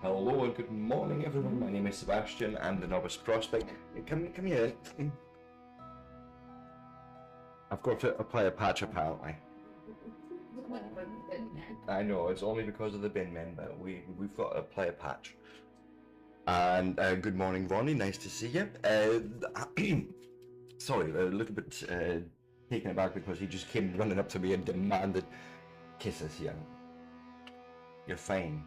Hello and good morning, everyone. My name is Sebastian. I'm the novice prospect. Come here. I've got to apply a patch apparently. I know it's only because of the bin men, but we've got to apply a patch. And good morning, Ronnie. Nice to see you. Sorry, a little bit taken aback because he just came running up to me and demanded kisses. Yeah, you're fine.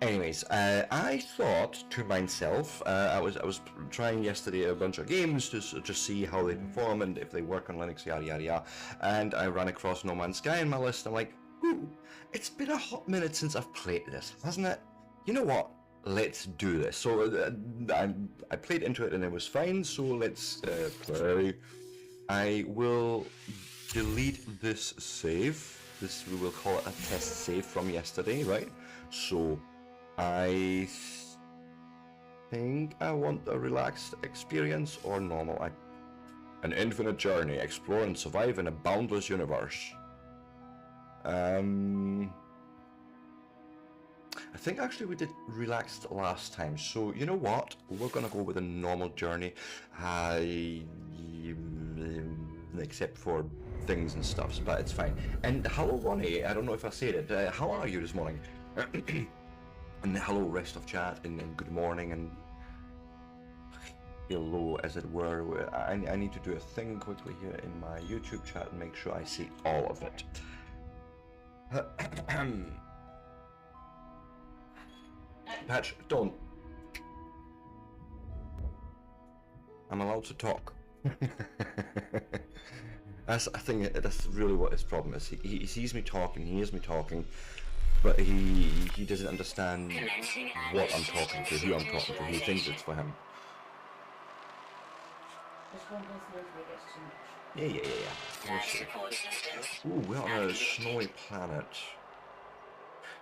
Anyways, I thought to myself, I was trying yesterday a bunch of games to just see how they perform and if they work on Linux, yada yada yada, and I ran across No Man's Sky in my list. I'm like, ooh, it's been a hot minute since I've played this, hasn't it? You know what? Let's do this. So I played into it and it was fine. So let's play. I will delete this save. This we will call it a test save from yesterday, right? So I think I want a relaxed experience or normal. An infinite journey, explore and survive in a boundless universe. I think actually we did relaxed last time, so you know what? We're gonna go with a normal journey, except for things and stuffs, but it's fine. And hello Ronnie, I don't know if I said it, how are you this morning? And hello rest of chat, and good morning, and hello as it were. I need to do a thing quickly here in my YouTube chat and make sure I see all of it. Patch, don't. I'm allowed to talk. I think that's really what his problem is. He sees me talking, he hears me talking, but he doesn't understand what I'm talking to, who I'm talking to. He thinks it's for him. Yeah. Ooh, we're on a snowy planet.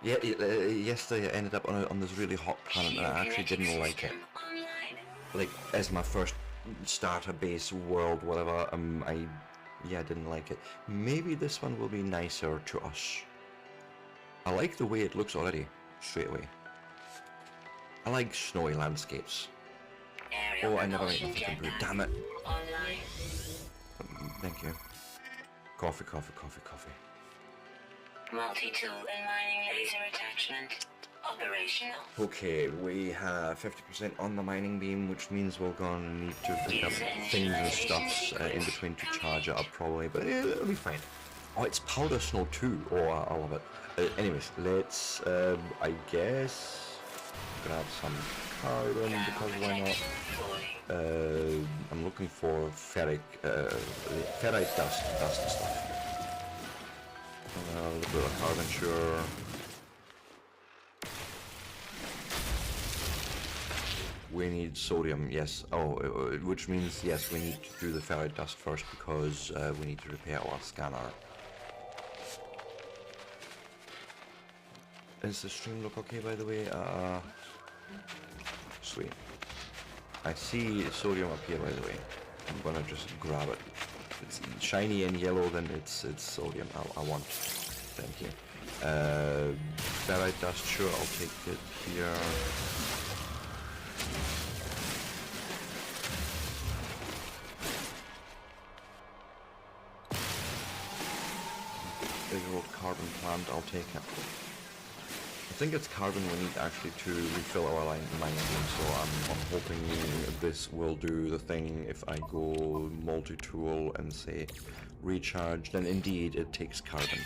Yeah, yesterday I ended up on this really hot planet and I actually didn't like it. Like, as my first starter base world, whatever, I didn't like it. Maybe this one will be nicer to us. I like the way it looks already, straight away. I like snowy landscapes. Oh, I never made nothing blue, damn it. Thank you. Coffee. Multi-tool and mining laser attachment operational. Okay, we have 50% on the mining beam, which means we're gonna need to pick up things and stuffs in between to charge it up probably, but it'll be fine. Oh, it's powder snow too. Oh, I love it. Anyways, let's, I guess, grab some carbon because why not? I'm looking for ferrite dust stuff. A little bit of carbon, sure. We need sodium, yes. Oh, which means, yes, we need to do the ferrite dust first because we need to repair our scanner. Does the stream look okay, by the way? Sweet. I see sodium up here, by the way. I'm gonna just grab it. If it's shiny and yellow, then it's sodium. I want. Thank you. Ferrite dust, sure, I'll take it here. Big old carbon plant, I'll take it. I think it's carbon we need actually to refill our mining beam, so I'm hoping this will do the thing. If I go multi-tool and say recharge, then indeed it takes carbon.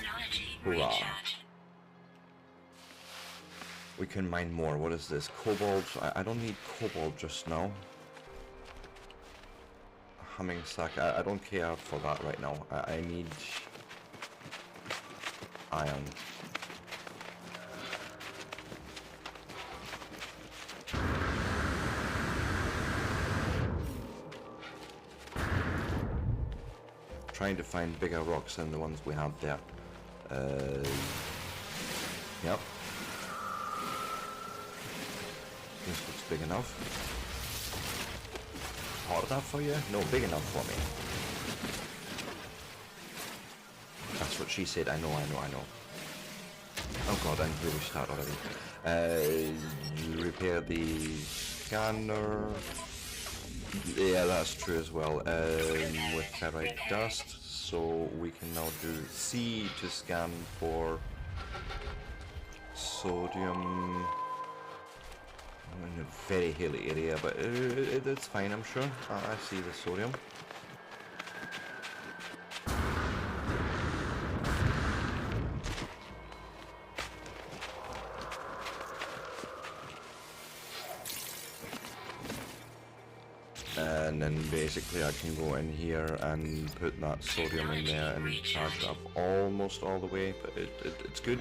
Hurrah! We can mine more. What is this? Cobalt? I don't need cobalt just now. Humming sack. I don't care for that right now. I need iron. Trying to find bigger rocks than the ones we have there. Yep. This looks big enough. Hot enough for you? No, big enough for me. That's what she said. I know. Oh god, I'm really start already. You repair the scanner. Yeah, that's true as well. With ferrite dust, so we can now do C to scan for sodium. In a very hilly area, but it's fine, I'm sure. I see the sodium. And then basically I can go in here and put that sodium in there and charge it up almost all the way, but it's good.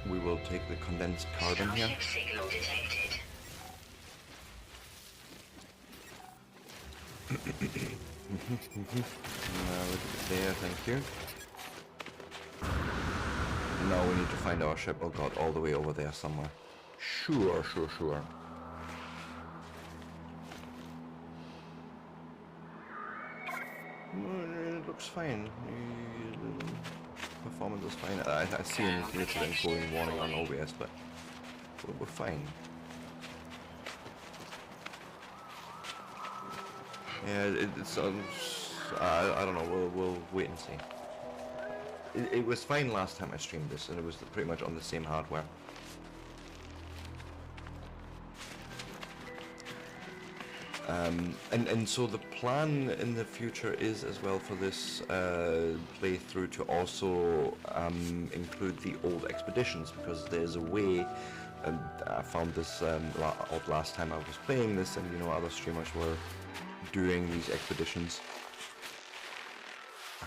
We will take the condensed carbon here. Signal detected. Look at it there, thank you. Now we need to find our ship. Oh god, all the way over there somewhere. Sure. It looks fine. Performance is fine. I see a little encoding warning on OBS, but we're fine. Yeah, it's I don't know. We'll wait and see. It was fine last time I streamed this, and it was pretty much on the same hardware. And so the plan in the future is as well for this playthrough to also include the old expeditions, because there's a way, and I found this out last time I was playing this, and you know other streamers were doing these expeditions.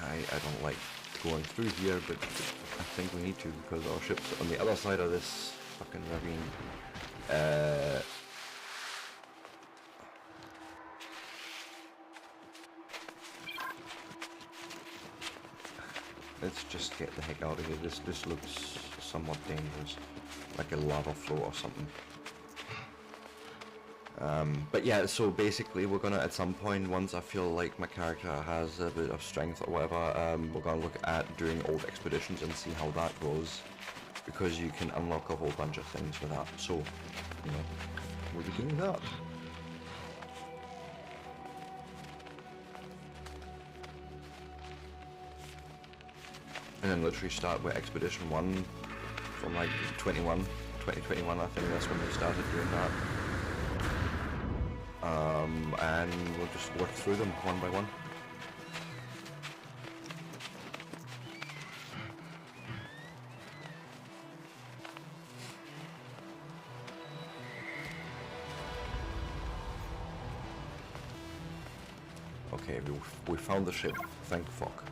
I don't like going through here, but I think we need to, because our ship's on the other side of this fucking ravine. Let's just get the heck out of here. This looks somewhat dangerous, like a lava flow or something. But yeah, so basically we're gonna at some point, once I feel like my character has a bit of strength or whatever, we're gonna look at doing old expeditions and see how that goes, because you can unlock a whole bunch of things for that. So, you know, we'll be doing that. And then literally start with Expedition 1 from like 2021, I think that's when they started doing that. And we'll just work through them one by one. Okay, we found the ship, thank fuck.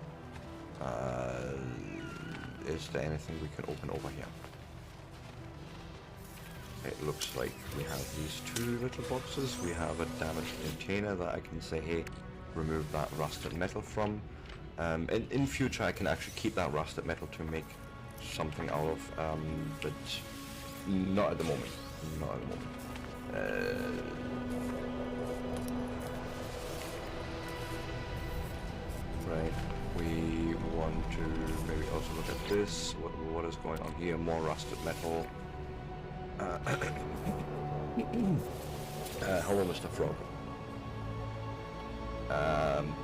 Is there anything we can open over here? It looks like we have these two little boxes. We have a damaged container that I can say, hey, remove that rusted metal from. In future I can actually keep that rusted metal to make something out of, but not at the moment. Not at the moment. Right. We want to maybe also look at this. What is going on here? More rusted metal. Hello, Mr. Frog.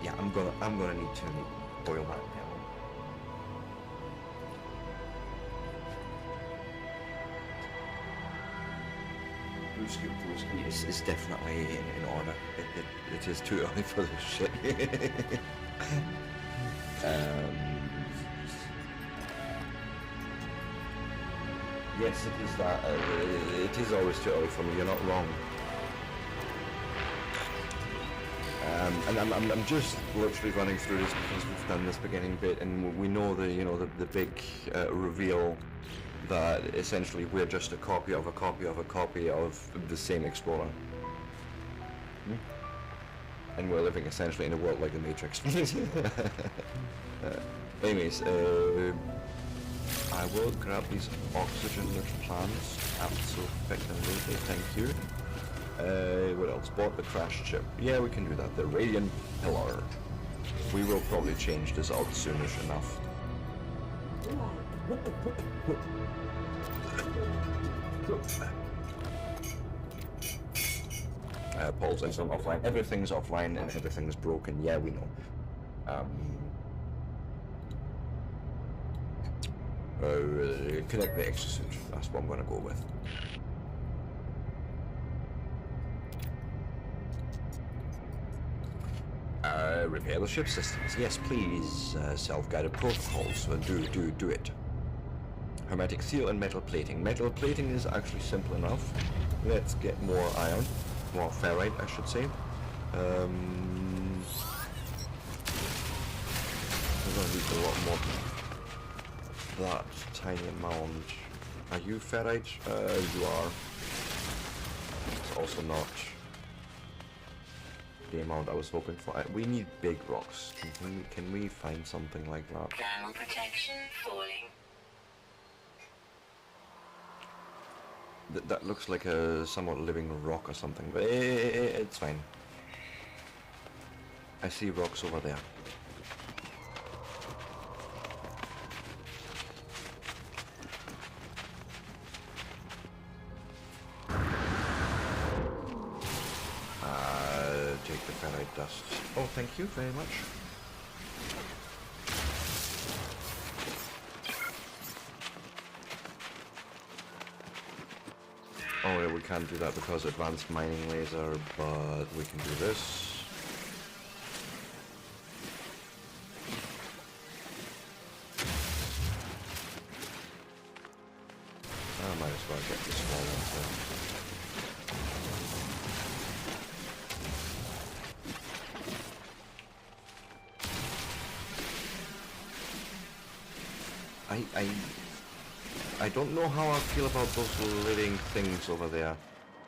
Yeah, I'm gonna need to boil that down. Brewski is definitely in order. It is too early for this shit. Yes, it is that. It is always too early for me. You're not wrong. And I'm just literally running through this because we've done this beginning bit, and we know the big reveal that essentially we're just a copy of a copy of a copy of the same explorer. And we're living essentially in a world like the Matrix. Anyways, I will grab these oxygen-rich plants. Absolutely, thank you. What else? Bought the crashed ship. Yeah, we can do that. The Radiant Pillar. We will probably change this out soonish enough. Paul's instant offline. Everything's offline and everything's broken. Yeah, we know. Connect the exosuit. That's what I'm going to go with. Repair the ship systems. Yes, please. Self-guided protocols. Do it. Hermetic seal and metal plating. Metal plating is actually simple enough. Let's get more iron. More ferrite, I should say. We're gonna need a lot more than that tiny amount. Are you ferrite? You are. It's also not the amount I was hoping for. We need big rocks. Can we find something like that? Thermal protection falling. That looks like a somewhat living rock or something, but it's fine. I see rocks over there. Take the ferrite dust. Oh, thank you very much. Oh yeah, we can't do that because advanced mining laser, but we can do this. I might as well get this wall into. I don't know how I feel about those living things over there.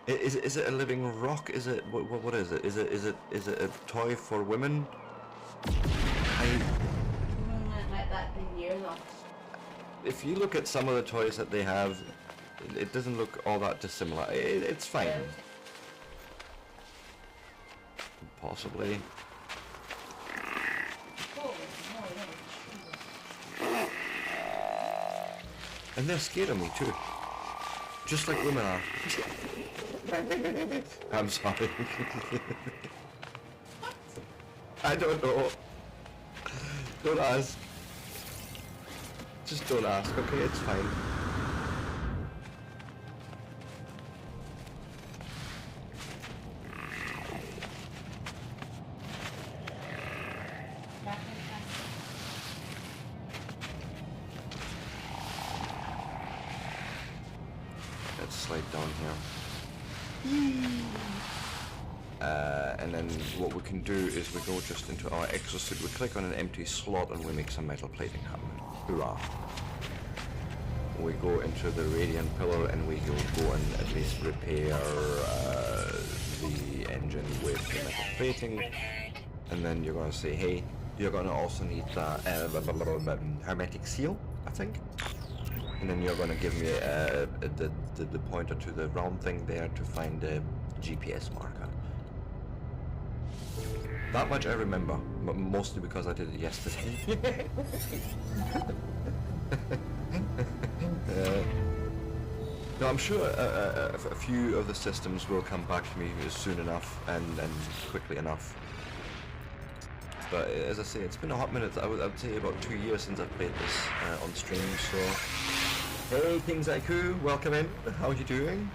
Is it a living rock? Is it what is it? Is it a toy for women? Let that be near them. If you look at some of the toys that they have, it doesn't look all that dissimilar. It's fine. Possibly. And they're scared of me too. Just like women are. I'm sorry. I don't know. Don't ask. Just don't ask, okay? It's fine. Let's slide down here. And then what we can do is we go just into our exosuit, we click on an empty slot and we make some metal plating happen. Hoorah. We go into the radiant pillar and we will go and at least repair the engine with the metal plating. And then you're going to say, hey, you're going to also need that hermetic seal, I think. And then you're going to give me the pointer to the round thing there to find the GPS marker. That much I remember, but mostly because I did it yesterday. No, I'm sure a few of the systems will come back to me soon enough and quickly enough. But as I say, it's been a hot minute. I would say about 2 years since I've played this on stream, so... Hey, King Zaiku, welcome in. How are you doing?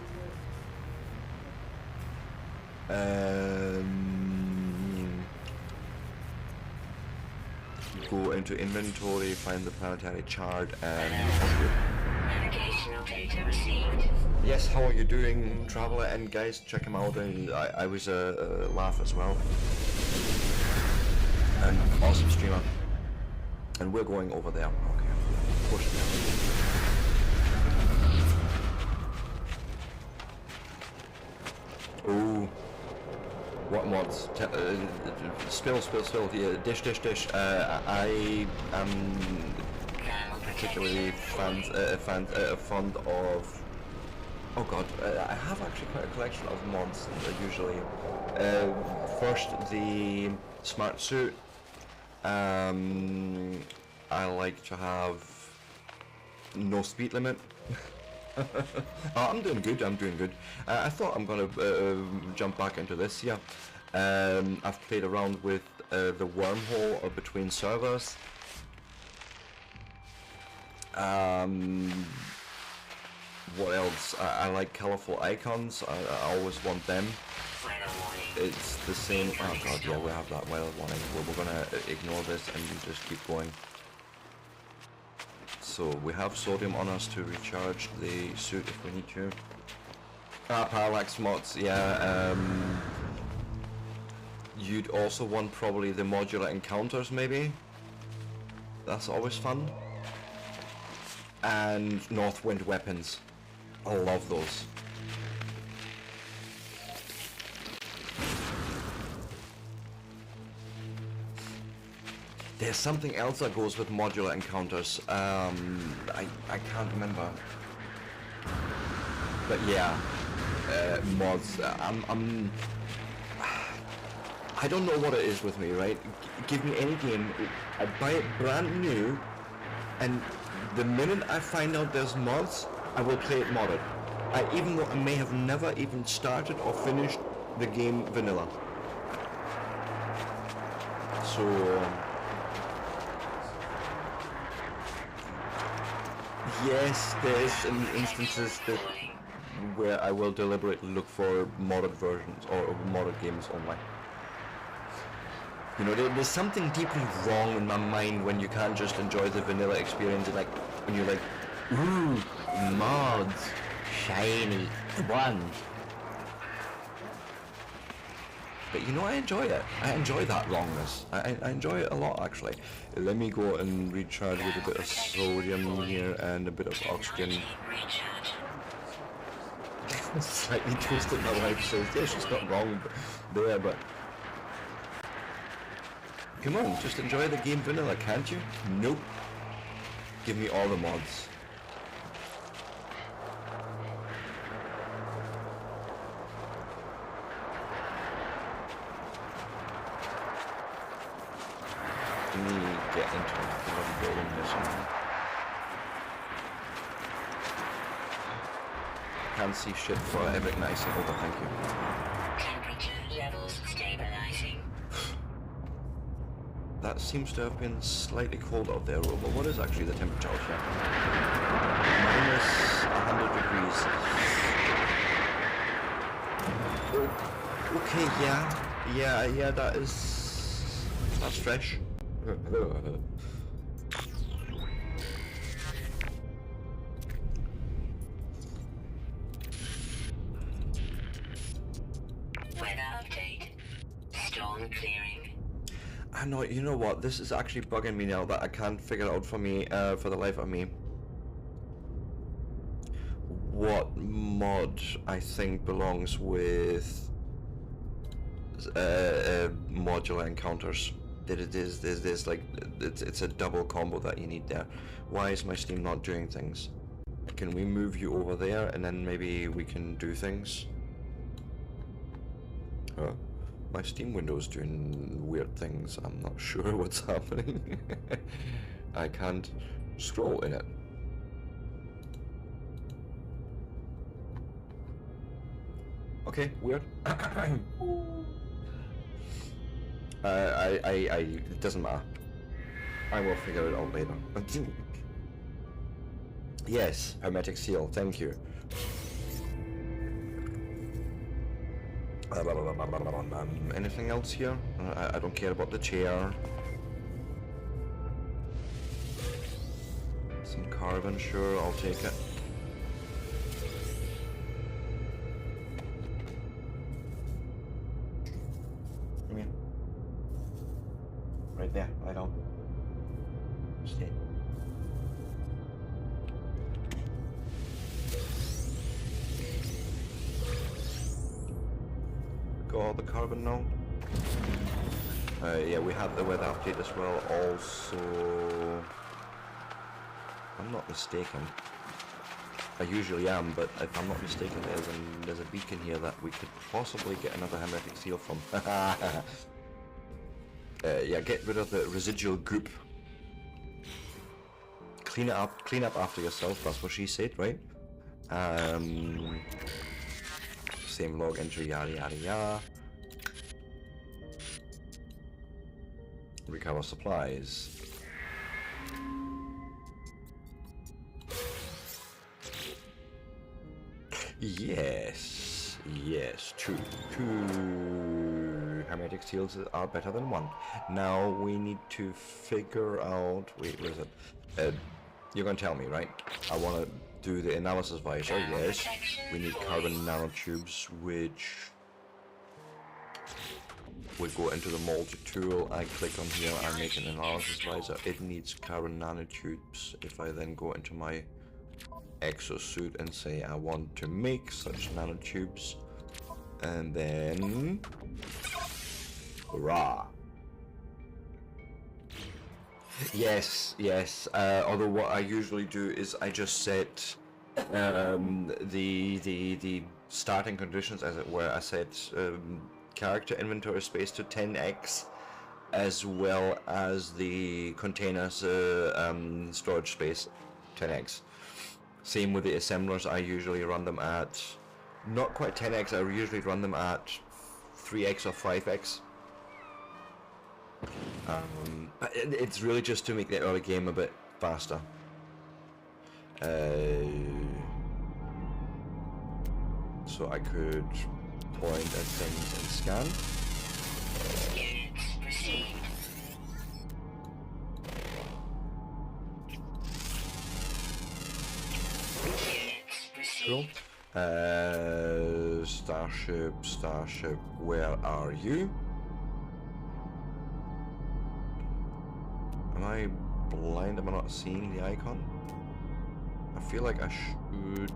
Go into inventory, find the planetary chart, and... Navigational data received. Yes, how are you doing, Traveler? And guys, check him out. I was a laugh as well. An awesome streamer. And we're going over there. Okay. Push down. Ooh. What mods? Spill. Yeah, dish. I am particularly fond of... Oh god, I have actually quite a collection of mods usually. First, the smart suit. I like to have no speed limit. Oh, I'm doing good. I'm doing good. I thought I'm gonna jump back into this. Yeah, I've played around with the wormhole between servers. What else? I like colorful icons. I always want them. It's the same. Oh god, yeah, we have that weather warning. We're gonna ignore this and just keep going. So we have sodium on us to recharge the suit if we need to. Parallax mods, yeah. You'd also want probably the modular encounters, maybe. That's always fun. And Northwind weapons. I love those. There's something else that goes with modular encounters. I can't remember. But yeah, mods. I don't know what it is with me, right? Give me any game, I buy it brand new, and the minute I find out there's mods, I will play it modded. Even though I may have never even started or finished the game vanilla. So. Yes, there's some instances that where I will deliberately look for modded versions or modded games only. You know, there's something deeply wrong in my mind when you can't just enjoy the vanilla experience, like when you're like, ooh, mods, shiny, one. But you know, I enjoy it. I enjoy that wrongness. I enjoy it a lot, actually. Let me go and recharge with a bit of sodium here and a bit of oxygen. Slightly twisted my wife says, yeah, she's not wrong there, but... Come on, just enjoy the game vanilla, can't you? Nope. Give me all the mods. Let me get into the building this one. Can't see shit for Epic Nicing over, thank you. Temperature levels stabilizing. That seems to have been slightly cold out there, but what is actually the temperature out here? Minus 100 degrees. Oh, okay, yeah, that's fresh. Weather update. Storm clearing. I know, you know what, this is actually bugging me now that I can't figure out for me, for the life of me. What mod I think belongs with modular encounters. There's like, it's a double combo that you need there. Why is my Steam not doing things? Can we move you over there and then maybe we can do things? Huh? My Steam window's doing weird things. I'm not sure what's happening. I can't scroll in it. Okay, weird. It doesn't matter. I will figure it out later. Yes, hermetic seal, thank you. Anything else here? I don't care about the chair. Some carbon, sure, I'll take it. Come here. Right there, right on. Stay. Got all the carbon now. Yeah, we have the weather update as well. Also, if I'm not mistaken, I usually am, but if I'm not mistaken, there's a beacon here that we could possibly get another hermetic seal from. Yeah, get rid of the residual goop. clean up after yourself. That's what she said, right? Same log entry, yada yada yada. Recover supplies. Yes, yes, two hermetic seals are better than one. Now we need to figure out. Wait, what is it? You're gonna tell me, right? I want to do the analysis visor. Yes, we need carbon nanotubes, which would go into the multi-tool. I click on here, I make an analysis visor. It needs carbon nanotubes. If I then go into my exosuit and say I want to make such nanotubes, and then hurrah. Yes. Although what I usually do is I just set the starting conditions, as it were. I set character inventory space to 10x, as well as the containers storage space 10x. Same with the assemblers. I usually run them at not quite 10x. I usually run them at 3x or 5x. But it's really just to make the early game a bit faster. So I could point at things and scan. Units received. Cool. Starship, where are you? Am I blind? Am I not seeing the icon? I feel like I should.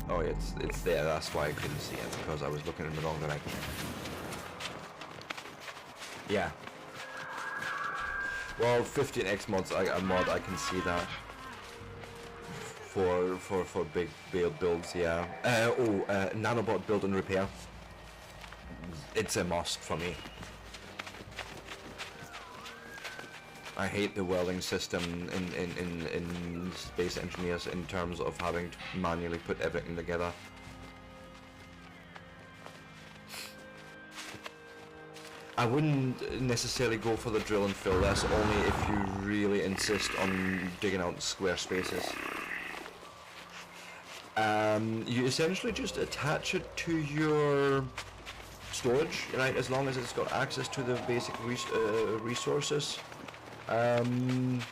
Oh, it's there. That's why I couldn't see it, because I was looking in the wrong direction. Yeah. Well, 15x mods, I can see that. For big builds, yeah. Nanobot build and repair. It's a must for me. I hate the welding system in Space Engineers in terms of having to manually put everything together. I wouldn't necessarily go for the drill and fill. That's only if you really insist on digging out square spaces. You essentially just attach it to your storage, right? As long as it's got access to the basic resources. And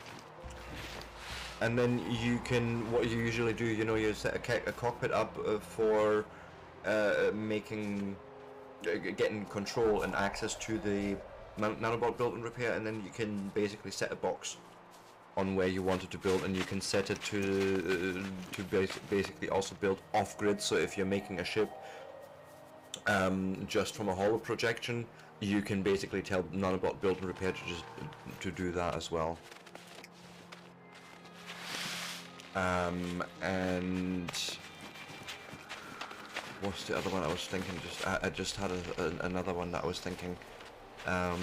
then you can, what you usually do, you know, you set a cockpit up for getting control and access to the nanobot build and repair, and then you can basically set a box on where you want it to build, and you can set it to basically also build off-grid. So if you're making a ship just from a holo projection, you can basically tell nanobot build and repair to do that as well. And what's the other one I was thinking? I just had another one that I was thinking. I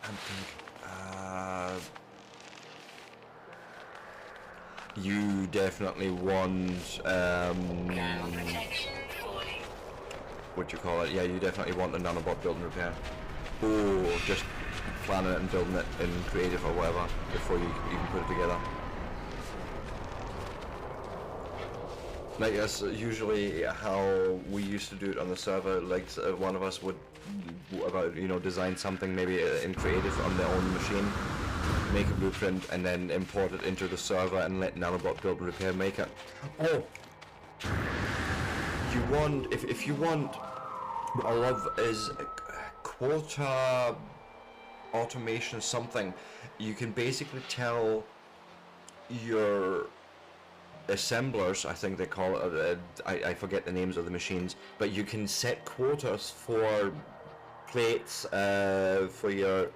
can't think. You definitely want what you call it? Yeah, you definitely want the nanobot build and repair. Or just planning it and building it in creative or whatever before you even put it together. Like that's usually how we used to do it on the server. Like one of us would, design something maybe in creative on their own machine, make a blueprint, and then import it into the server and let nanobot build and repair make it. Oh, you want if you want, what I love is quota automation something. You can basically tell your assemblers, I think they call it, I forget the names of the machines, but you can set quotas for plates, for your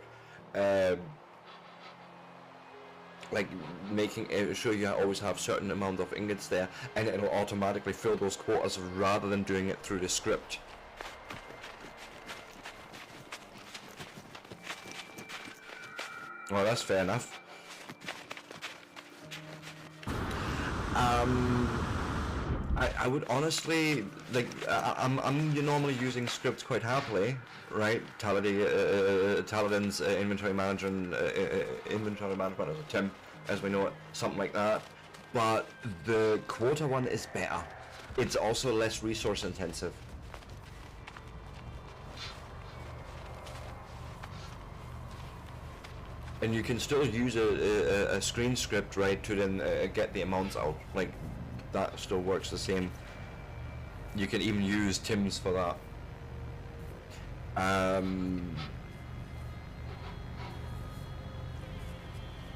like making it sure you always have certain amount of ingots there, and it'll automatically fill those quotas rather than doing it through the script. Well, that's fair enough. I would honestly, like, I'm normally using scripts quite happily, right? Taladin's inventory management, or Tim, as we know it, something like that. But the quota one is better. It's also less resource intensive. And you can still use a screen script, right, to then get the amounts out. Like, that still works the same. You can even use Tim's for that.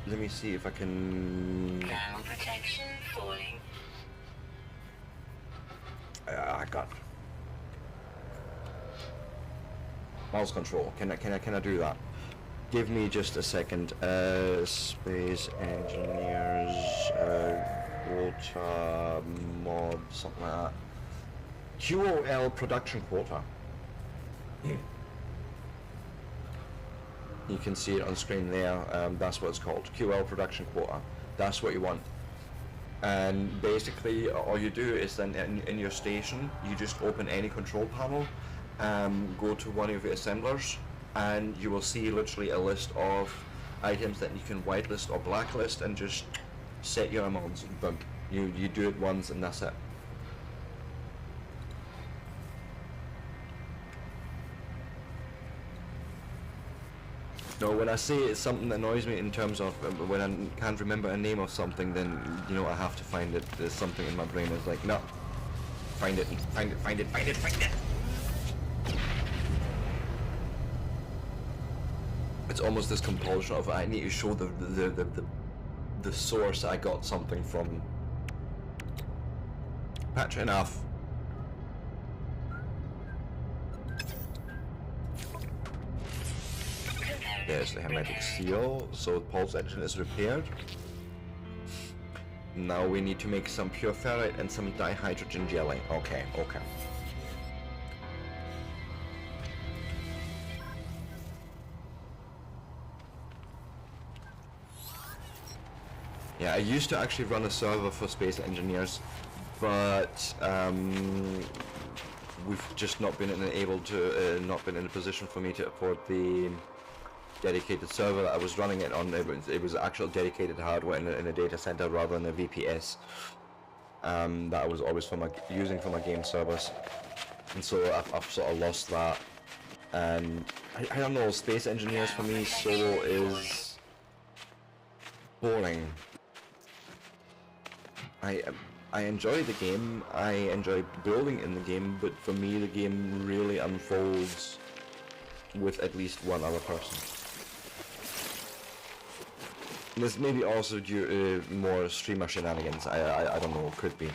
Let me see if I can... Ground protection falling. I got... Mouse control. Can I do that? Give me just a second. Space engineers, quota mod, something like that. QOL production quota. You can see it on screen there. That's what it's called. QOL production quota. That's what you want. And basically, all you do is then in your station, you just open any control panel, go to one of your assemblers, and you will see literally a list of items that you can whitelist or blacklist, and just set your amounts. Boom. You do it once and that's it. No, when I say it's something that annoys me in terms of when I can't remember a name of something, then you know I have to find it. There's something in my brain that's like, no, find it. It's almost this compulsion of I need to show the source I got something from. Patch enough. There's the hermetic seal, so the pulse engine is repaired. Now we need to make some pure ferrite and some dihydrogen jelly. Okay. Yeah, I used to actually run a server for Space Engineers, but we've just not been not been in a position for me to afford the dedicated server that I was running it on. It was actual dedicated hardware in a data center rather than a VPS that I was always using for my game servers, and so I've sort of lost that. And I don't know, Space Engineers for me solo is boring. I enjoy the game, I enjoy building in the game, but for me the game really unfolds with at least one other person. This may be also due more streamer shenanigans. I don't know, could be.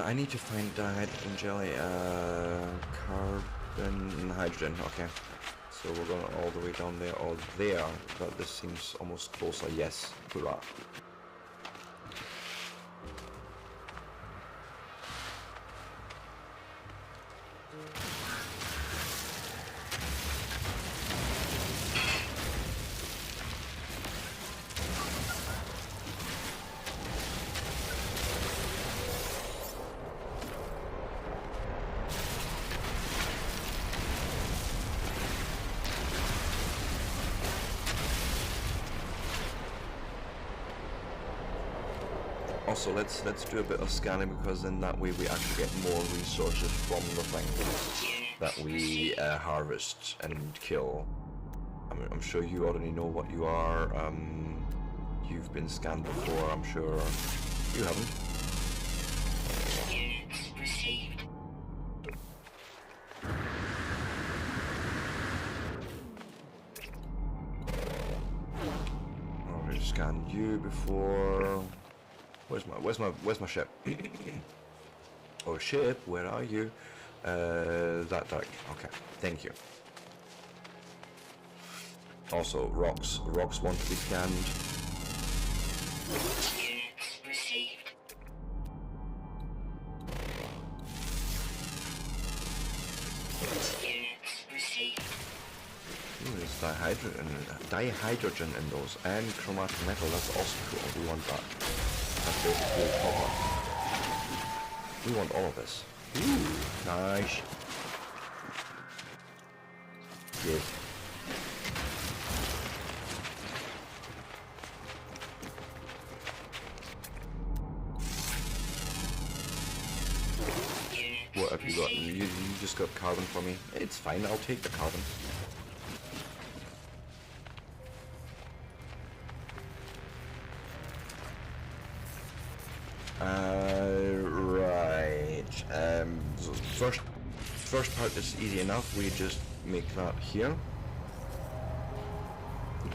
I need to find dihydrogen jelly, carbon and hydrogen, okay. So we're going all the way down there or there, but this seems almost closer, yes, hurrah. Also, let's do a bit of scanning, because in that way we actually get more resources from the things that we harvest and kill. I'm sure you already know what you are. You've been scanned before, I'm sure. You haven't. Units received. Oh, we're just scan you before. Where's my ship? Oh, ship, where are you? That direction. Okay, thank you. Also, rocks want to be scanned. Units received. Units received. Ooh, there's dihydrogen in those, and chromatic metal. That's also cool. We want that. That's basically copper. We want all of this. Ooh, nice. Yes. What have you got? You just got carbon for me. It's fine. I'll take the carbon. Right. So first part is easy enough. We just make that here.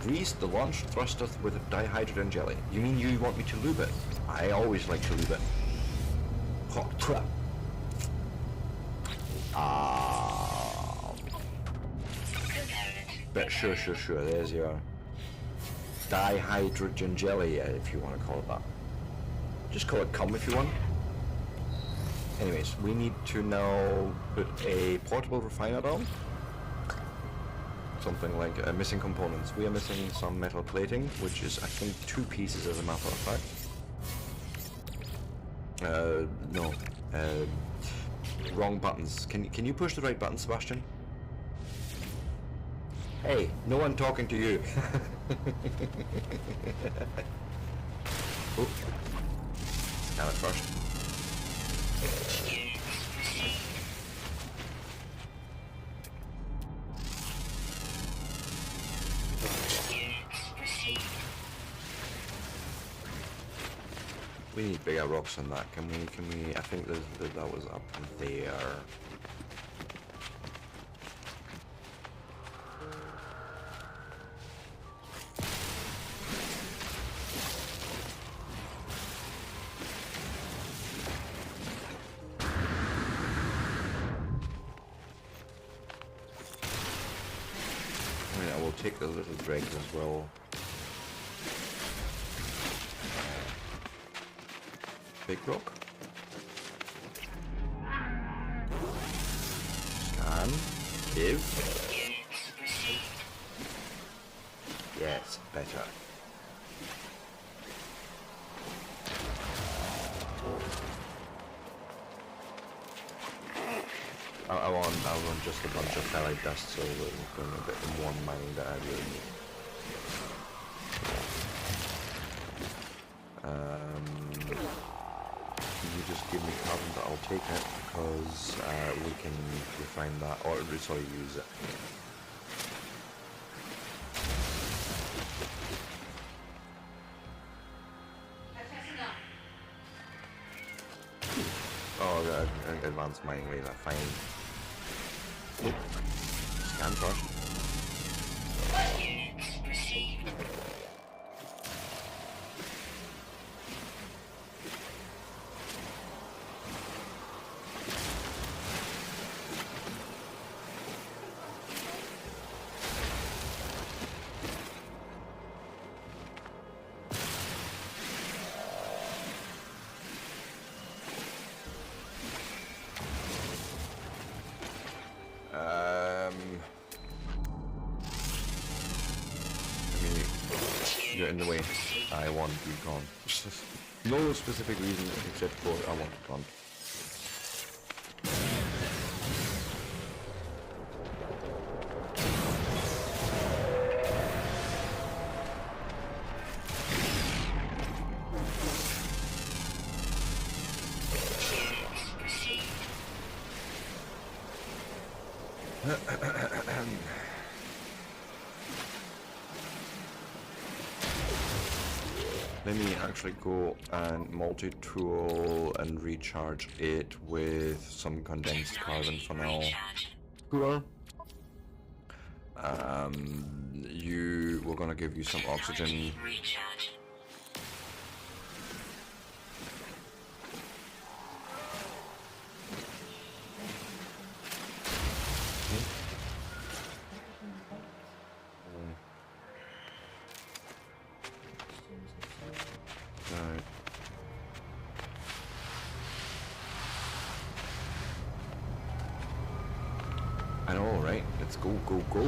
Grease the launch thruster with dihydrogen jelly. You mean you want me to lube it? I always like to lube it. Hot trap. Ah. But sure. There's your dihydrogen jelly, if you want to call it that. Just call it cum if you want. Anyways, we need to now put a portable refiner down. Something like missing components. We are missing some metal plating, which is I think 2 pieces as a matter of fact. No. Wrong buttons. Can you push the right button, Sebastian? Hey, no one talking to you. Oh. Scan it first. We need bigger rocks than that. Can we? I think that was up there. I will take the little dregs as well. Big rock. Scan. Give. Yes, better. I want just a bunch of ferrite dust, so we're going a bit more mining that I really need. You just give me carbon, but I'll take it because we can refine that, or sorry, use it. Oh, the advanced mining laser, fine. Oh. Scan first. Units received. You're in the way. I want you gone. No specific reason except for I want it gone. Let me actually go and multi-tool and recharge it with some condensed carbon for now. Cool. We're gonna give you some oxygen. Recharge. I know, right? Let's go, go, go.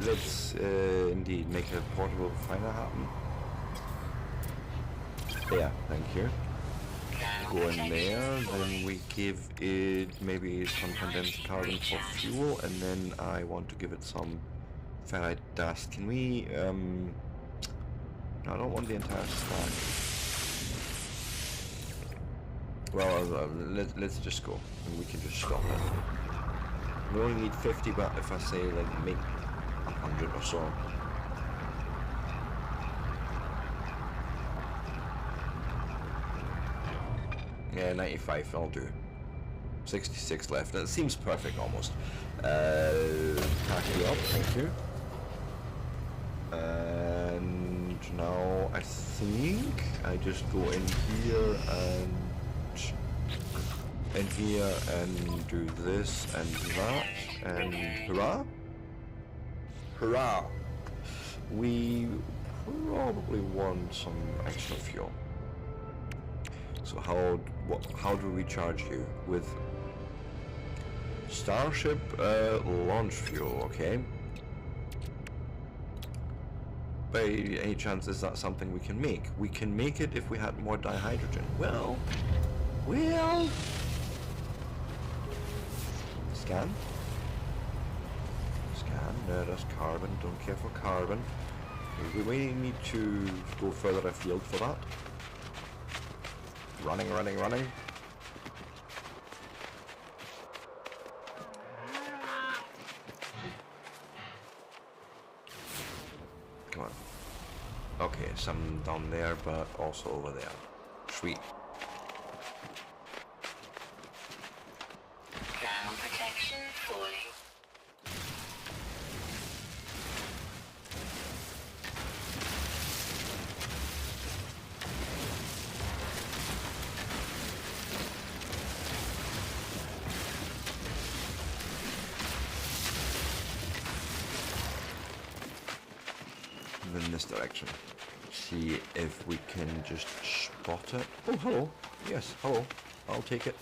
Let's indeed make a portable finder happen. There, thank you. Go in there, then we give it maybe some condensed carbon for fuel, and then I want to give it some ferrite dust. Can we, no, I don't want the entire stack. Well, let's just go, and we can just stop it. We only need 50, but if I say, like, make 100 or so. Yeah, 95, I'll do. 66 left. That seems perfect, almost. Pack you up, thank you. And now I think I just go in here and do this and that, and hurrah! Hurrah! We probably want some extra fuel. So how do we charge you? With Starship launch fuel, okay? By any chance is that something we can make? We can make it if we had more dihydrogen. Well... Scan? Scan, that's carbon, don't care for carbon. We may need to go further afield for that. Running, running, running. Come on. Okay, some down there, but also over there. Sweet. Ground protection fully. In this direction. See if we can just spot it. Oh, hello. Yes, hello. I'll take it.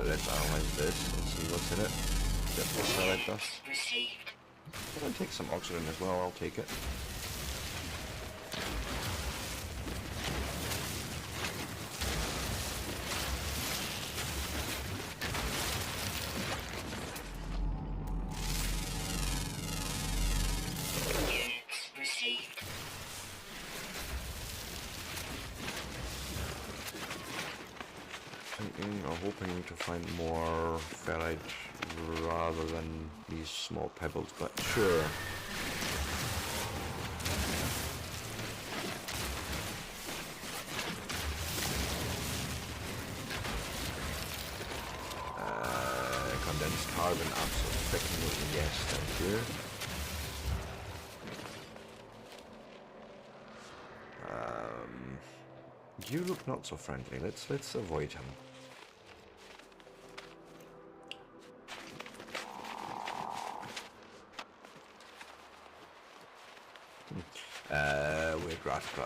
Let's analyze this and see what's in it. Get the ferrite dust. Received. I'm gonna take some oxygen as well, I'll take it. Units received. Thinking or hoping to find more ferrite rather than these small pebbles, but sure. Condensed carbon, absolutely yes, thank you. You look not so friendly. Let's avoid him. We're Gratka.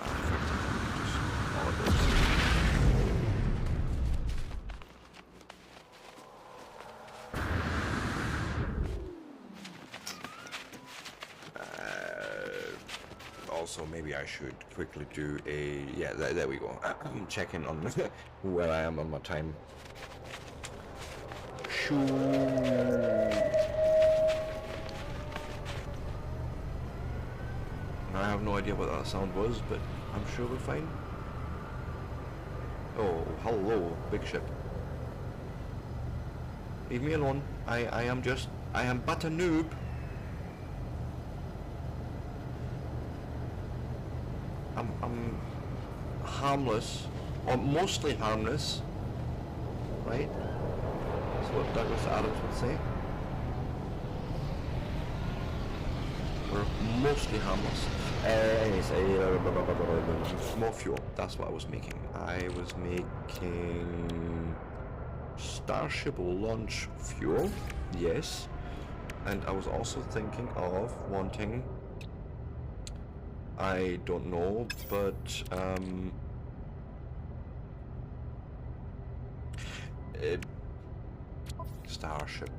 Also, maybe I should quickly do a... Yeah, there we go. Check in on where I am on my time. I have no idea what that sound was, but I'm sure we're fine. Oh, hello, big ship. Leave me alone. I am but a noob. I'm harmless, or mostly harmless, right? That's what Douglas Adams would say. were mostly harmless. Anyways, more fuel. That's what I was making. I was making Starship launch fuel, yes. And I was also thinking of wanting, I don't know, but Starship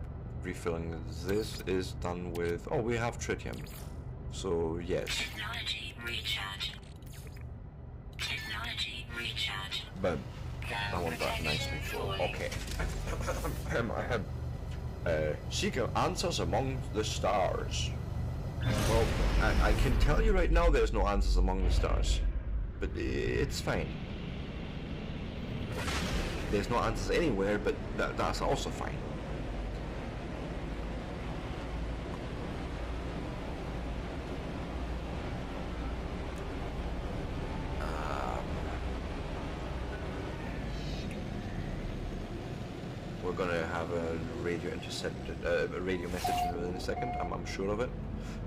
refilling. This is done with, oh, we have tritium, so yes. Technology recharge. Technology recharge. But I want that nicely full. Okay. Seeking answers among the stars. Well, I can tell you right now there's no answers among the stars. But it's fine. There's no answers anywhere, but that's also fine. We're gonna have a radio intercepted, a radio message within a second. I'm sure of it.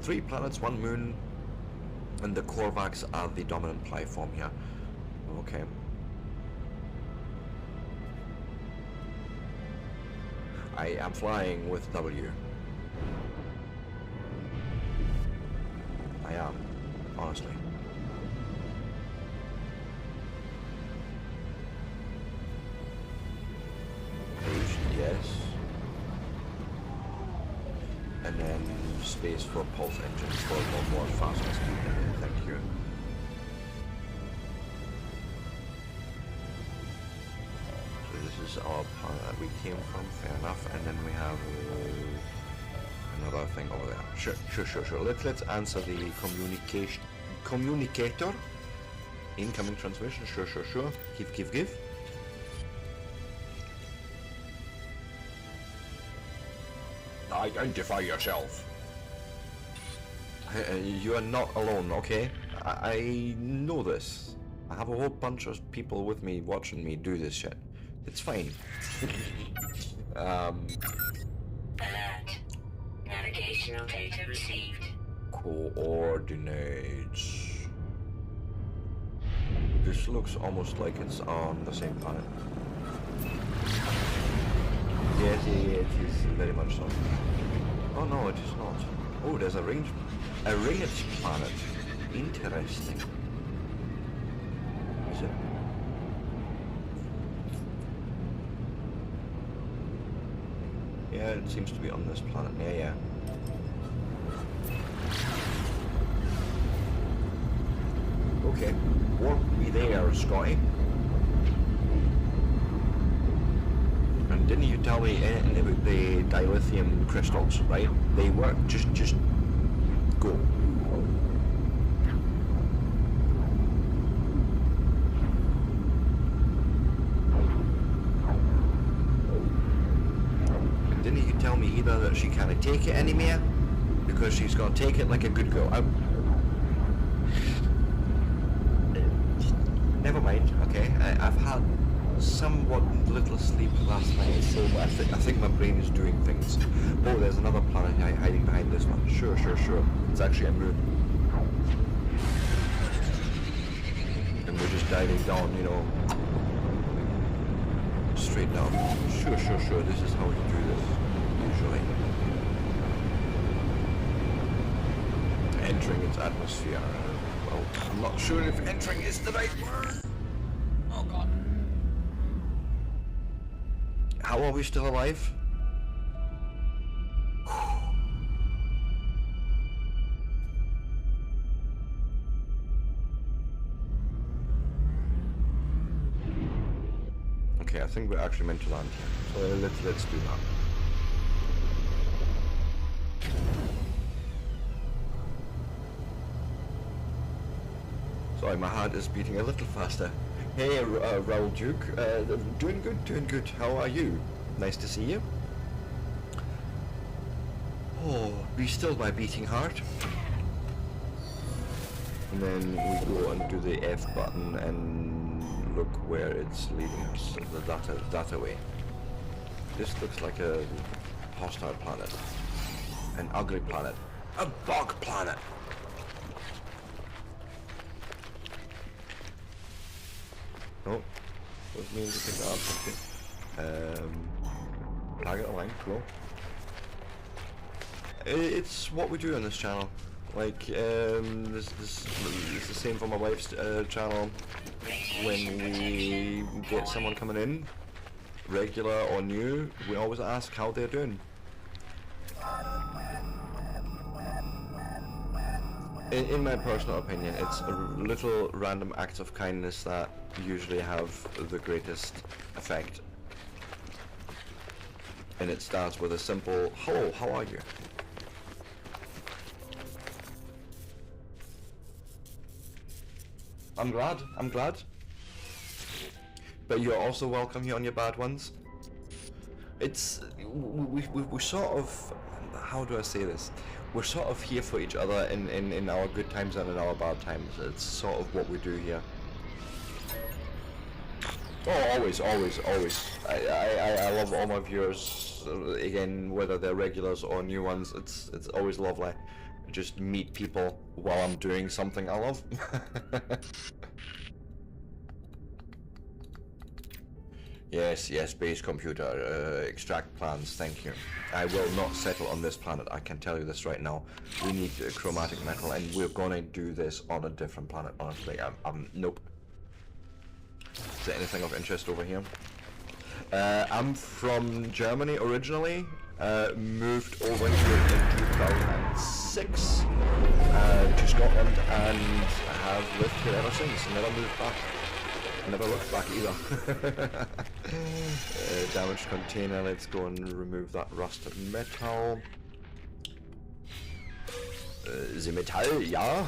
3 planets, 1 moon, and the Korvax are the dominant platform here. Okay. I am flying with W. I am, honestly. Boost, yes. And then space for pulse engines for more faster speed. Thank you. So this is our planet that we came from, fair enough. And then we have another thing over there. Sure. Let's answer the communicator. Incoming transmission. Sure. Give. Identify yourself. You are not alone, okay? I know this. I have a whole bunch of people with me watching me do this shit. It's fine. Alert. Navigational data received. Coordinates. This looks almost like it's on the same planet. Yes, it is very much so. Oh no, it is not. Oh, there's a ringed planet. Interesting. Is it? Yeah, it seems to be on this planet. Yeah. Okay, warp me there, Scotty. And didn't you tell me anything about the dilithium crystals, right? They work, just go. And didn't you tell me either that she can't take it anymore? Because she's gonna take it like a good girl. Never mind, okay. I've had somewhat little sleep last night, so I think my brain is doing things. Oh, there's another planet hiding behind this one. Sure. It's actually a moon. And we're just diving down, you know. Straight down. Sure. This is how we do this, usually. Entering its atmosphere. Well, I'm not sure if entering is the right word. Oh god. How are we still alive? Okay, I think we're actually meant to land here. So let's do that. Sorry, my heart is beating a little faster. Hey, Raoul Duke. Doing good. How are you? Nice to see you. Oh, be still, my beating heart. And then we go and do the F button and look where it's leading us, the data way. This looks like a hostile planet. An ugly planet. A bog planet. Oh, was me to pick that up. Okay. Target aligned, cool. It's what we do on this channel. Like, this is the same for my wife's channel. When we get someone coming in, regular or new, we always ask how they're doing. In my personal opinion, it's little random acts of kindness that usually have the greatest effect. And it starts with a simple, hello, how are you? I'm glad. But you're also welcome here on your bad ones. It's, we sort of, how do I say this? We're sort of here for each other in our good times and in our bad times. It's sort of what we do here. Oh, always. I love all my viewers. Again, whether they're regulars or new ones, it's always lovely. Just meet people while I'm doing something I love. Yes, base computer, extract plans, thank you. I will not settle on this planet, I can tell you this right now. We need chromatic metal, and we're gonna do this on a different planet, honestly. Nope. Is there anything of interest over here? I'm from Germany originally, moved over here in 2006 to Scotland, and have lived here ever since, never moved back. Never looked back either. Damaged container, let's go and remove that rusted metal. The metal, yeah.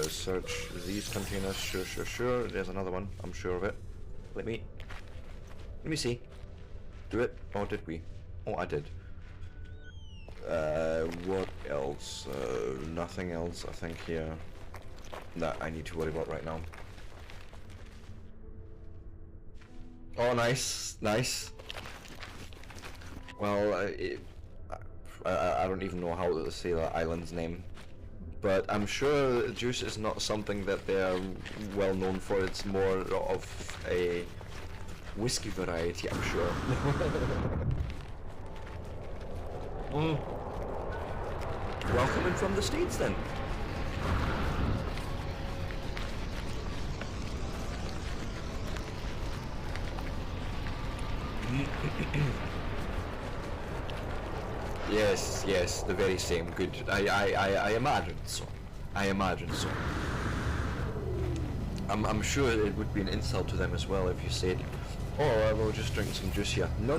Search these containers, sure. There's another one, I'm sure of it. Let me see. Do it, or did we? Oh, I did. What else? Nothing else, I think, here that I need to worry about right now. Oh, nice. Well, I don't even know how to say that island's name, but I'm sure juice is not something that they're well known for. It's more of a whiskey variety, I'm sure. Welcome in from the States, then. Yes, the very same. Good. I imagine so. I'm sure it would be an insult to them as well if you said, "Oh, we'll just drink some juice here." No.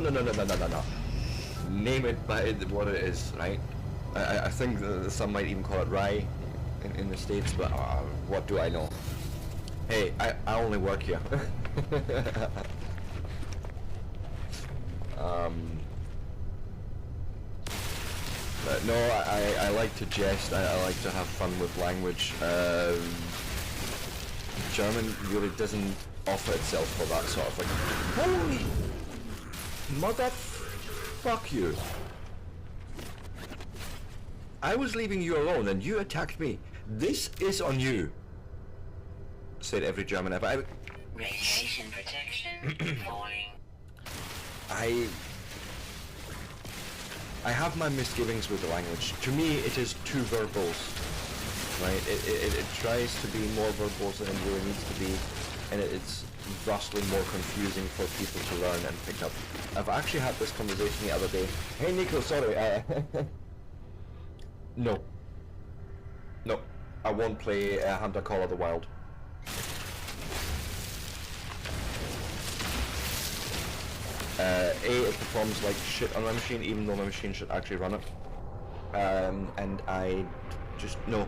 Name it by what it is, right? I think some might even call it rye in the States, but what do I know? Hey, I only work here. No, I like to jest, I like to have fun with language. German really doesn't offer itself for that sort of thing. Holy mother fuck you. I was leaving you alone and you attacked me. This is on you. Said every German ever. Radiation protection falling. I have my misgivings with the language. To me, it is too verbose, right? It tries to be more verbose than it really needs to be, and it's vastly more confusing for people to learn and pick up. I've actually had this conversation the other day. Hey Nico, sorry, No, I won't play Hunter Call of the Wild. A, it performs like shit on my machine, even though my machine should actually run it. And I just no.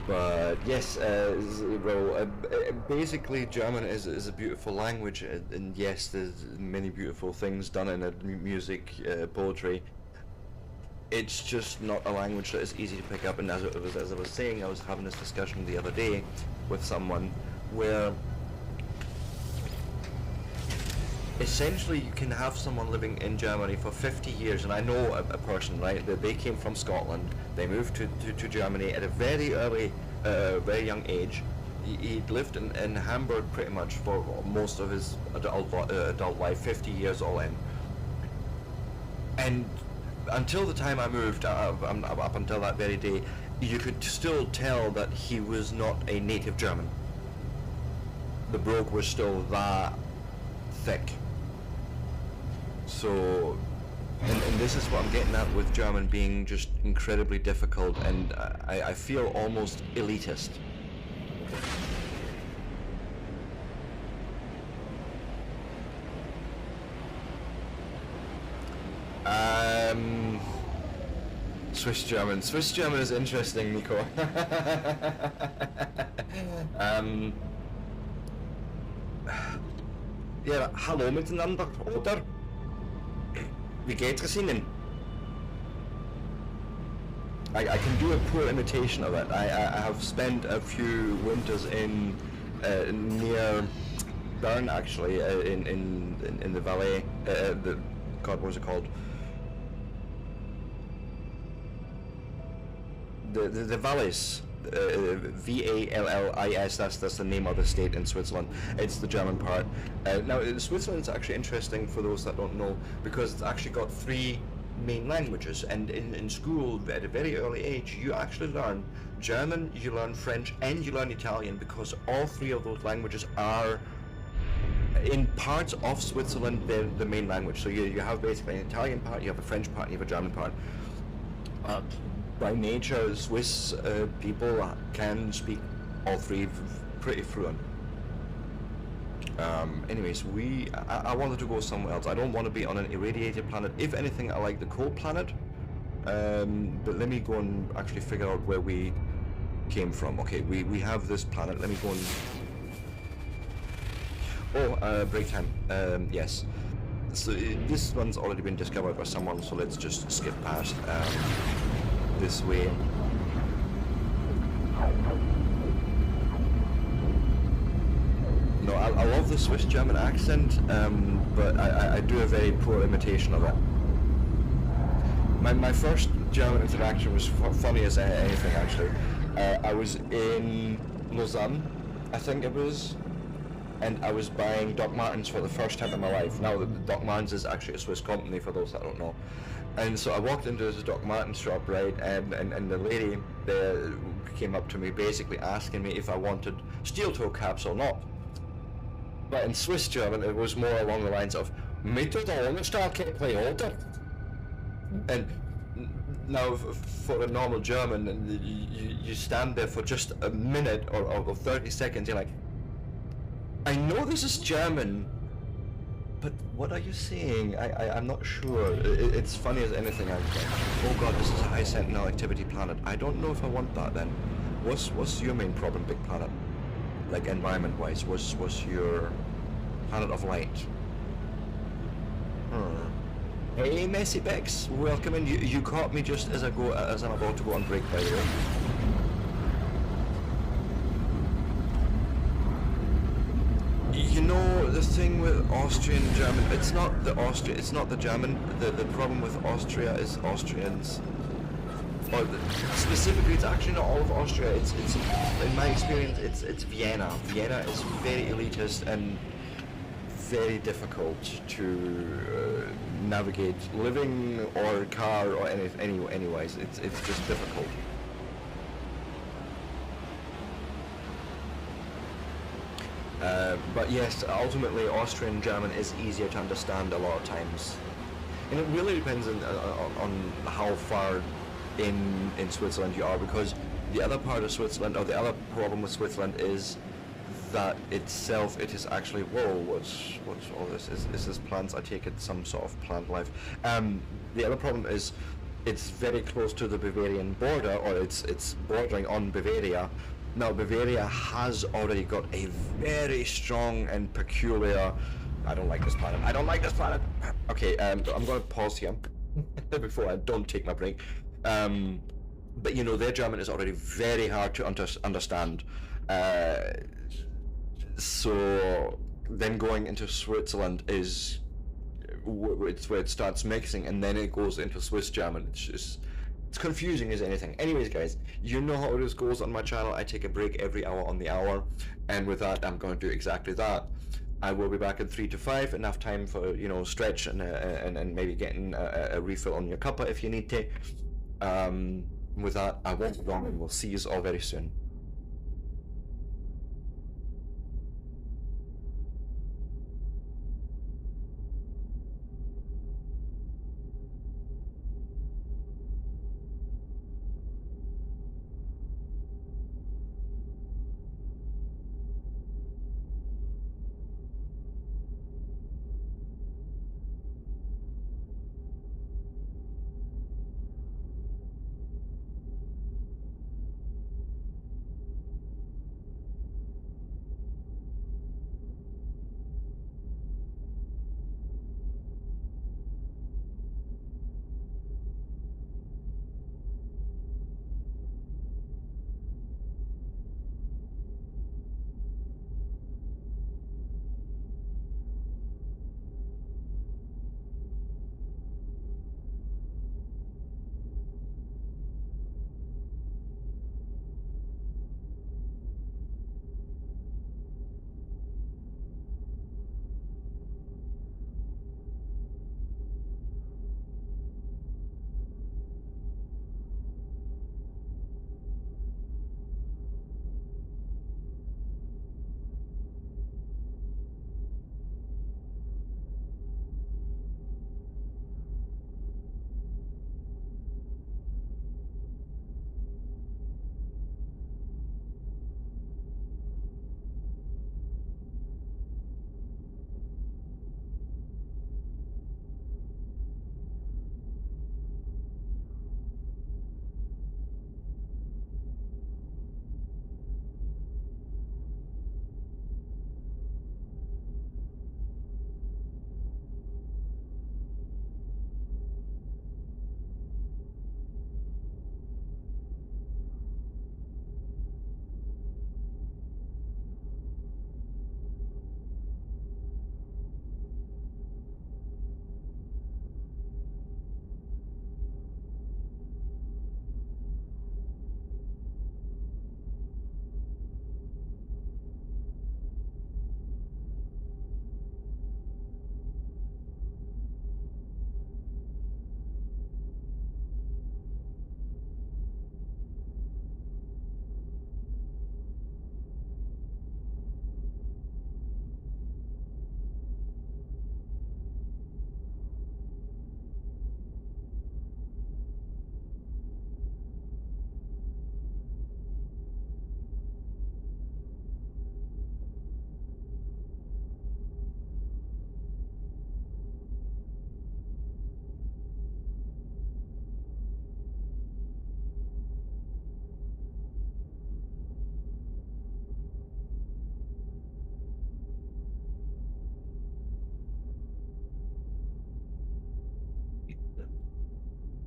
But yes, basically German is a beautiful language, and yes, there's many beautiful things done in it, music, poetry. It's just not a language that is easy to pick up, and as I was saying, I was having this discussion the other day with someone where essentially you can have someone living in Germany for 50 years, and I know a person, right, that they came from Scotland, they moved to Germany at a very early, very young age. He'd lived in Hamburg pretty much for most of his adult life, 50 years all in. And until the time I moved, up until that very day, you could still tell that he was not a native German. The brogue was still that thick. So, and this is what I'm getting at with German being just incredibly difficult, and I feel almost elitist. Swiss German. Swiss German is interesting, Nico. Ja, hallo miteinander, oder? Wie geht es Ihnen? I can do a poor imitation of it. I have spent a few winters in near Bern, actually, in the Valais. God, what was it called? The Valais. Vallis, that's the name of the state in Switzerland. It's the German part. Now, Switzerland's actually interesting for those that don't know, because it's actually got 3 main languages, and in school at a very early age you actually learn German, you learn French, and you learn Italian, because all 3 of those languages are in parts of Switzerland the main language. So you have basically an Italian part, you have a French part, and you have a German part. By nature, Swiss people can speak all 3 pretty fluent. Anyways, I wanted to go somewhere else. I don't want to be on an irradiated planet. If anything, I like the cold planet. But let me go and actually figure out where we came from. Okay, we have this planet. Let me go and... break time. Yes. So this one's already been discovered by someone, so let's just skip past this way. No, I love the Swiss German accent, but I do a very poor imitation of it. My first German interaction was funny as anything, actually. I was in Lausanne, I think it was, and I was buying Doc Martens for the first time in my life. Now, Doc Martens is actually a Swiss company, for those that don't know. And so I walked into this Doc Martens shop, right, and the lady there came up to me basically asking me if I wanted steel toe caps or not. But in Swiss German it was more along the lines of "Meter de Ongestarke order." And now for a normal German, you stand there for just a minute or 30 seconds, you're like, I know this is German, but what are you saying? I'm not sure. It's funny as anything, I think. Oh god, this is a high sentinel activity planet. I don't know if I want that then. What's your main problem, Big Planet? Like environment-wise, what's your planet of light? Hey, Messy Bex, welcome in. You caught me just as I'm about to go on break, by the way. You know, the thing with Austrian German, it's not the German. The problem with Austria is Austrians. Or specifically, it's actually not all of Austria. It's in my experience, it's Vienna. Vienna is very elitist and very difficult to navigate, living or car or anyways. It's just difficult. But yes, ultimately Austrian German is easier to understand a lot of times, and it really depends on how far in Switzerland you are, because the other part of Switzerland, or the other problem with Switzerland, is that it is actually, whoa, what's all this? Is this plants? I take it some sort of plant life. The other problem is it's very close to the Bavarian border, or it's bordering on Bavaria. Now, Bavaria has already got a very strong and peculiar... I don't like this planet. I don't like this planet! Okay, I'm going to pause here before I don't take my break. But, you know, their German is already very hard to understand. So, then going into Switzerland is it's where it starts mixing, and then it goes into Swiss German. It's just, it's confusing as anything. Anyways, guys, you know how this goes on my channel. I take a break every hour on the hour, and with that, I'm going to do exactly that. I will be back in 3 to 5, enough time for, you know, stretch and maybe getting a refill on your cuppa if you need to. With that, I won't be long, and we'll see you all very soon.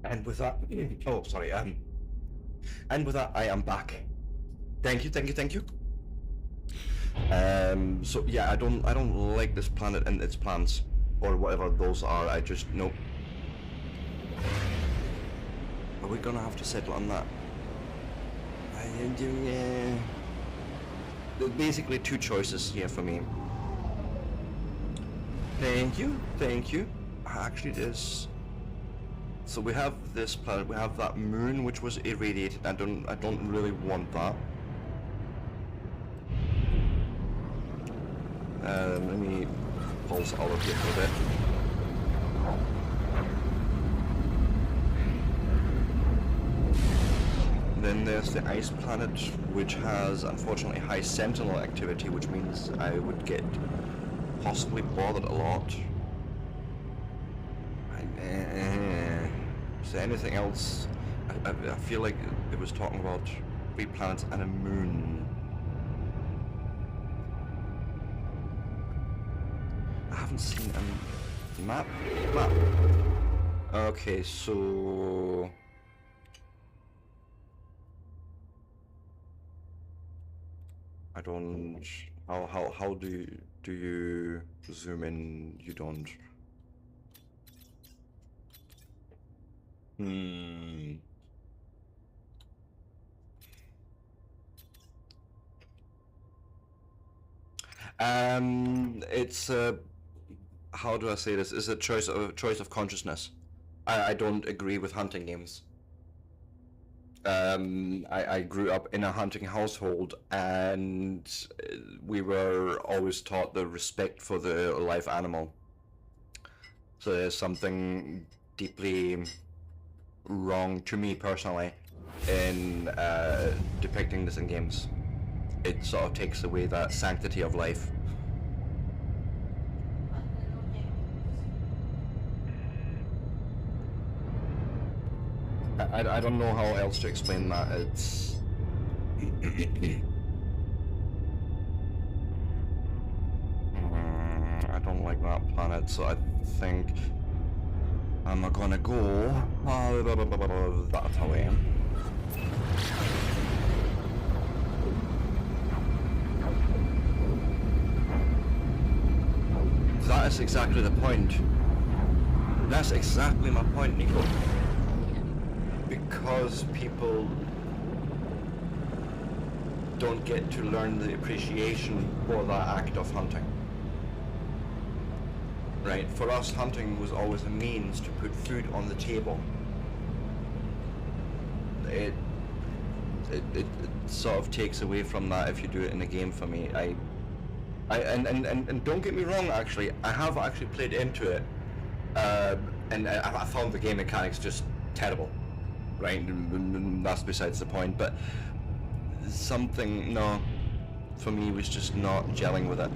And with that, oh sorry, and with that, I am back. Thank you, thank you, thank you. So yeah, I don't like this planet and its plans, or whatever those are. I just nope. Are we gonna have to settle on that? Yeah. There's basically two choices here for me. Thank you, thank you. Actually, this. So we have this planet, we have that moon which was irradiated. I don't really want that. Let me pulse all of you for a bit. Then there's the ice planet, which has unfortunately high sentinel activity, which means I would get possibly bothered a lot. Is there anything else? I feel like it was talking about 3 planets and a moon. I haven't seen a map. Okay, so I don't. How do you? Do you zoom in? You don't. Hmm. It's how do I say this? It's a choice of consciousness. I don't agree with hunting games. I grew up in a hunting household, and we were always taught the respect for the live animal. So there's something deeply wrong to me personally in depicting this in games. It sort of takes away that sanctity of life. I don't know how else to explain that. It's I don't like that planet, so I think I'm not gonna go that way. That is exactly the point. That's exactly my point, Nico. Because people don't get to learn the appreciation for that act of hunting. Right? For us, hunting was always a means to put food on the table. It sort of takes away from that if you do it in a game for me. And don't get me wrong, actually, I have actually played into it, and I found the game mechanics just terrible. Right, that's besides the point, but something, no, for me was just not gelling with it,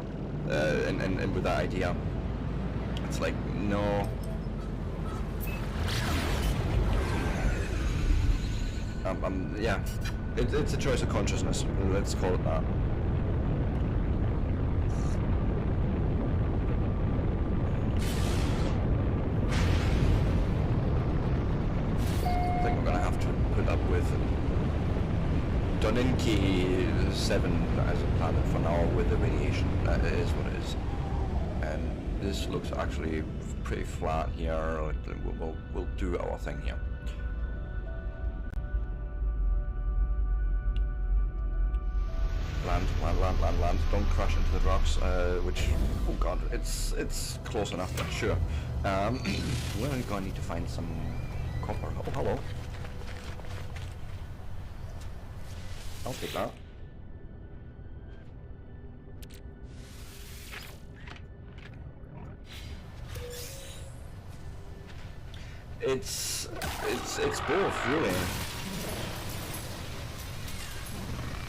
and with that idea. It's like, no. Yeah, it's a choice of consciousness, let's call it that. Doninki 7 as a planet for now with the radiation. That is what it is. And this looks actually pretty flat here. We'll do our thing here. Land. Don't crash into the rocks, which, oh god, it's close enough, but sure. We're going to need to find some copper. Oh, hello. I'll take that. It's both, really.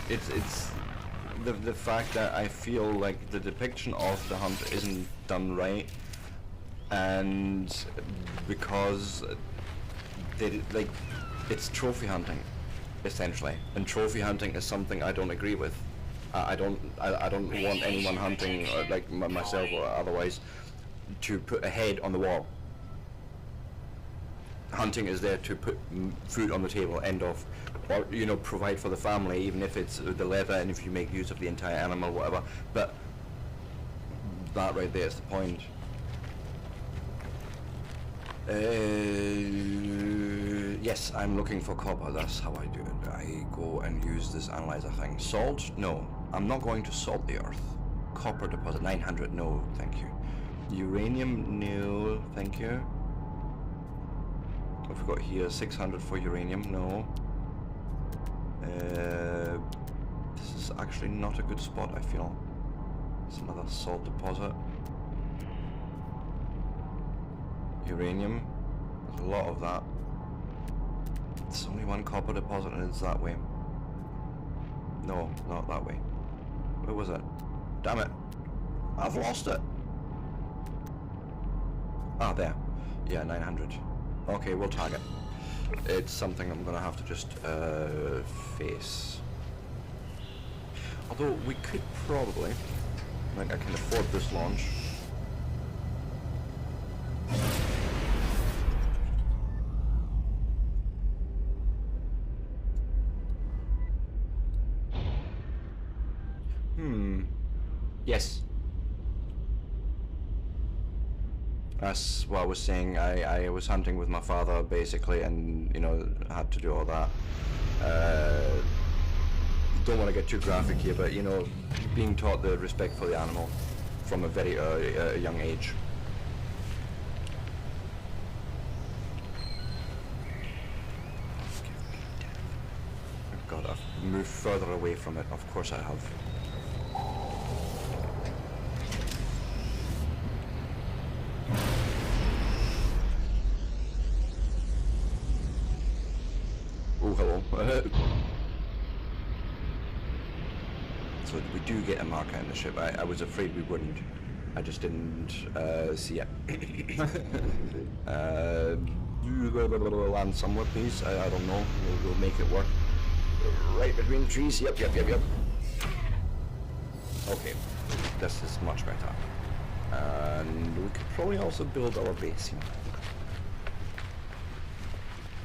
It's the fact that I feel like the depiction of the hunt isn't done right, and because it's trophy hunting, essentially, and trophy hunting is something I don't agree with. I don't want anyone hunting like myself or otherwise to put a head on the wall. Hunting is there to put food on the table, end of, or provide for the family, even if it's the leather and if you make use of the entire animal, whatever. But that right there is the point. Yes, I'm looking for copper. That's how I do it. I go and use this analyzer thing. Salt? No, I'm not going to salt the earth. Copper deposit 900. No, thank you. Uranium? No, thank you. I've got here 600 for uranium. No. This is actually not a good spot, I feel. It's another salt deposit. Uranium. There's a lot of that. It's only one copper deposit and it's that way. No, not that way. Where was it? Damn it. I've lost it. Ah, there. Yeah, 900. Okay, we'll tag it. It's something I'm gonna have to just face. Although we could probably, like, I can afford this launch. Yes. That's what I was saying. I was hunting with my father basically, and you know, had to do all that. Don't want to get too graphic here, but you know, being taught the respect for the animal from a very young age. God, I've moved further away from it. Of course I have. Oh, hello. So we do get a marker in the ship. I was afraid we wouldn't. I just didn't see it. Land somewhere, please. I don't know. We'll make it work. Right between the trees. Yep. Okay. This is much better. And we could probably also build our base here.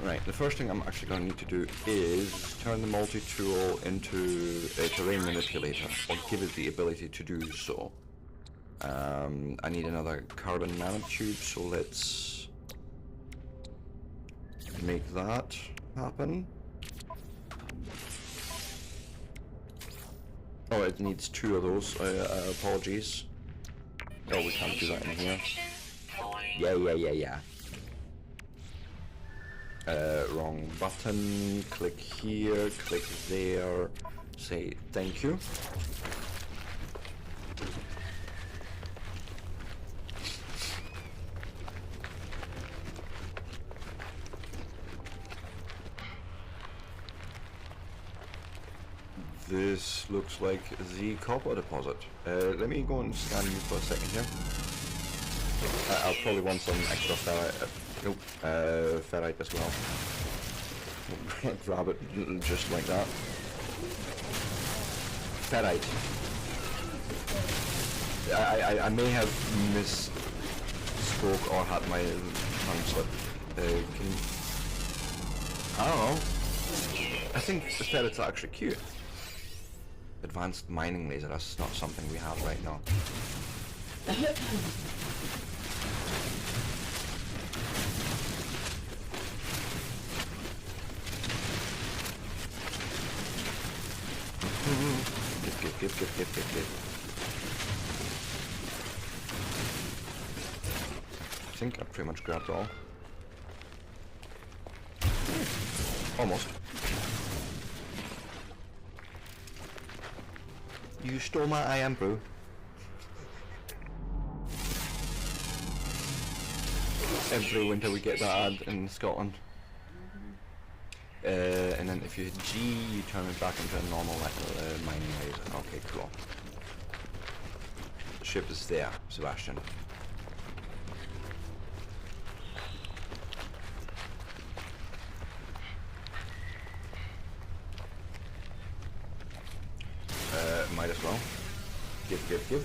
Right, the first thing I'm actually going to need to do is turn the multi-tool into a terrain manipulator, or give it the ability to do so. I need another carbon nanotube, so let's make that happen. Oh, it needs 2 of those, apologies. Oh, we can't do that in here. Yeah. Wrong button, click here, click there, say thank you. This looks like the copper deposit. Let me go and scan you for a second here. I'll probably want some extra ferrite. Nope, ferrite as well. Grab it just like that. Ferrite. I may have misspoke or had my tongue slip. I don't know. I think the ferrite's actually cute. Advanced mining laser, that's not something we have right now. Give. I think I've pretty much grabbed all. Almost. You stole my iron brew. Every winter we get that ad in Scotland. And then if you hit G, you turn it back into a normal mining laser. Okay, cool. The ship is there, Sebastian. Might as well. Give.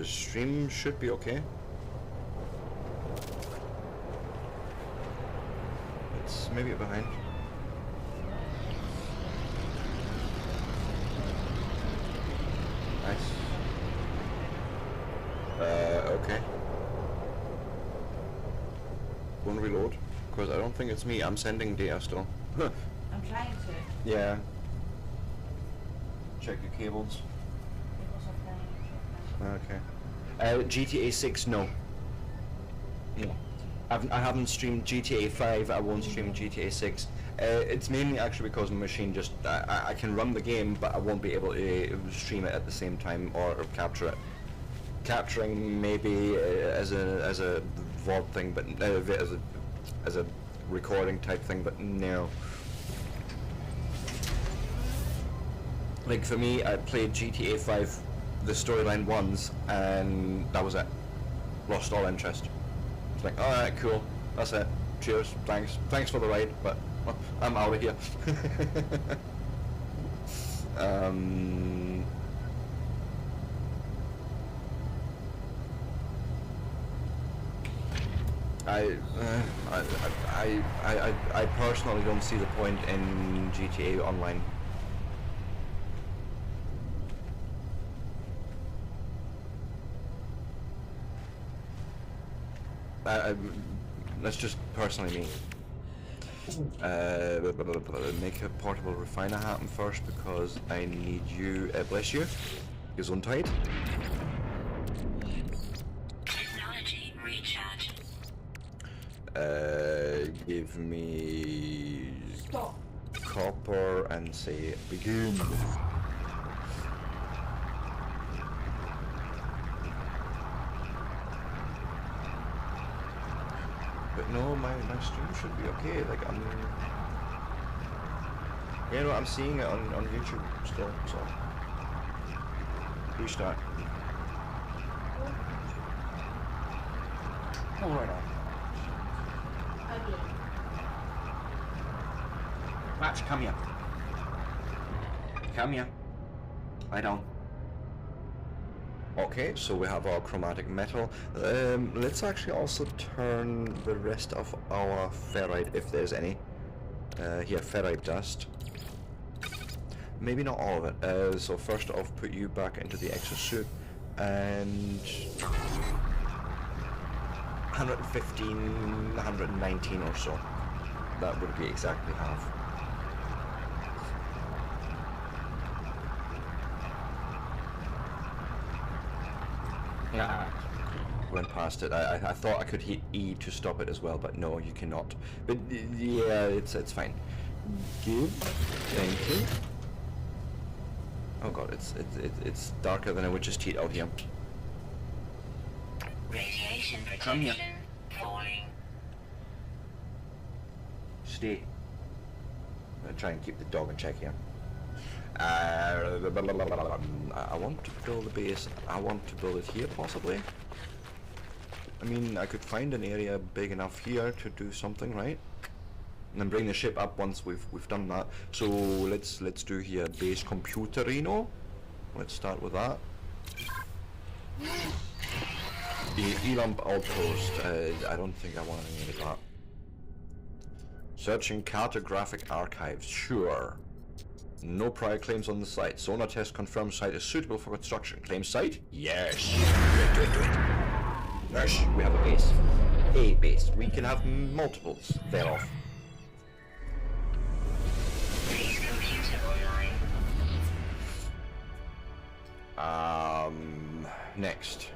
Stream should be okay. It's maybe behind. Nice. Okay. Go and reload, because I don't think it's me. I'm sending data still. I'm trying to. Yeah. Check your cables. Okay. GTA 6, no. No. I haven't streamed GTA 5, I won't stream GTA 6. It's mainly actually because my machine just, I can run the game, but I won't be able to stream it at the same time or capture it. Capturing maybe as a VOD thing, but as a recording type thing, but no. Like for me, I played GTA 5, the storyline once, and that was it. Lost all interest. It's like, alright, cool, that's it. Cheers, thanks for the ride, but I'm out of here. I personally don't see the point in GTA Online. That's just personally me. Make a portable refiner happen first because I need you, bless you, Gesundheit. Technology recharge. Give me Stop. copper and say begin. But no, my stream should be okay. Like you know, I'm seeing it on YouTube still. So restart. Oh, right on. Again. Match, come here. Come here. Lie down. Okay, so we have our chromatic metal. Let's actually also turn the rest of our ferrite, if there's any. Here, ferrite dust. Maybe not all of it. So first off, put you back into the exosuit, and 115, 119 or so. That would be exactly half. Went past it. I thought I could hit E to stop it as well, but no, you cannot. But yeah, it's fine. Give. Thank you. Oh god, it's darker than I would just hit out here. Radiation Come here. protection falling. Stay. I'm gonna try and keep the dog in check here. I want to build a base. I want to build it here, possibly. I mean, I could find an area big enough here to do something, right? And then bring the ship up once we've done that. So let's do here base computerino. Let's start with that. The Elump outpost. I don't think I want any of that. Searching cartographic archives. Sure. No prior claims on the site. Sonar test confirms site is suitable for construction. Claim site? Yes. Do it. Yes, we have a base. A base. We can have multiples thereof. Base computer online. Next.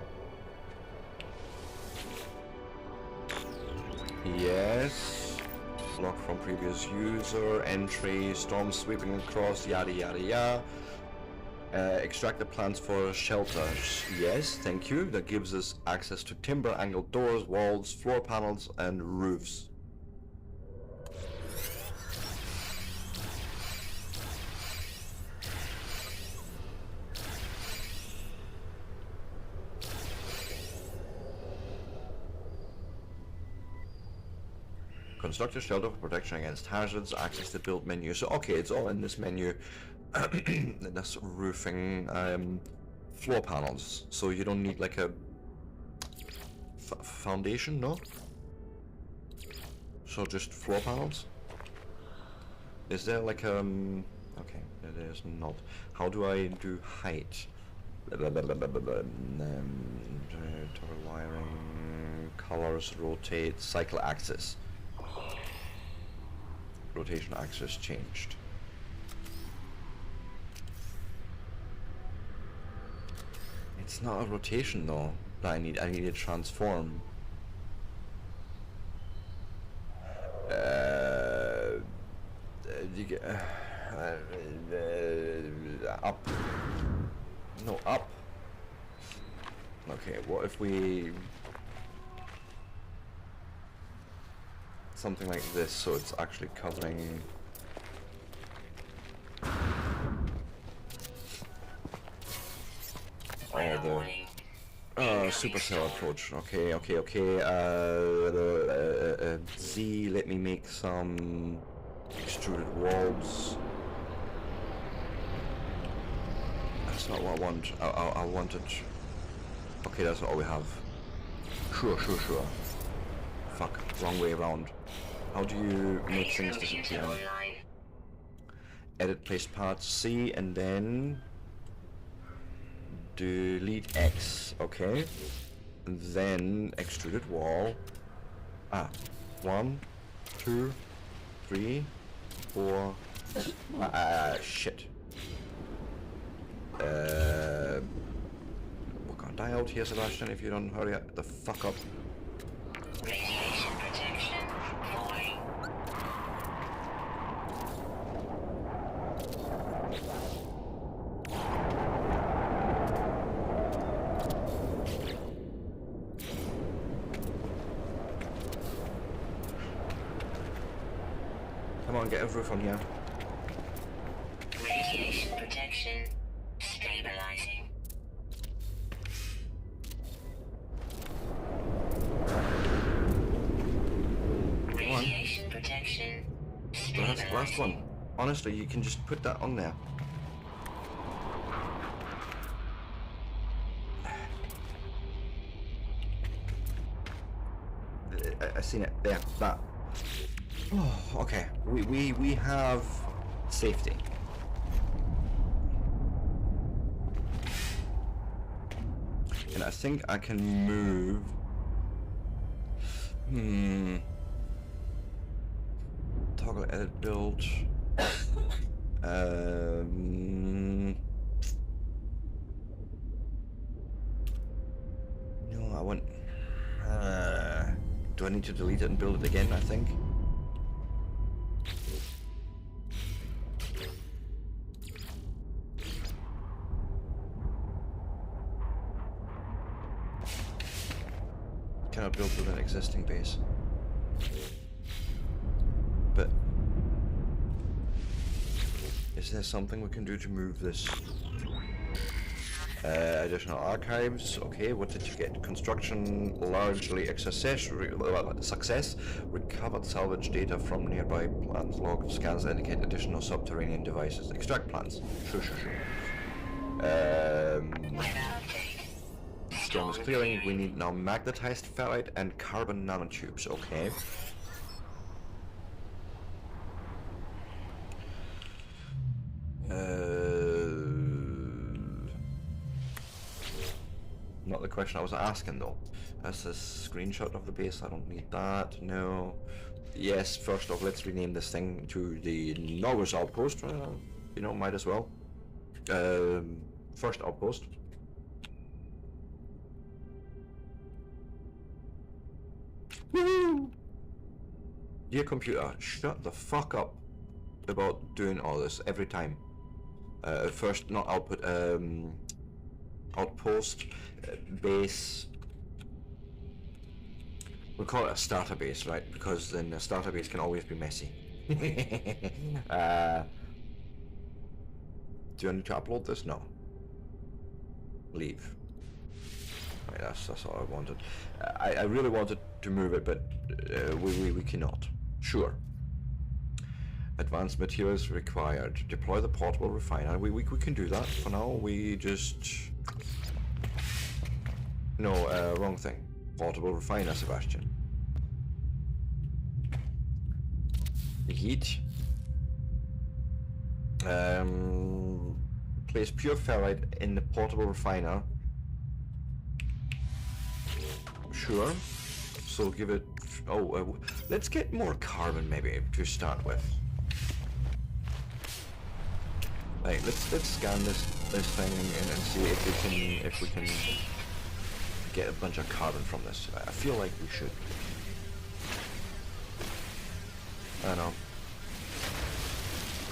Yes. Lock from previous user, entry, storm sweeping across, yada yada yada. Extract the plans for shelters. Yes, thank you. That gives us access to timber angled doors, walls, floor panels, and roofs. Construct a shelter for protection against hazards, access the build menu. So okay, it's all in this menu. That's roofing, floor panels. So you don't need like a foundation, no? So just floor panels? Is there like okay, there's not. How do I do height? Toggle wiring, colors, rotate, cycle axis. Rotation axis changed. It's not a rotation though. I need a transform. You get up. No, up. Okay, what if we something like this, so it's actually covering all the supercell approach. Okay. Z, let me make some extruded walls. That's not what I want. I wanted. Okay, that's all we have. Sure. fuck, wrong way around. How do you make things disappear? Online. Edit placed parts C and then delete X, okay. And then extruded wall. Ah, 1, 2, 3, 4. Shit. We're gonna die out here, Sebastian, if you don't hurry the fuck up. Radiation protection falling. Come on, get a roof on here. Radiation protection stabilizing. Radiation protection stabilizing. Last one. Honestly, you can just put that on there. I seen it there. That. Oh, okay. We have safety. And I think I can move. Toggle edit build. No, I want. Do I need to delete it and build it again? I think. Cannot build with an existing base. But is there something we can do to move this? Additional archives. Okay, what did you get? Construction largely success. Recovered salvage data from nearby plants. Log scans indicate additional subterranean devices. Extract plants. Sure. Strongest clearing. We need now magnetized ferrite and carbon nanotubes. Okay. Not the question I was asking though. That's a screenshot of the base. I don't need that. No. Yes. First off, let's rename this thing to the Norwich Outpost. You know, might as well. First outpost. Woohoo! Dear computer, shut the fuck up about doing all this every time. First, not output, outpost, base. We'll call it a starter base, right? Because then a starter base can always be messy. Do I need to upload this? No. Leave. Right, that's all I wanted. I really wanted to move it, but we cannot. Sure. Advanced materials required. Deploy the portable refiner. We can do that. For now, we just... No, wrong thing. Portable refiner, Sebastian. Heat. Place pure ferrite in the portable refiner. Sure. So give it... Oh, let's get more carbon maybe to start with. Right, let's scan this thing and see if we can get a bunch of carbon from this. I feel like we should. I know.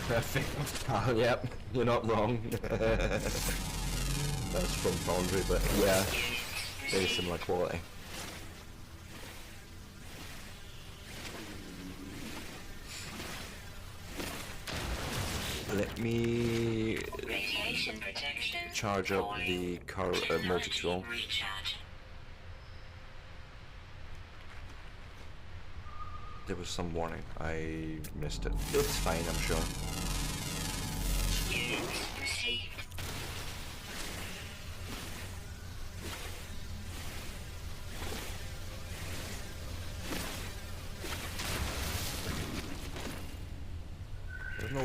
Perfect. Oh, yep, you're not wrong. That's from Foundry, but yeah, very similar quality. Let me Radiation protection charge up falling. the multi-tool. Recharge. There was some warning. I missed it. It's fine, I'm sure. Units received.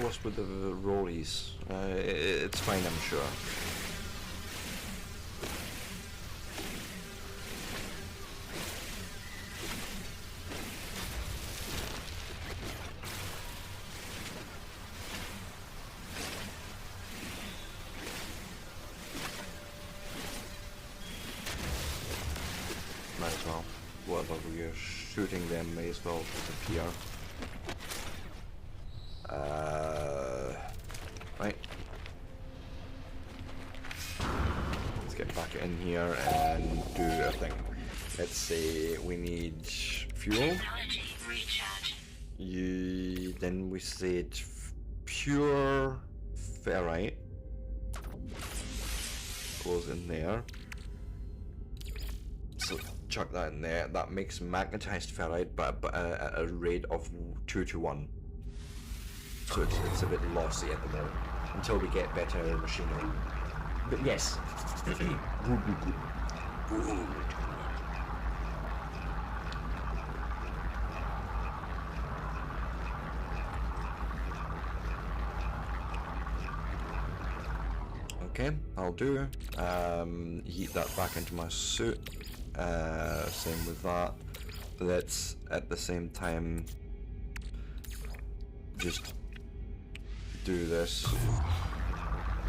what's with the rollies? It's fine, I'm sure. Might as well. Whatever we're shooting them may as well disappear. Right. Let's get back in here and do a thing. Let's say we need fuel. Technology recharge. Then we said pure ferrite goes in there. So chuck that in there. That makes magnetized ferrite, but at a rate of 2 to 1. So it's a bit lossy at the moment until we get better machinery. But yes, good. Okay, I'll do. Heat that back into my suit. Same with that. Let's at the same time just do this.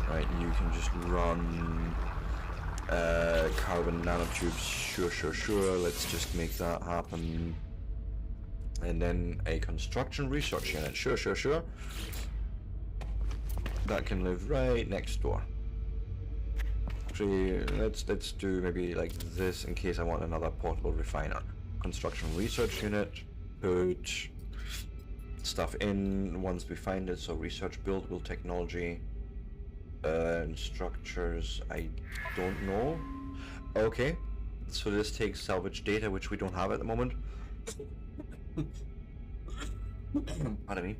Right, you can just run carbon nanotubes. Sure. Let's just make that happen. And then a construction research unit. Sure. That can live right next door. Actually, let's do maybe like this in case I want another portable refiner. Construction research unit. Put stuff in once we find it. So research buildable technology. And structures, I don't know. Okay, so this takes salvage data, which we don't have at the moment. Pardon me.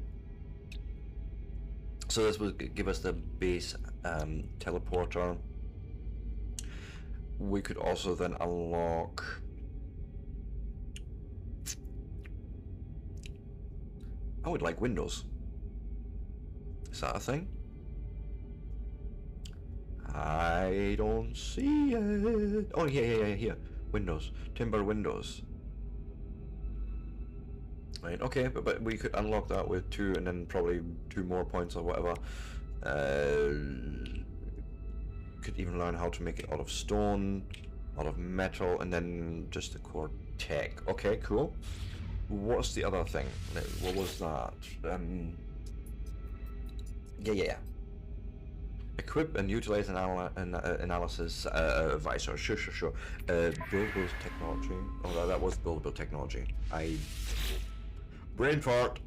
So this will give us the base teleporter. We could also then unlock I would like windows. Is that a thing? I don't see it. Oh, yeah, here. Windows. Timber windows. Right, okay, but we could unlock that with 2 and then probably 2 more points or whatever. Could even learn how to make it out of stone, out of metal, and then just the core tech. Okay, cool. What's the other thing? What was that? Yeah. Equip and utilize an analysis visor. Sure. Buildable technology. Oh, that was buildable technology. Brain fart.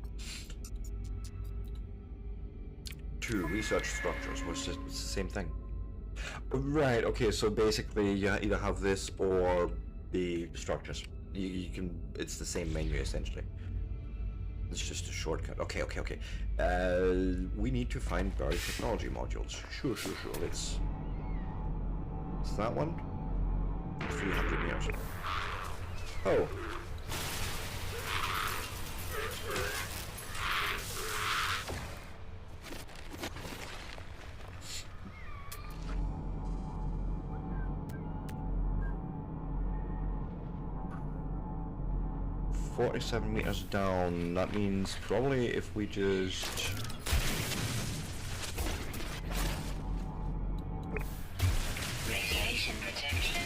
2 research structures, which is the same thing. Right. Okay. So basically, you either have this or the structures. You can. It's the same menu essentially. It's just a shortcut. Okay. We need to find buried technology modules. Sure. Let's. Is that one? 300 meters. Oh. $47 meters down. That means probably if we just Radiation protection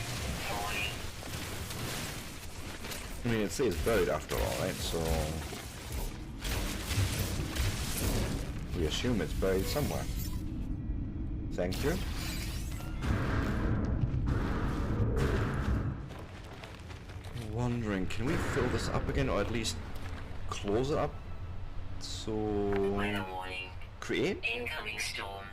falling. I mean, it says buried after all, right? So we assume it's buried somewhere. Thank you. Wondering, can we fill this up again, or at least close it up? So Weather warning. create. Incoming storm.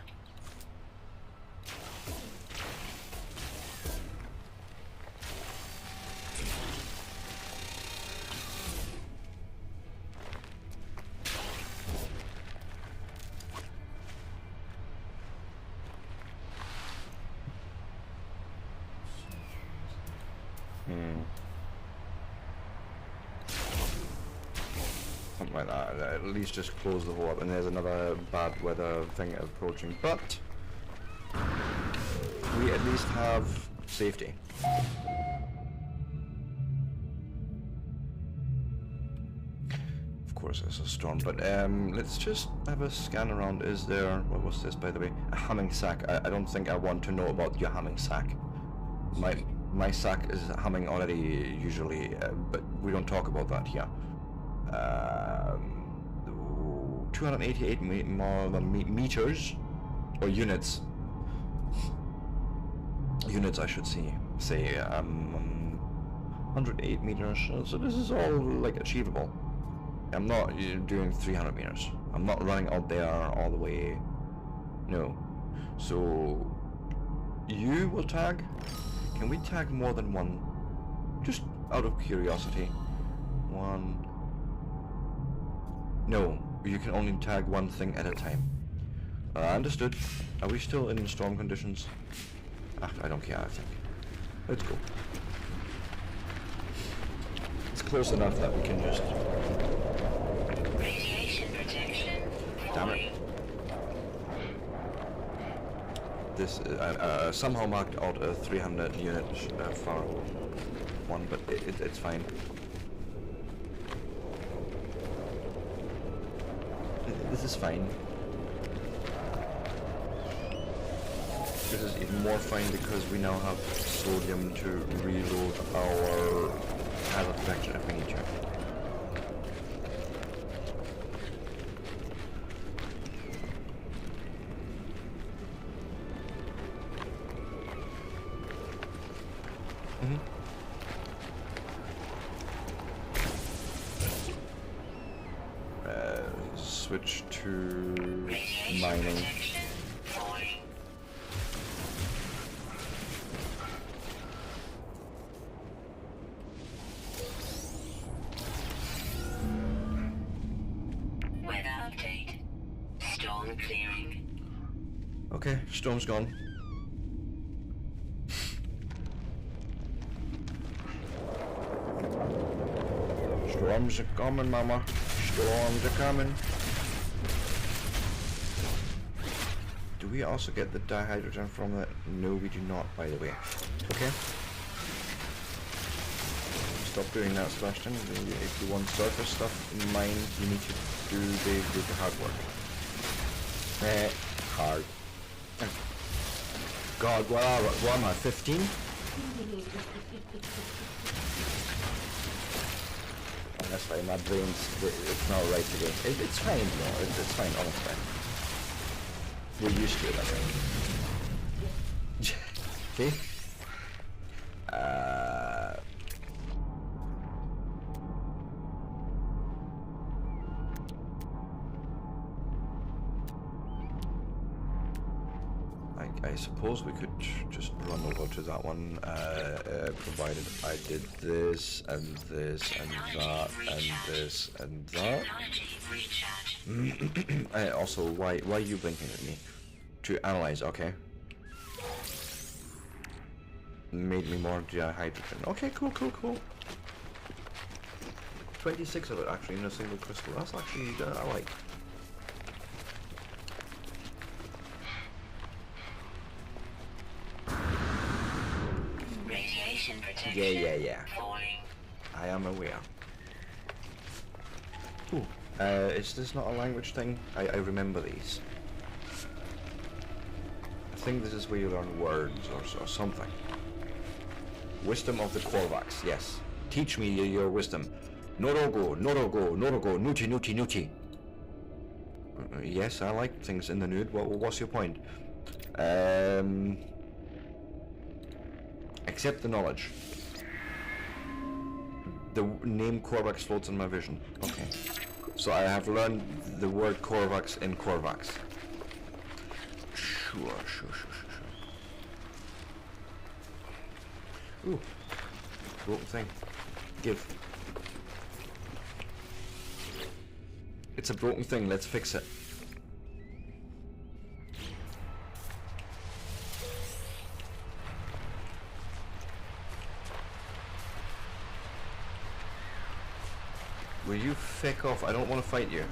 Something like that. At least just close the hole up. And there's another bad weather thing approaching. But we at least have safety. Of course, it's a storm. But let's just have a scan around. Is there? What was this, by the way? A humming sack. I don't think I want to know about your humming sack. My sack is humming already usually, but we don't talk about that here. 288 meters, or units. Units, I should say. 108 meters. So this is all like achievable. I'm not doing 300 meters. I'm not running out there all the way. No. So you will tag. Can we tag more than one? Just out of curiosity. One. No, you can only tag one thing at a time. Understood. Are we still in storm conditions? I don't care, I think. Let's go. It's close enough that we can just... Radiation protection. Damn it. This somehow marked out a 300 unit far one, but it's fine. This is fine. This is even more fine because we now have sodium to reload our hazard protection if we need to. Switch to mining. Weather update. Storm clearing. Okay, storm's gone. Storms are coming, mama. Storms are coming. Do we also get the dihydrogen from that? No, we do not, by the way. Okay. Stop doing that, Sebastian. If you want surface stuff in mind, you need to do the hard work. Hard. God, what am I, 15? That's fine, my brain's, it's not right today. It's fine, no, it's fine, honestly. We're used to it, I think. Okay. I suppose we could just run over to that one, provided I did this, and this, and that, and this, and that. Also, why are you blinking at me? To analyze, okay. Made me more hydrogen. Okay, cool. 26 of it actually in a single crystal. That's actually, I like. Radiation protection. Yeah. Falling. I am aware. Ooh, is this not a language thing? I remember these. I think this is where you learn words or something. Wisdom of the Korvax, yes. Teach me your wisdom. Norogo, nuti. Yes, I like things in the nude. What's your point? Accept the knowledge. The name Korvax floats in my vision. Okay. So I have learned the word Korvax in Korvax. Sure. Ooh. Broken thing. Give. It's a broken thing, let's fix it. Will you feck off? I don't want to fight you.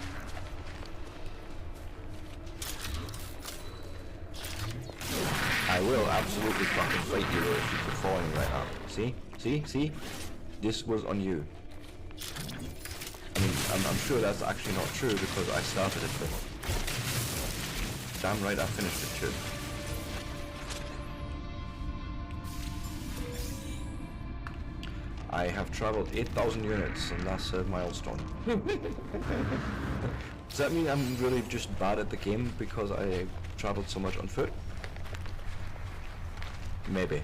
I will absolutely fucking fight you though if you keep falling right now. See? See? See? This was on you. I mean, I'm sure that's actually not true because I started it, but damn right I finished it too. I have traveled 8,000 units and that's a milestone. Does that mean I'm really just bad at the game because I traveled so much on foot? Maybe.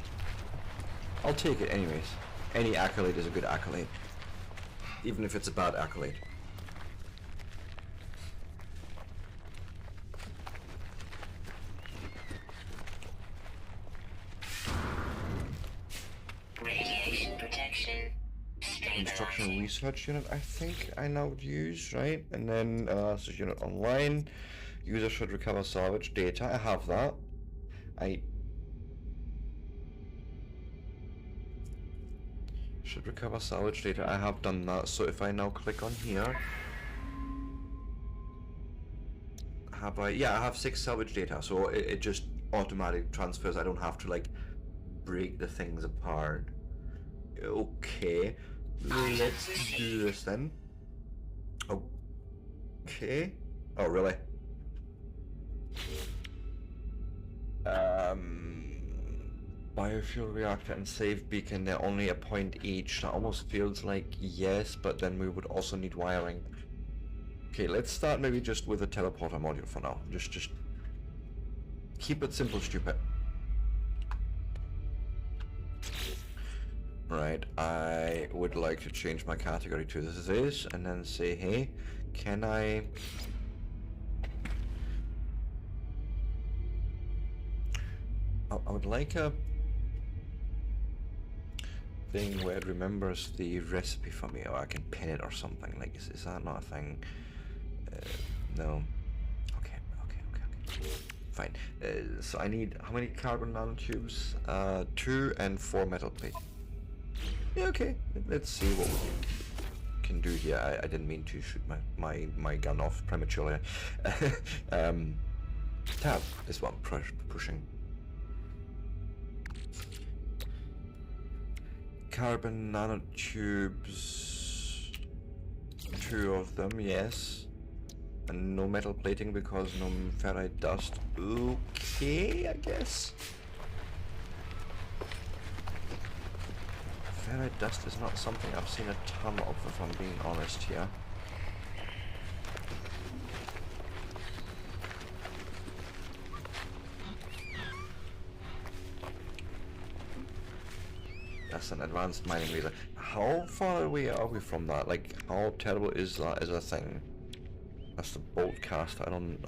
I'll take it anyways. Any accolade is a good accolade. Even if it's a bad accolade. Radiation protection. Instructional Stabilizing. research unit I think I now would use, right? And then this is unit online. User should recover salvage data. I have that. I should recover salvage data. I have done that. So if I now click on here, have I? Yeah, I have 6 salvage data. So it just automatically transfers. I don't have to like break the things apart. Okay, let's do this then. Okay. Oh really? Biofuel reactor and save beacon, they're only a point each. That almost feels like yes, but then we would also need wiring. Okay, let's start maybe just with a teleporter module for now. Just keep it simple, stupid. Right, I would like to change my category to this and then say, hey, can I would like a thing where it remembers the recipe for me, or I can pin it or something. Like, is that not a thing? No. Okay. Fine. So I need how many carbon nanotubes? 2 and 4 metal plate. Yeah, okay. Let's see what we can do here. I didn't mean to shoot my gun off prematurely. Tab is what I'm pushing. Carbon nanotubes, 2 of them, yes, and no metal plating because no ferrite dust. Okay, I guess. Ferrite dust is not something I've seen a ton of, if I'm being honest here. That's an advanced mining laser. How far away are we from that? Like, how terrible is that as a thing? That's the bolt cast. I don't.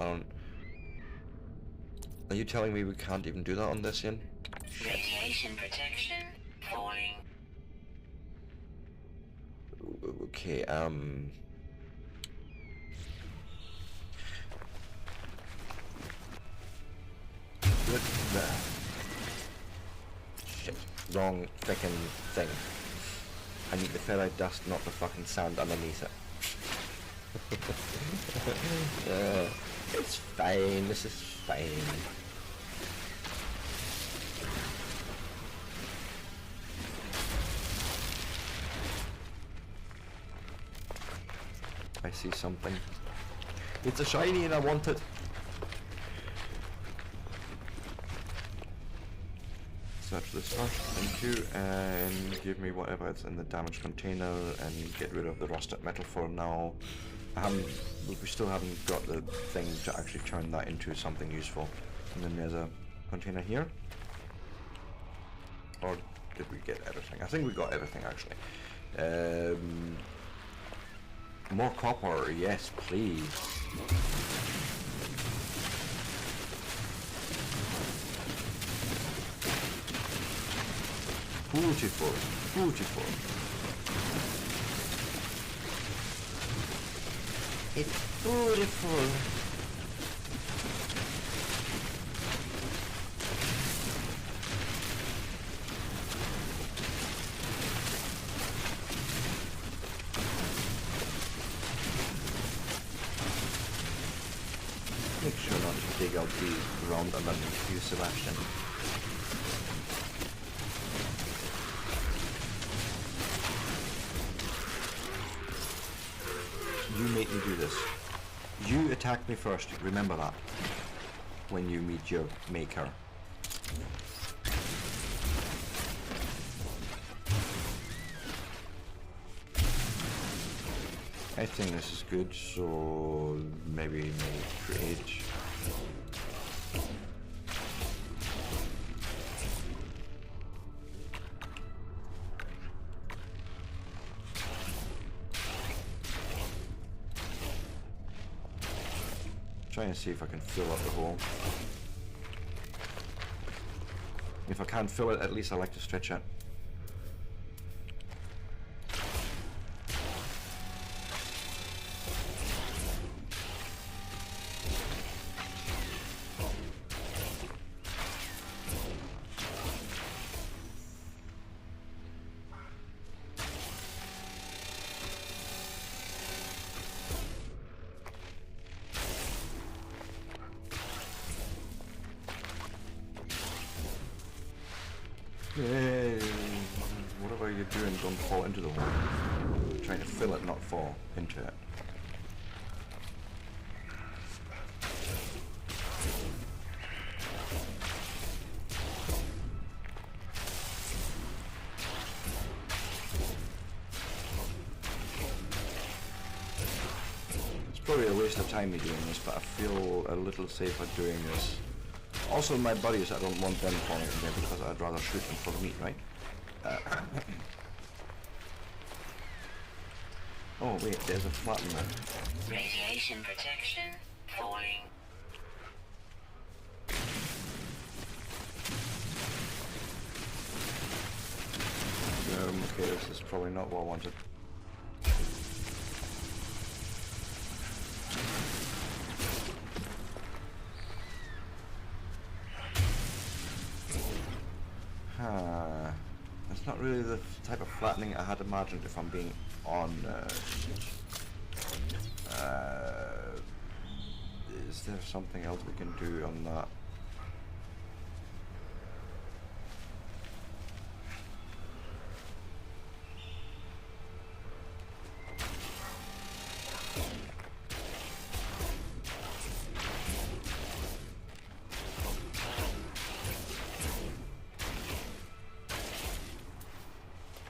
Are you telling me we can't even do that on this yet? Radiation protection. Falling. Okay, Good. Shit. Wrong frickin' thing. I need the ferrite dust, not the fucking sand underneath it. It's fine, this is fine. I see something. It's a shiny and I want it. Search this first, thank you, and give me whatever is in the damaged container and get rid of the rusted metal for now. We still haven't got the thing to actually turn that into something useful. And then there's a container here. Or did we get everything? I think we got everything actually. More copper, yes please. Beautiful, beautiful. It's beautiful. dig out the ground underneath you, Sebastian. You make me do this. You attack me first, remember that. When you meet your maker. I think this is good, so maybe trade. Try and see if I can fill up the hole. If I can't fill it, at least I like to stretch it. Yay. Whatever you're doing, don't fall into the hole. You're trying to fill it, not fall into it. It's probably a waste of time me doing this, but I feel a little safer doing this. Also, my buddies, I don't want them falling in there because I'd rather shoot them for the meat, right? Oh wait, there's a flatten there. Radiation protection falling. Okay, this is probably not what I wanted. It's not really the type of flattening I had imagined, if I'm being honest. Is there something else we can do on that?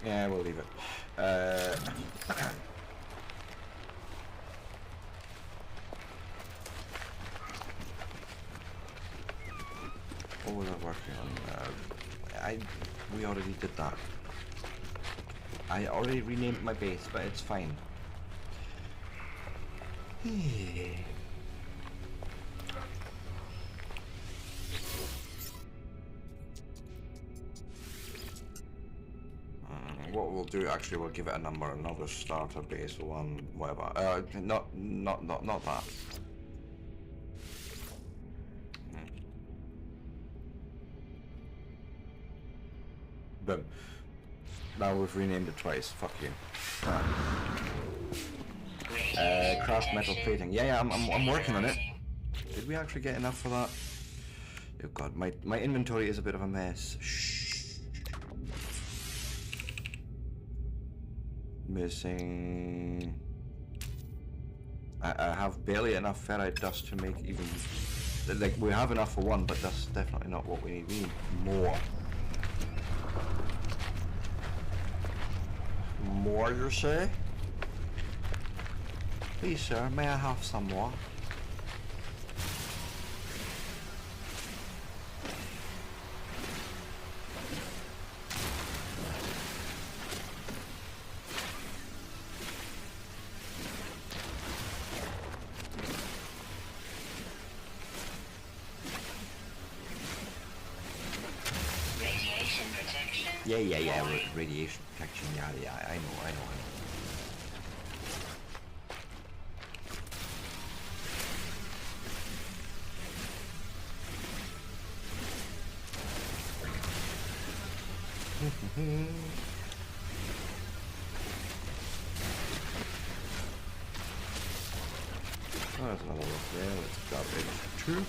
Yeah, we'll leave it. What was I working on? We already did that. I already renamed my base, but it's fine. What we'll do, actually, we'll give it a number, another starter base, one, whatever. Not that. Boom. Now we've renamed it twice. Fuck you. Craft metal plating. Yeah, I'm working on it. Did we actually get enough for that? Oh god, my inventory is a bit of a mess. Shh. Missing. I have barely enough ferrite dust to make even. Like, we have enough for one, but that's definitely not what we need. We need more. More, you say? Please, sir, may I have some more? Yeah, radiation protection, yeah, I know. Oh, there's another one there, let's grab it too.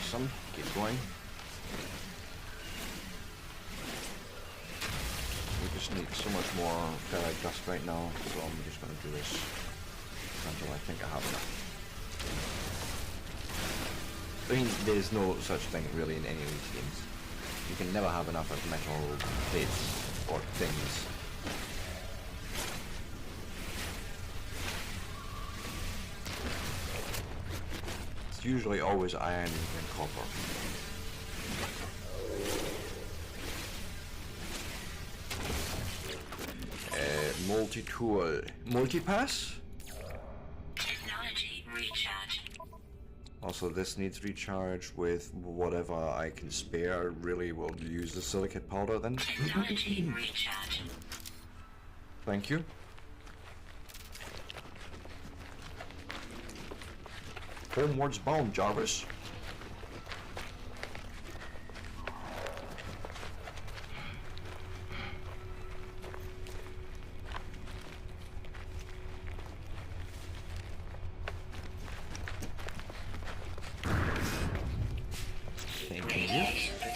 Awesome. Keep going. We just need so much more ferrite dust right now, so I'm just going to do this until I think I have enough. I mean, there's no such thing really in any of these games. You can never have enough of metal plates or things. It's usually always iron and copper. Multi-tool. Multi-pass? Technology recharge. Also, this needs recharge with whatever I can spare. Really, we'll use the silicate powder then. Technology recharge. Thank you. Homewards bound, Jarvis.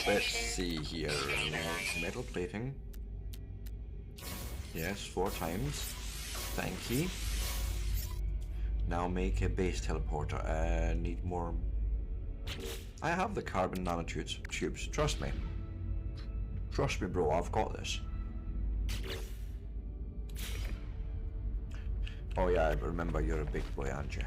Let's see here. Metal plating. Yes, 4 times. Thank you. Now make a base teleporter. Need more. I have the carbon nanotubes. Trust me. Trust me, bro. I've got this. Oh yeah, I remember you're a big boy, aren't you?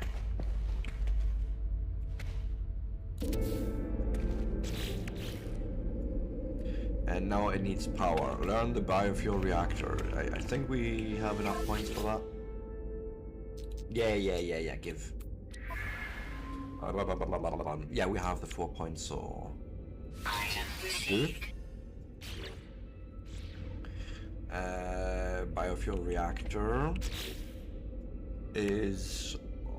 And now it needs power. Learn the biofuel reactor. I think we have enough points for that. Yeah, give. Yeah, we have the 4 points, so... Good. Biofuel reactor is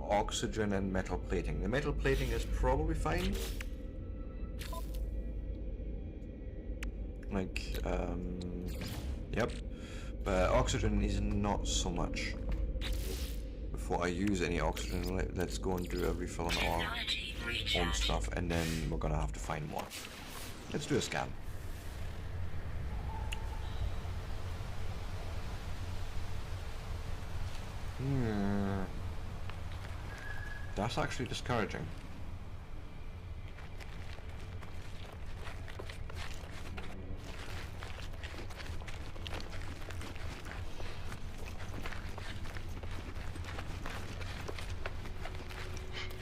oxygen and metal plating. The metal plating is probably fine. Like, yep. But oxygen is not so much. Before I use any oxygen, let's go and do a refill on our home stuff, and then we're gonna have to find more. Let's do a scan. That's actually discouraging.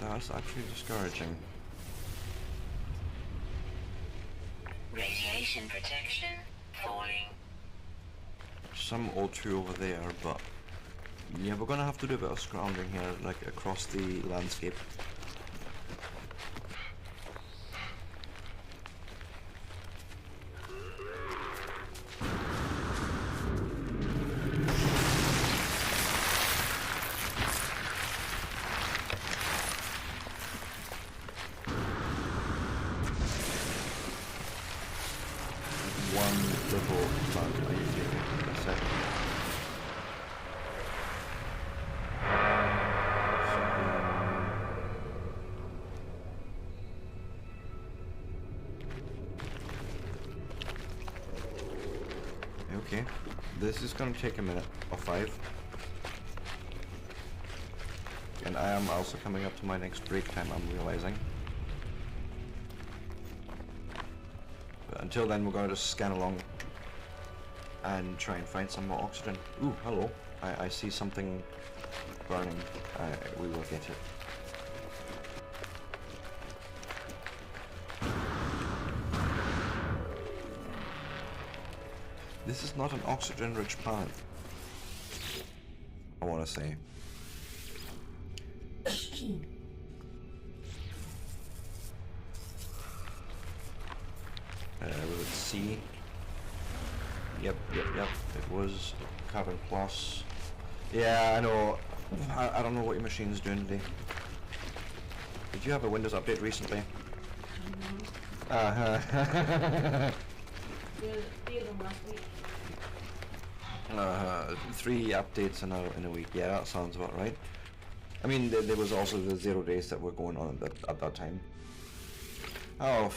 That's actually discouraging. Radiation protection falling. Some O2 over there, but yeah, we're gonna have to do a bit of scrounging here, like across the landscape. Okay, this is gonna take a minute or 5. And I am also coming up to my next break time, I'm realizing. But until then, we're gonna just scan along and try and find some more oxygen. Ooh, hello. I see something burning. We will get it. This is not an oxygen-rich planet, I want to say. Was it C? Yep. It was Carbon Plus. Yeah, I know. I don't know what your machine's doing today. Did you have a Windows update recently? Three of them last week. 3 updates in a week. Yeah, that sounds about right. I mean, there was also the 0 days that were going on at that time. Oh,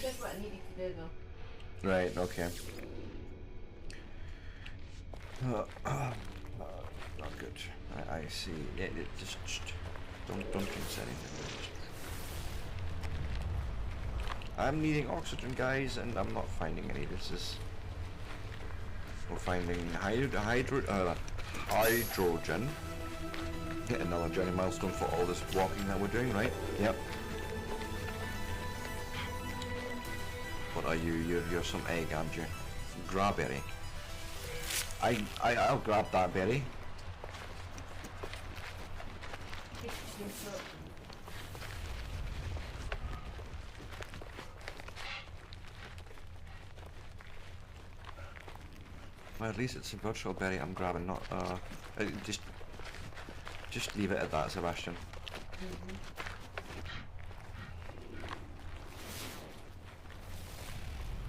That's what I needed to do though. right, okay. Not good. I see. Yeah, just don't jinx anything. I'm needing oxygen, guys, and I'm not finding any. We're finding hydrogen. Hit another journey milestone for all this walking that we're doing, right? Yep. What are you? You're some egg, aren't you? Grabberry. I'll grab that berry. Well, at least it's a virtual berry I'm grabbing, not just leave it at that, Sebastian.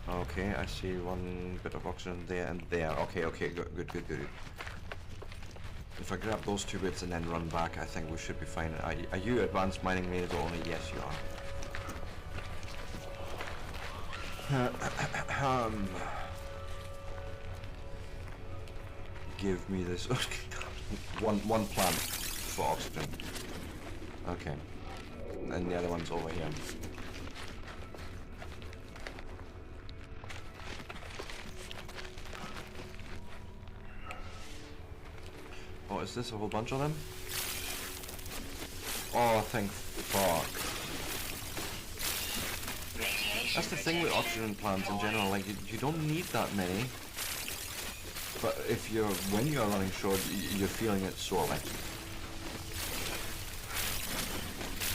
Okay, I see one bit of oxygen there and there. Okay, good. If I grab those two bits and then run back, I think we should be fine. Are you advanced mining made only? Yes, you are. Give me this. one plant for oxygen. Okay. And the other one's over here. Oh, is this a whole bunch of them? Oh, thank fuck. That's the thing with oxygen plants in general, like, you don't need that many. But when you're running short, you're feeling it sorely.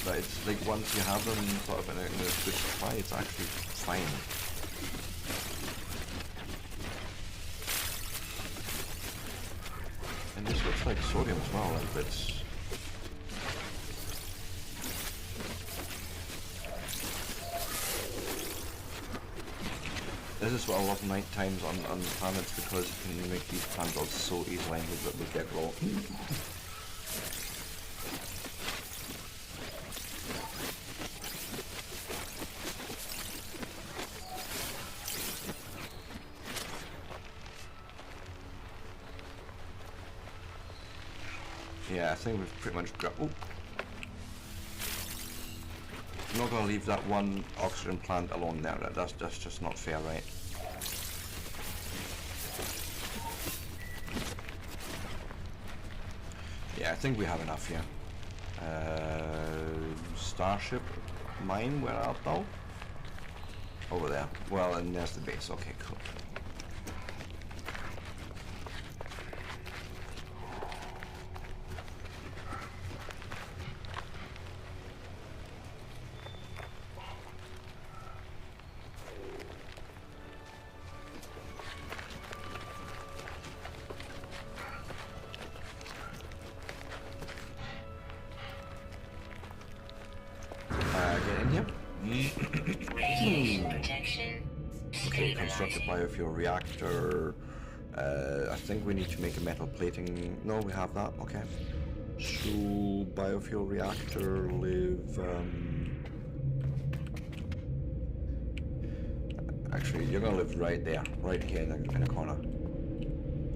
But it's like once you have them sort of in a good supply, it's actually fine. And this looks like sodium as well, like bits. This is what I love night times on planets, because you can make these planets so easily that we get raw. Yeah, I think we've pretty much got. Oh. I'm not going to leave that one oxygen plant alone there. That's just not fair, right? Yeah, I think we have enough here. Starship mine, where art thou? Over there. Well, and there's the base. Okay, cool. Get in here. Radiation protection. Okay, construct a biofuel reactor. I think we need to make a metal plating. No, we have that. Okay. So biofuel reactor live. Actually, you're gonna live right there, right here in the corner.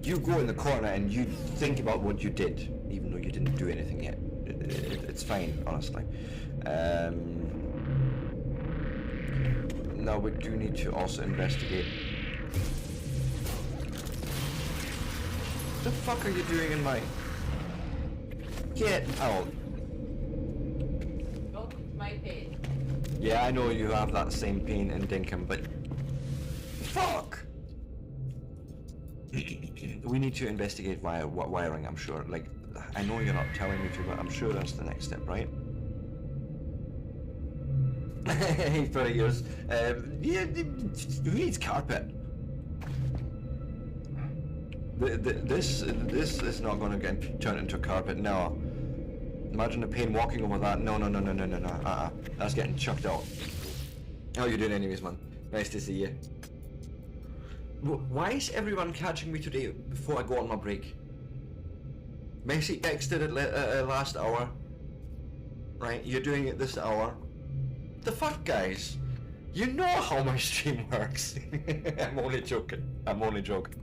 You go in the corner and you think about what you did, even though you didn't do anything yet. It's fine, honestly. Now we do need to also investigate. What the fuck are you doing in my... Get out! Welcome to my page. Yeah, I know you have that same pain in Dinkum, but... Fuck! We need to investigate wiring, I'm sure. Like, I know you're not telling me to, but I'm sure that's the next step, right? Hey, pretty yours. Yeah, who needs carpet? This is not going to get turned into carpet. No. Imagine the pain walking over that. No. That's getting chucked out. How you doing, anyways, man? Nice to see you. Why is everyone catching me today before I go on my break? Messi exited at last hour. right? You're doing it this hour. The fuck, guys? You know how my stream works. I'm only joking. I'm only joking.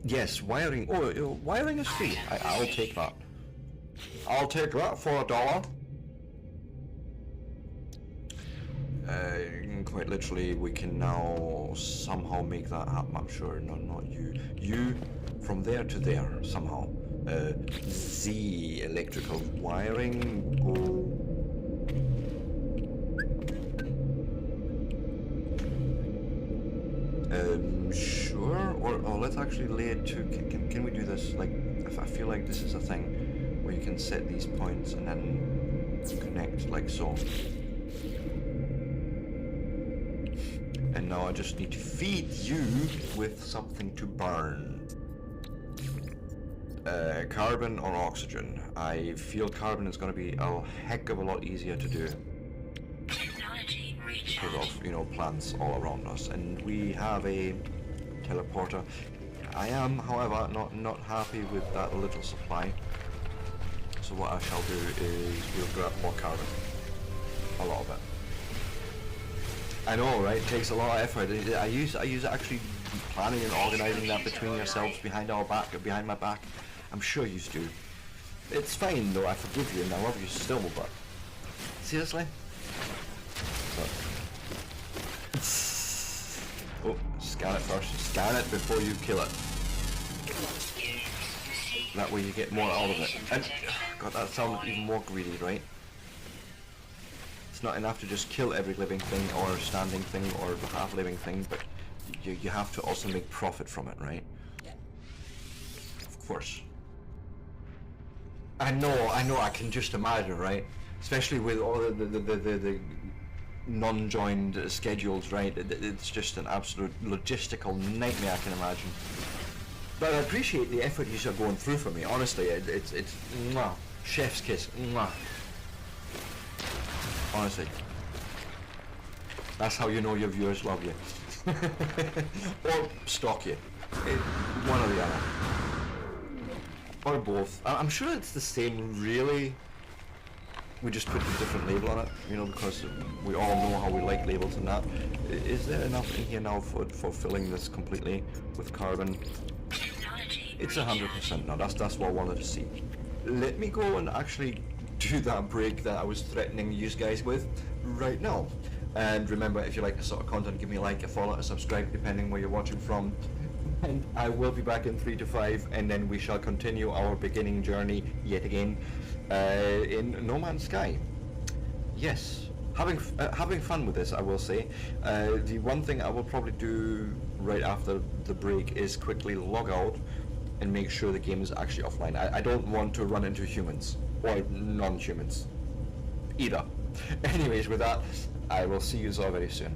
Yes, wiring. Oh, wiring is free. I'll take that. I'll take that for $1. Quite literally, we can now somehow make that happen. I'm sure. No, not you. You from there to there somehow. Z electrical wiring. Go. Sure. Or let's actually lay it to. Can we do this? Like, if I feel like this is a thing where you can set these points and then connect like so. And now I just need to feed you with something to burn. Carbon or oxygen. I feel carbon is going to be a heck of a lot easier to do. Technology Because recharge. of, you know, plants all around us. And we have a teleporter. I am, however, not happy with that little supply. So what I shall do is we'll grab more carbon. A lot of it. I know, right? It takes a lot of effort. I use actually planning and organising that between yourselves behind my back. I'm sure you do. It's fine though. I forgive you and I love you still, but seriously. Oh, scan it first. Scan it before you kill it. That way you get more out of it. And God, that sounds even more greedy, right? It's not enough to just kill every living thing or standing thing or half living thing, but you have to also make profit from it, right? Of course. I know, I can just imagine, right? Especially with all the non-joined schedules, right? It's just an absolute logistical nightmare, I can imagine. But I appreciate the effort you're going through for me, honestly. It's mwah, chef's kiss, mwah. Honestly. That's how you know your viewers love you. Or stalk you. One or the other. Or both. I'm sure it's the same, really. We just put a different label on it, you know, because we all know how we like labels and that. Is there enough in here now for filling this completely with carbon? It's 100% now. That's what I wanted to see. Let me go and actually do that break that I was threatening you guys with right now. And remember, if you like this sort of content, give me a like, a follow, a subscribe, depending where you're watching from. And I will be back in 3 to 5, and then we shall continue our beginning journey yet again in No Man's Sky. Yes, having fun with this, I will say. The one thing I will probably do right after the break is quickly log out and make sure the game is actually offline. I don't want to run into humans or non-humans either. Anyways, with that, I will see you all very soon.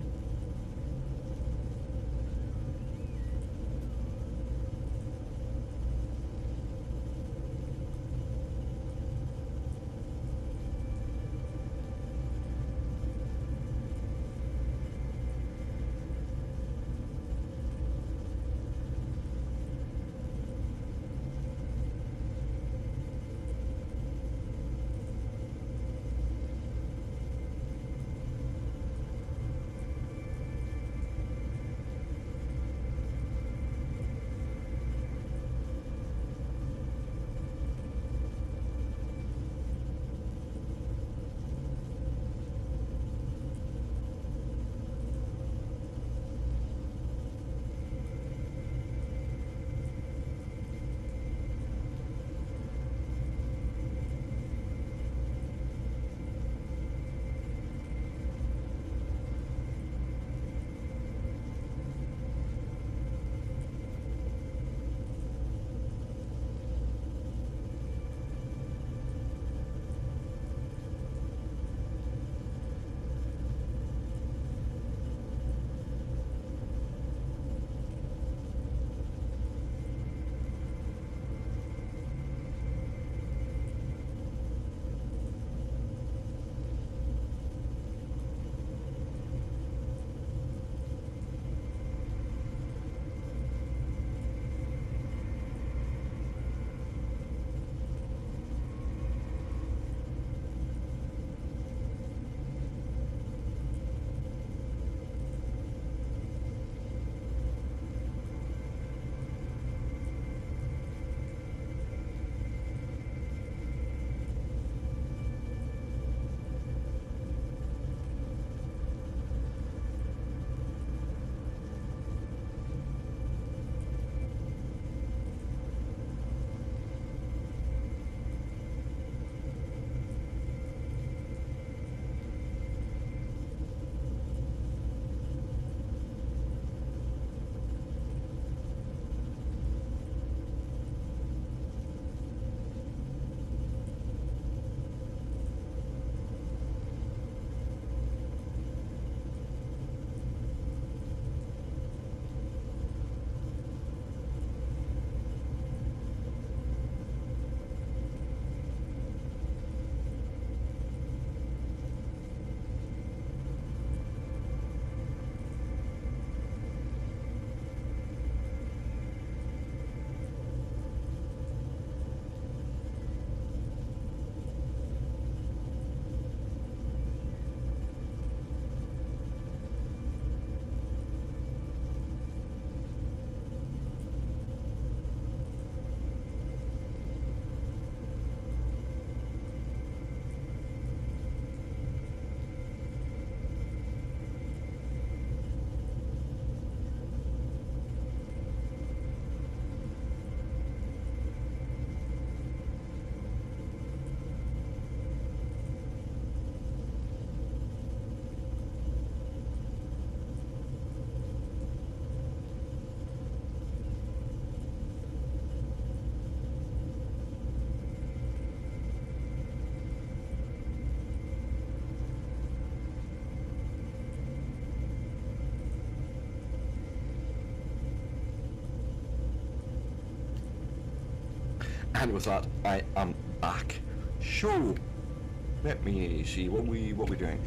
And with that, I am back. So, let me see what we doing.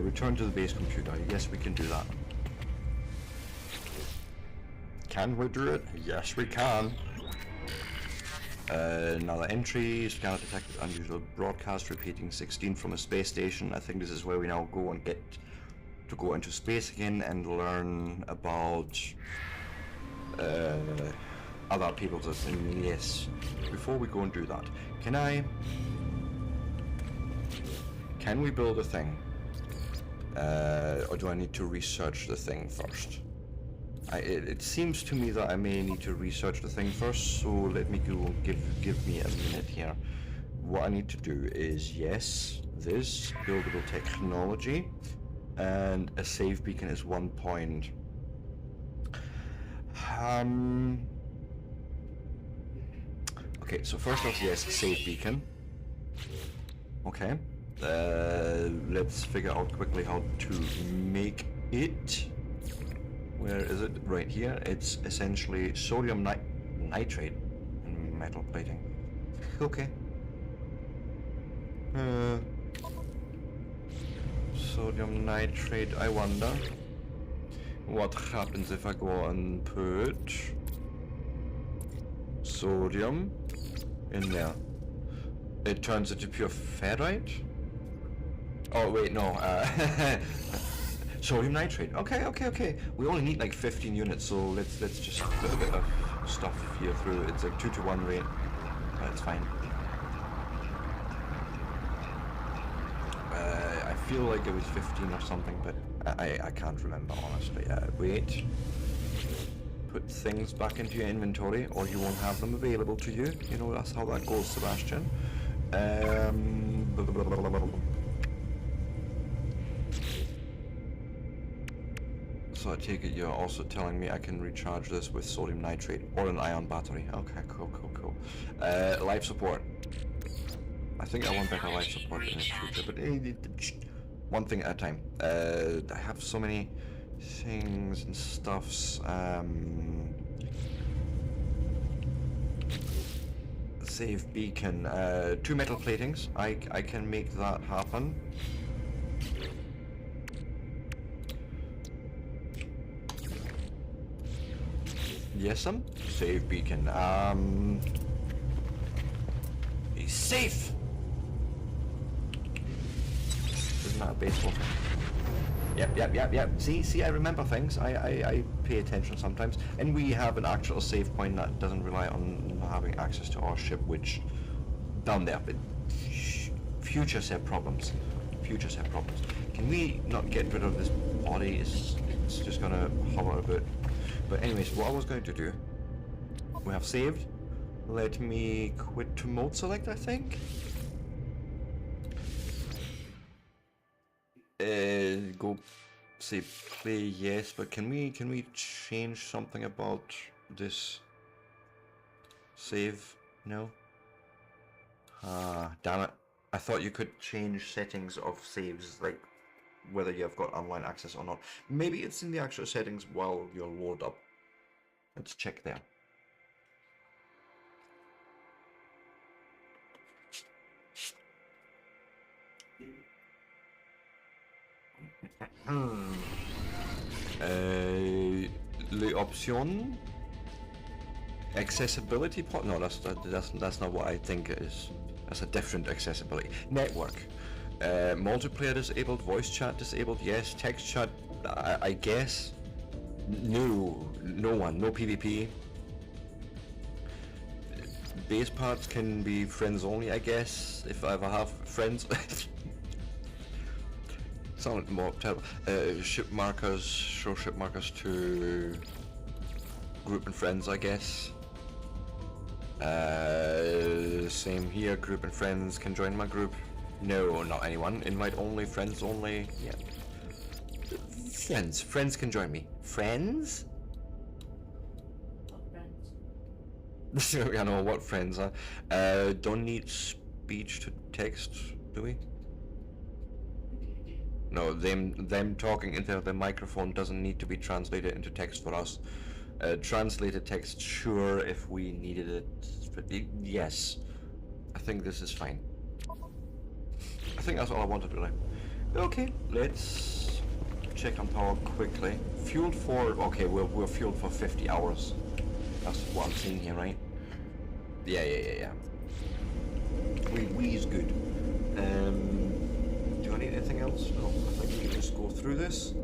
Return to the base computer. Yes, we can do that. Can we do it? Yes, we can. Another entry, scanner detected unusual broadcast repeating 16 from a space station. I think this is where we now go and get to go into space again and learn about other people's thing. Yes. Before we go and do that, can we build a thing? Or do I need to research the thing first? It seems to me that I may need to research the thing first, so let me go and give me a minute here. What I need to do is, yes, this buildable technology, and a save beacon is 1 point. Okay, so first off, yes, save beacon. Okay, let's figure out quickly how to make it. Where is it? Right here. It's essentially sodium nitrate and metal plating. Okay. Sodium nitrate. I wonder what happens if I go and put sodium in there. It turns into pure ferrite. Oh wait, no. Sodium nitrate. Okay. We only need like 15 units, so let's just put a bit of stuff here through. It's a 2-to-1 rate. That's fine. I feel like it was 15 or something, but I can't remember honestly. Wait. Put things back into your inventory, or you won't have them available to you. You know that's how that goes, Sebastian. So I take it you're also telling me I can recharge this with sodium nitrate or an ion battery. Okay, cool. Life support. I think I want better life support in the future, but one thing at a time. I have so many things and stuffs. Save beacon. 2 metal platings. I can make that happen. Yes, save beacon. He's safe. Isn't that a baseball thing? Yep. See, I remember things. I pay attention sometimes. And we have an actual save point that doesn't rely on having access to our ship, which down there. But future set problems. Can we not get rid of this body? It's just gonna hover a bit. But anyways, what I was going to do, we have saved. Let me quit to mode select, I think. Go say play, yes, but can we change something about this save? No. Damn it. I thought you could change settings of saves, like whether you've got online access or not. Maybe it's in the actual settings while you're load up. Let's check there. The option accessibility part. No, that's not what I think it is. That's a different accessibility. Network. Multiplayer disabled, voice chat disabled, yes. Text chat, I guess. No one, no PvP. Base parts can be friends only, I guess, if I ever have friends. Sound more terrible. Ship markers, show ship markers to group and friends, I guess. Same here, group and friends can join my group. No, not anyone. Invite only, friends only. Yeah. Friends can join me. Friends? What friends? I know what friends are. Don't need speech to text, do we? No, them talking into the microphone doesn't need to be translated into text for us. Translated text, sure, if we needed it. But yes. I think this is fine. I think that's all I wanted really. Okay, let's check on power quickly. Fueled for, okay, we're fueled for 50 hours. That's what I'm seeing here, right? Yeah. We is good. Do I need anything else? No, I think we can just go through this.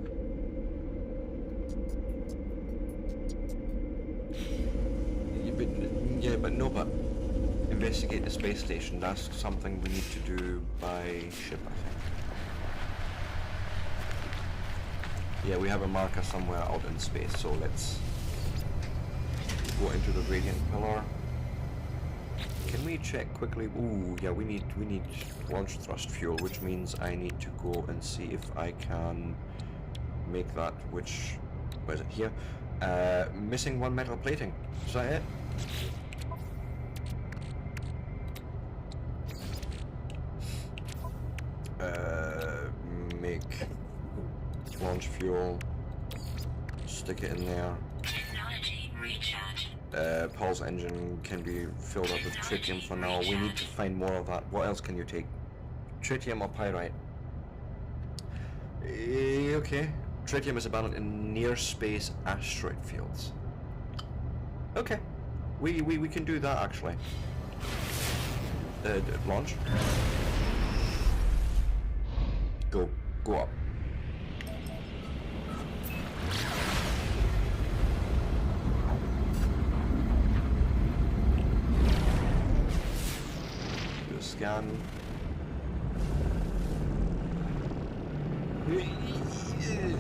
But investigate the space station. That's something we need to do by ship, I think. Yeah, we have a marker somewhere out in space, so let's go into the Radiant Pillar. Can we check quickly? Ooh, yeah, we need launch thrust fuel, which means I need to go and see if I can make that, which, where is it? Here. Missing one metal plating. Is that it? Make launch fuel, stick it in there. Technology recharge. Paul's engine can be filled up with tritium for now. We need to find more of that. What else can you take? Tritium or pyrite? Okay. Tritium is abundant in near-space asteroid fields. Okay. We can do that actually. Launch. Go up. Do a scan.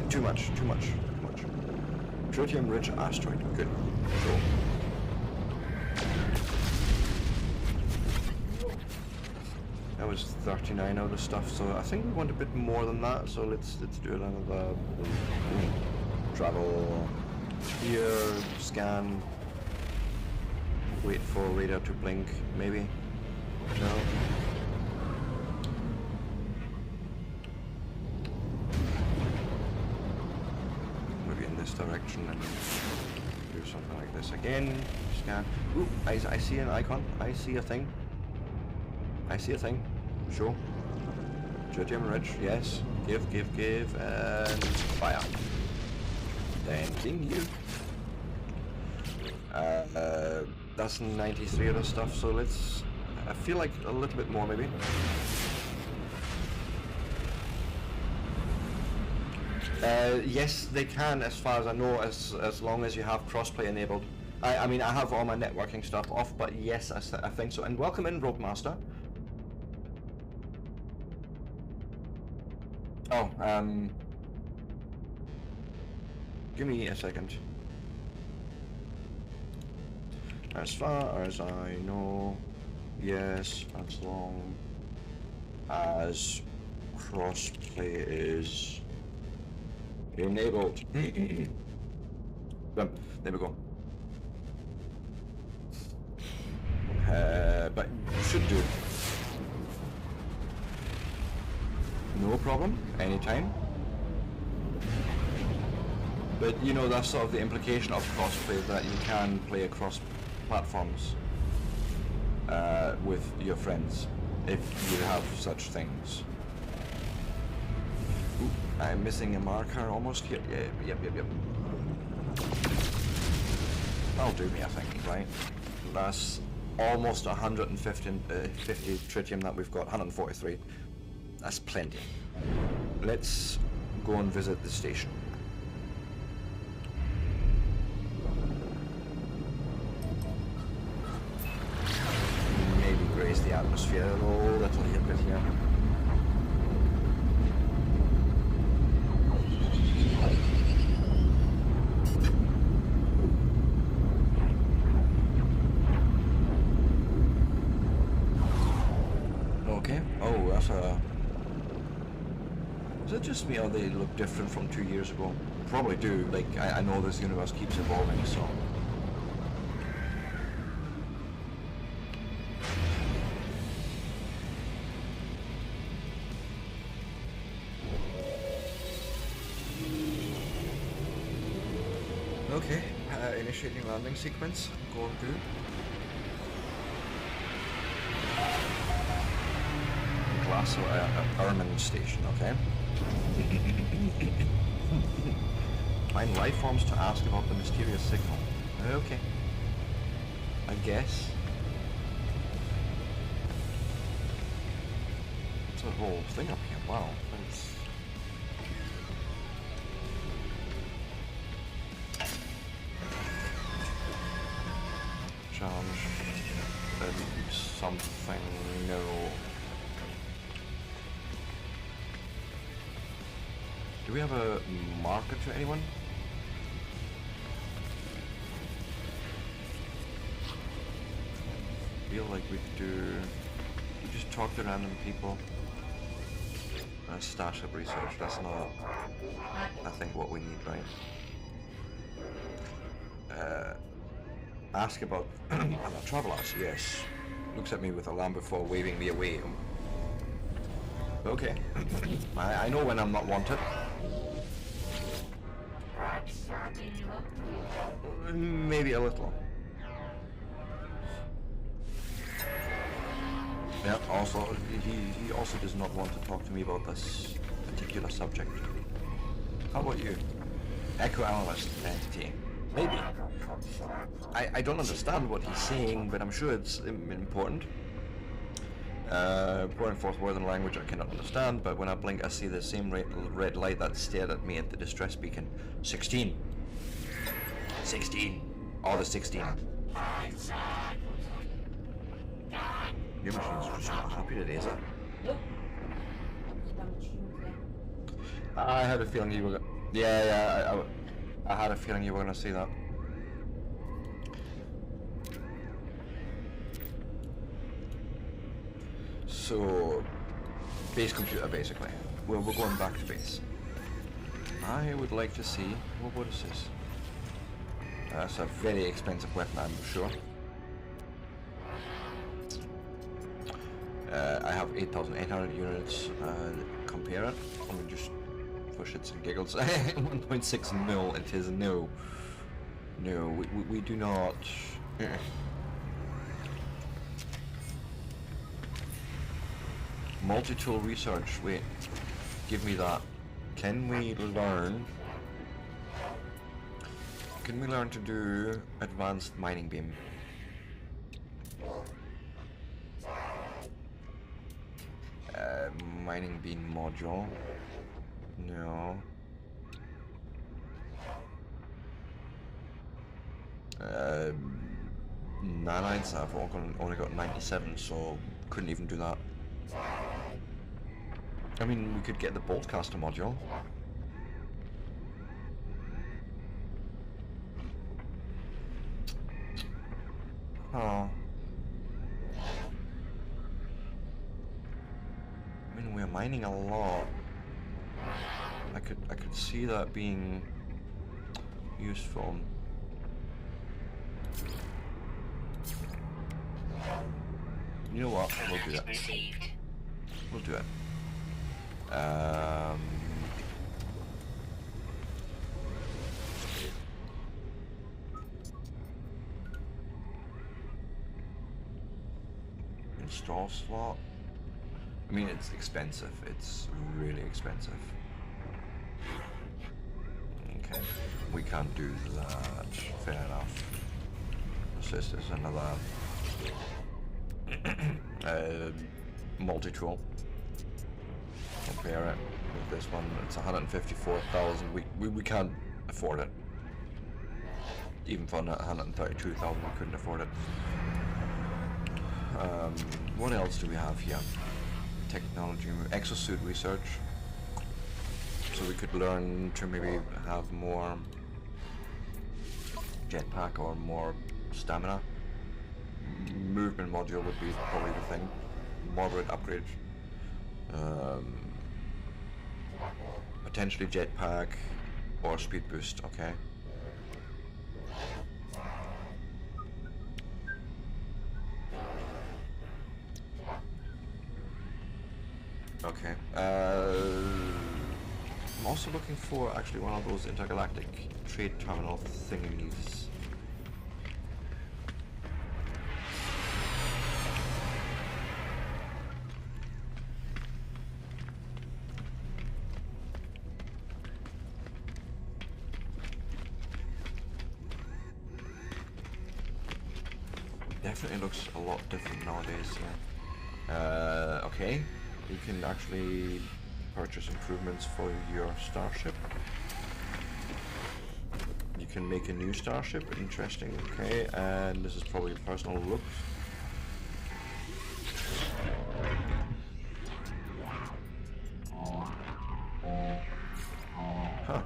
Too much. Tritium-rich asteroid. Good. Cool. That was 39 out of stuff, so I think we want a bit more than that, so let's do another travel here, scan, wait for radar to blink, maybe? No? Maybe in this direction and do something like this again, scan. Ooh, I see an icon, I see a thing. Sure. Tritium rich, yes. Give, and fire. Thanking you. That's 93 of the stuff, so let's... I feel like a little bit more, maybe. Yes, they can, as far as I know, as long as you have crossplay enabled. I mean, I have all my networking stuff off, but yes, I think so. And welcome in, Rogue Master. Oh, give me a second. As far as I know, yes, as long as crossplay is enabled. There we go. But should do. No problem, anytime. But you know, that's sort of the implication of crossplay, that you can play across platforms with your friends, if you have such things. Ooh, I'm missing a marker almost here. Yeah, yep. That'll do me, I think, right? That's almost 150 tritium that we've got, 143. That's plenty. Let's go and visit the station. Maybe graze the atmosphere a little bit here. Okay. Oh, that's a... Is it just me, or they look different from 2 years ago? Probably do. Like, I know this universe keeps evolving, so... Okay. Initiating landing sequence. Go and do. Glass Ermin station, okay. Find life forms to ask about the mysterious signal. Okay. I guess. It's a whole thing up here. Wow. That's... Challenge. Something new. Do we have a marker to anyone? Feel like we could do... We just talk to random people. Starship research, that's not, I think, what we need, right? Ask about travelers, yes. Looks at me with alarm before waving me away. Okay. I know when I'm not wanted. Maybe a little. Yeah, also, he also does not want to talk to me about this particular subject. How about you? Echo analyst entity. Maybe. I don't understand what he's saying, but I'm sure it's important. Pouring forth word and language I cannot understand, but when I blink I see the same red light that stared at me at the distress beacon. 16. 16. All the 16. Your machine's just not happy today, is it? Nope. I had a feeling you were... Yeah, I had a feeling you were going to say that. So, base computer, basically. Well, we're going back to base. I would like to see... What is this? That's a very expensive weapon, I'm sure. I have 8,800 units. Compare it. Let me just... For shits and giggles. 1.6 mil, it is no. No, we do not... Multi-tool research, wait, give me that. Can we learn to do advanced mining beam? Mining beam module, no. Nanites, I've only got 97, so couldn't even do that. I mean, we could get the Boltcaster module. Oh. I mean, we're mining a lot. I could see that being useful. You know what? We'll do it. We'll do it. Install slot. I mean, it's expensive. It's really expensive. Okay, we can't do that. Fair enough. So this is another multi-tool. Compare it with this one. It's 154,000. We can't afford it. Even for 132,000, we couldn't afford it. What else do we have here? Technology, exosuit research. So we could learn to maybe have more jetpack or more stamina. Movement module would be probably the thing. Moderate upgrade. Potentially jetpack or speed boost, okay. Okay. I'm also looking for actually one of those intergalactic trade terminal thingies definitely looks a lot different nowadays, yeah. Okay, you can actually purchase improvements for your starship. You can make a new starship, interesting, okay, and this is probably personal looks. Huh.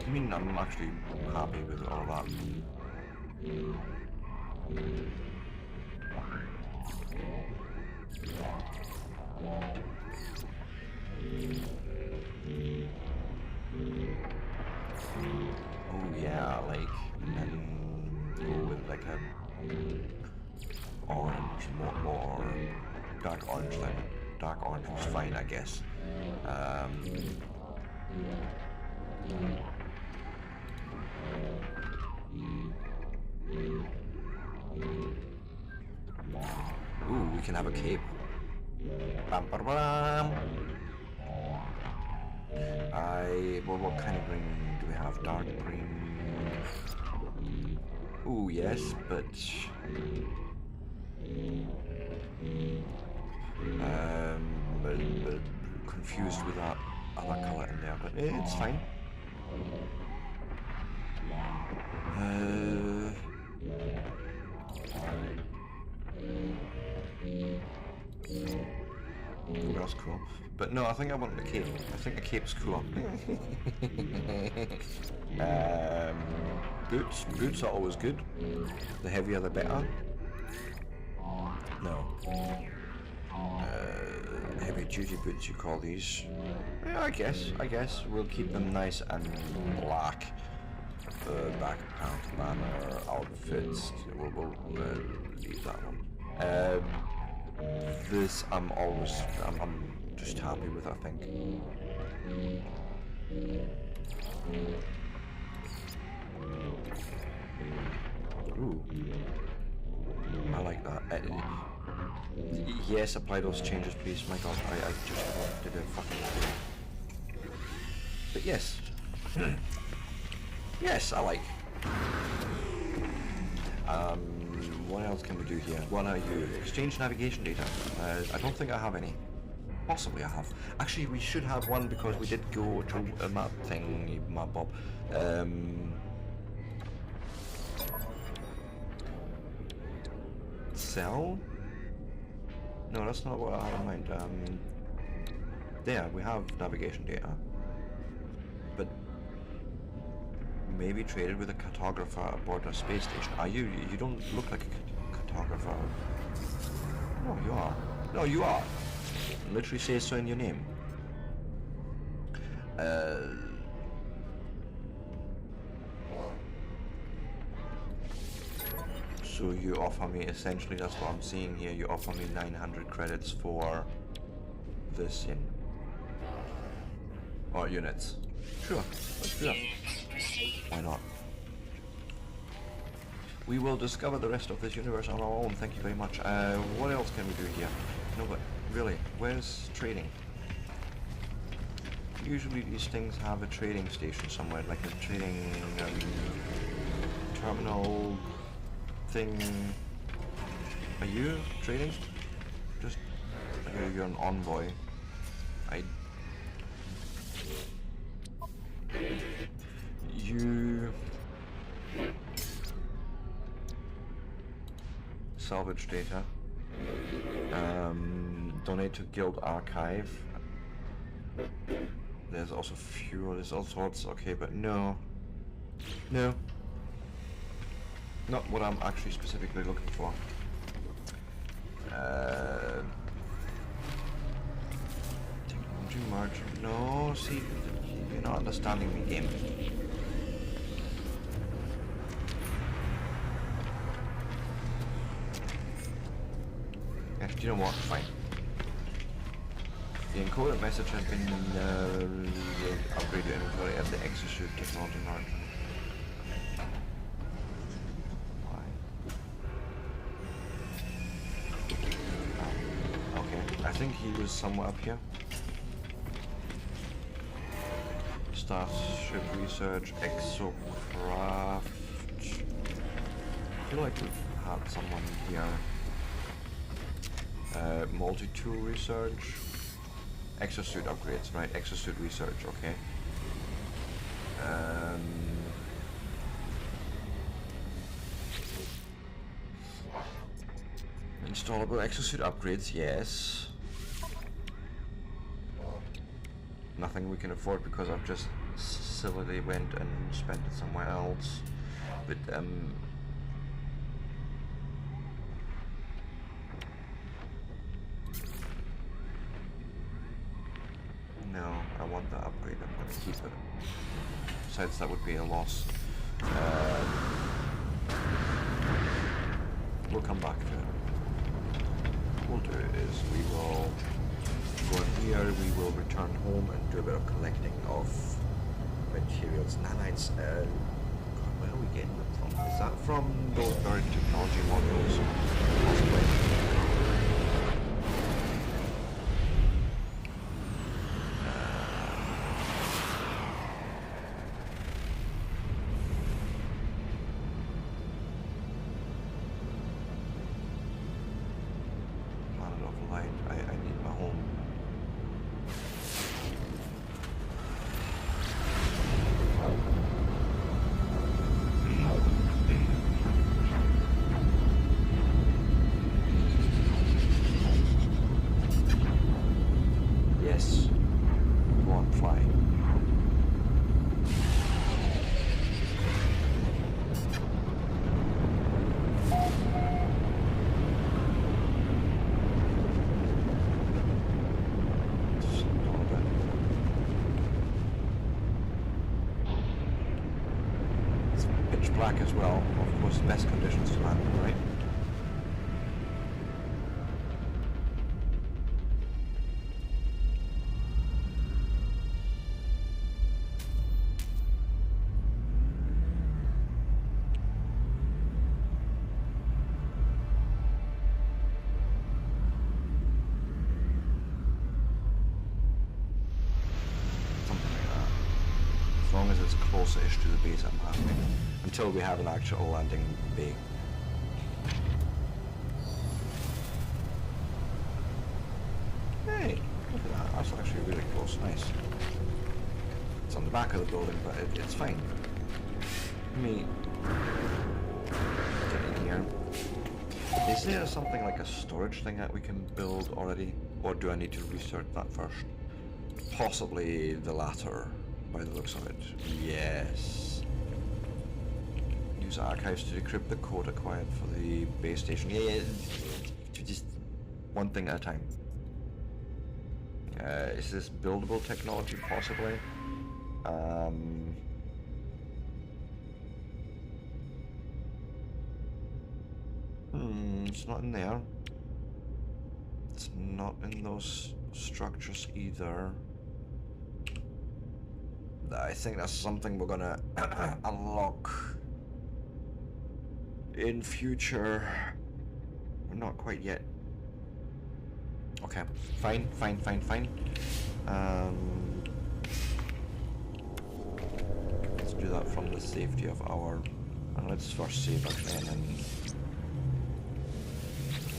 I mean, I'm actually happy with all that. Oh yeah, like, and go with like a orange, more dark orange thing. Dark orange was fine, I guess. Ooh, we can have a cape. Bam, bam, bam. Well, what kind of green do we have? Dark green. Ooh, yes, but confused with that other colour in there, but it's fine. That's cool. But no, I think I want the cape. I think the cape's cool. Boots. Boots are always good. The heavier the better. No. Heavy duty boots you call these. Yeah, I guess. We'll keep them nice and black. Back pant, banner, outfits. We'll leave that one. This I'm just happy with, I think. Ooh. I like that. Yes, apply those changes, please. My god, I just did a fucking mistake. But yes. Yes, I like. What else can we do here? What are you? Exchange navigation data. I don't think I have any. Possibly I have. Actually, we should have one because we did go to a map thing, map bob. Sell? No, that's not what I have in mind. There, we have navigation data. But maybe traded with a cartographer aboard a space station. Are you? You don't look like a cartographer. No, you are. No, you are. It literally says so in your name. So you offer me, essentially that's what I'm seeing here, you offer me 900 credits for this in... or units. Sure, let's do that. Why not? We will discover the rest of this universe on our own, thank you very much. What else can we do here? No, but really, where's trading? Usually these things have a trading station somewhere, like a trading terminal thing. Are you trading? Just, you're an envoy. You salvage data. Donate to Guild Archive. There's also fuel, there's all sorts, okay, but no. No. Not what I'm actually specifically looking for. Technology merchant, no, see, you're not understanding me, game. Actually, you know what, fine. The encoded message has been upgraded inventory at the execute technology merchant. Why? he was somewhere up here. Starship research, exocraft. I feel like we've had someone here. Multi-tool research. Exosuit upgrades, right? Exosuit research, okay. Installable exosuit upgrades, yes. Nothing we can afford because I've just silly went and spent it somewhere else. But no, I want the upgrade. I'm gonna keep it. Besides, that would be a loss. We'll come back to it. What we'll do is we will go in here, we will return home and do a bit of collecting of materials. Nanites, God, where are we getting them from? Is that from those buried technology modules? Possibly. Black as well, of course, best conditions to land, right? Something like that. As long as it's close-ish to the base, I'm happy. Until we have an actual landing bay. Hey, look at that. That's actually really close. Nice. It's on the back of the building, but it's fine. Let me get in here. Is there something like a storage thing that we can build already? Or do I need to research that first? Possibly the latter, by the looks of it. Yes. Use archives to decrypt the code acquired for the base station. Yeah, just one thing at a time. Is this buildable technology, possibly? It's not in there. It's not in those structures either. I think that's something we're gonna unlock in future. Not quite yet. Okay, fine. Let's do that from the safety of our... And let's first save actually and then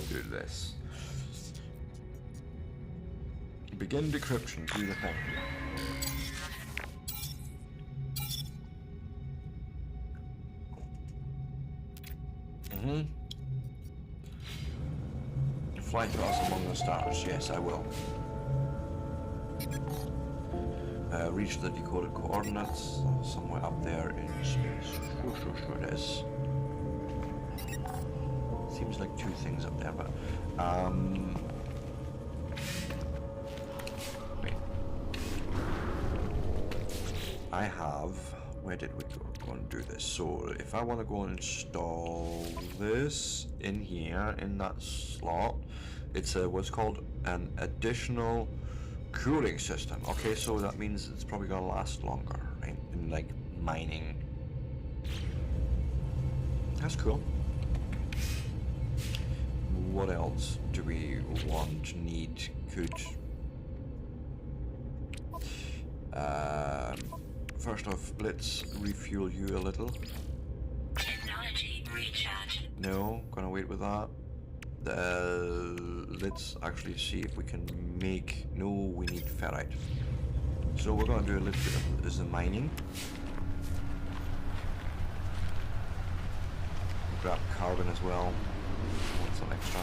do this. Begin decryption, do the thing. Fly to us among the stars. Yes, I will. Reach the decoded coordinates somewhere up there in space. Sure it is. Seems like two things up there, but wait. I have. Where did we go and do this? So if I want to go and install this in here in that slot, it's what's called an additional cooling system. Okay, so that means it's probably gonna last longer, right? In like mining. That's cool. what else do we want, need, could? First off, let's refuel you a little. Technology recharge. No, gonna wait with that. Let's actually see if we can make... No, we need ferrite. So we're gonna do a little bit of the mining. Grab carbon as well. Want some extra.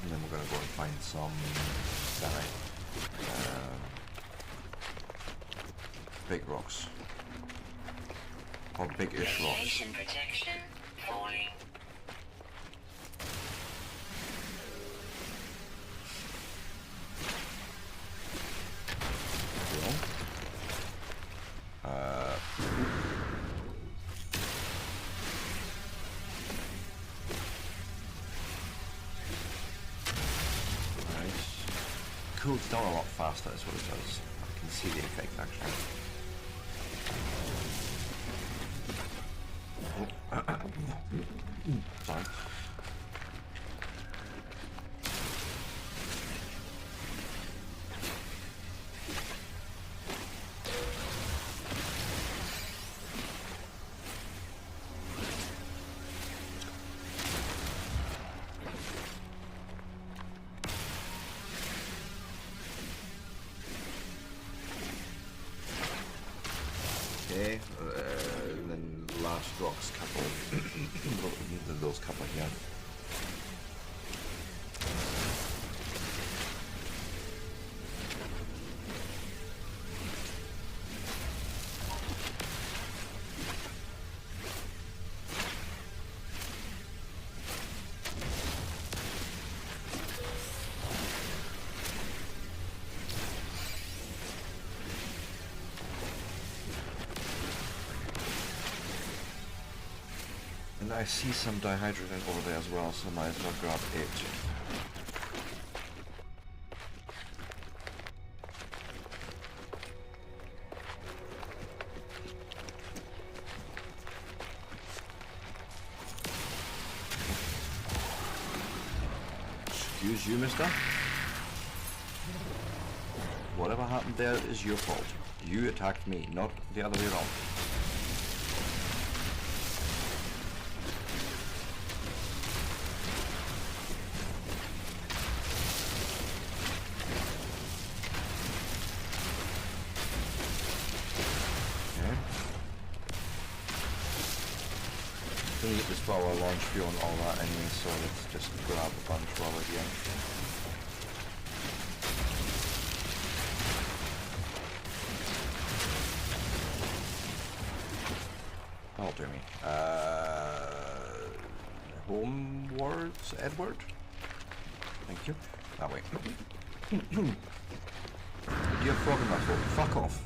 And then we're gonna go and find some ferrite. Big rocks. Or big-ish rocks. Radiation protection falling. Cools down a lot faster is what it does. I can see the effect actually. Sorry. Okay, then last rocks couple. Those couple here. And I see some dihydrogen over there as well, so might as well grab it. Excuse you, mister. Whatever happened there is your fault. You attacked me, not the other way around. Gonna get this power launch fuel and all that anyway, so let's just grab a bunch while we're here. That'll do me. Homewards, Edward? Thank you. That way. You're frog in my throat. Fuck off.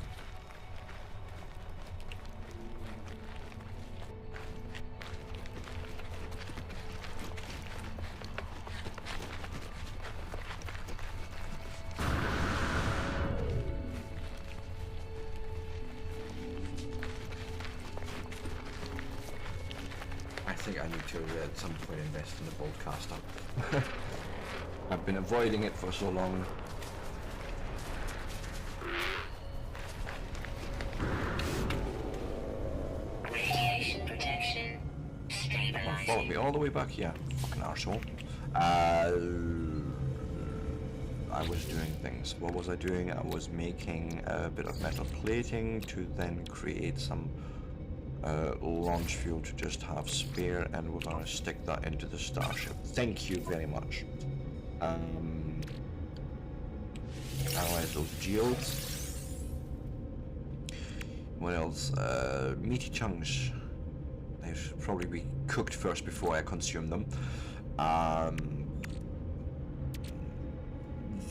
I think I need to at some point invest in the broadcaster. I've been avoiding it for so long. Radiation protection stabilizing. Follow me all the way back here, fucking arsehole. I was doing things. What was I doing? I was making a bit of metal plating to then create some launch fuel to just have spare, and we're gonna stick that into the starship. Thank you very much. Analyze those geodes. What else? Meaty chunks. They should probably be cooked first before I consume them.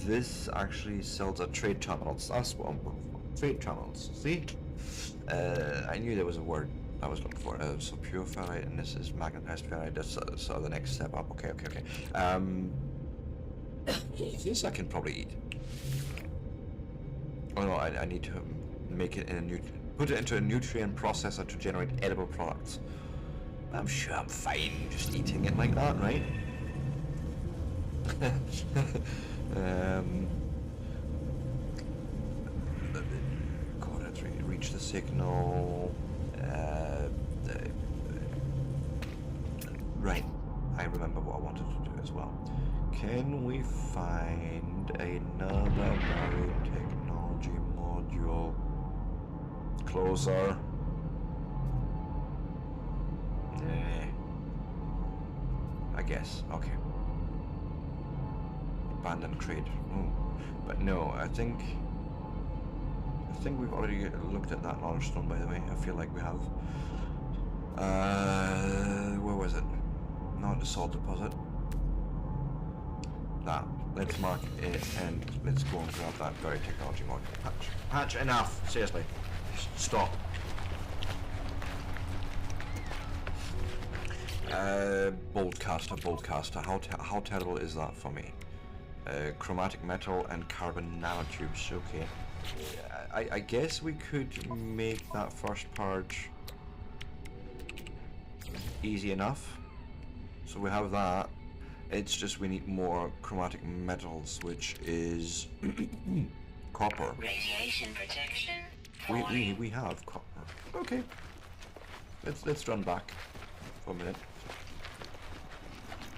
This actually sells at trade terminals. That's what I'm looking for. Trade terminals. See? I knew there was a word I was looking for. So pure ferrite, and this is magnetized ferrite. That's so the next step up. Okay. This I can probably eat. Oh no, I need to make it in a put it into a nutrient processor to generate edible products. I'm sure I'm fine just eating it like that, right? Coordinates reach the signal. Right, I remember what I wanted to do as well. Can we find another biotechnology module? Closer. I guess. Okay. Abandoned crate. Ooh. But no, I think we've already looked at that knowledge stone, by the way. I feel like we have. Where was it? Not the salt deposit. Nah, let's mark it and let's go and grab that buried technology module. Patch, enough! Seriously. Stop. Boltcaster. How terrible is that for me? Chromatic metal and carbon nanotubes. Okay. I guess we could make that first purge easy enough. So we have that. It's just we need more chromatic metals, which is copper. Radiation protection. We have copper. Okay. Let's run back for a minute.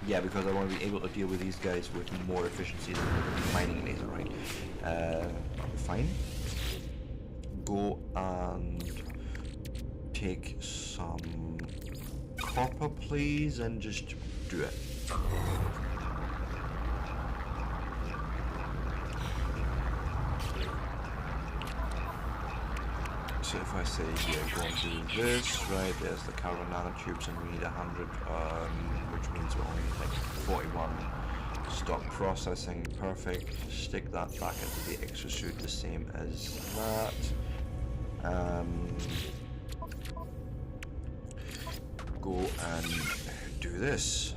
Yeah, because I want to be able to deal with these guys with more efficiency than the mining laser, right? Fine. Go and take some copper, please, and just do it. So if I say here, go and do this, right, there's the carbon nanotubes and we need 100, which means we only need like 41. Stop processing, perfect. Stick that back into the exosuit, the same as that. Go and do this.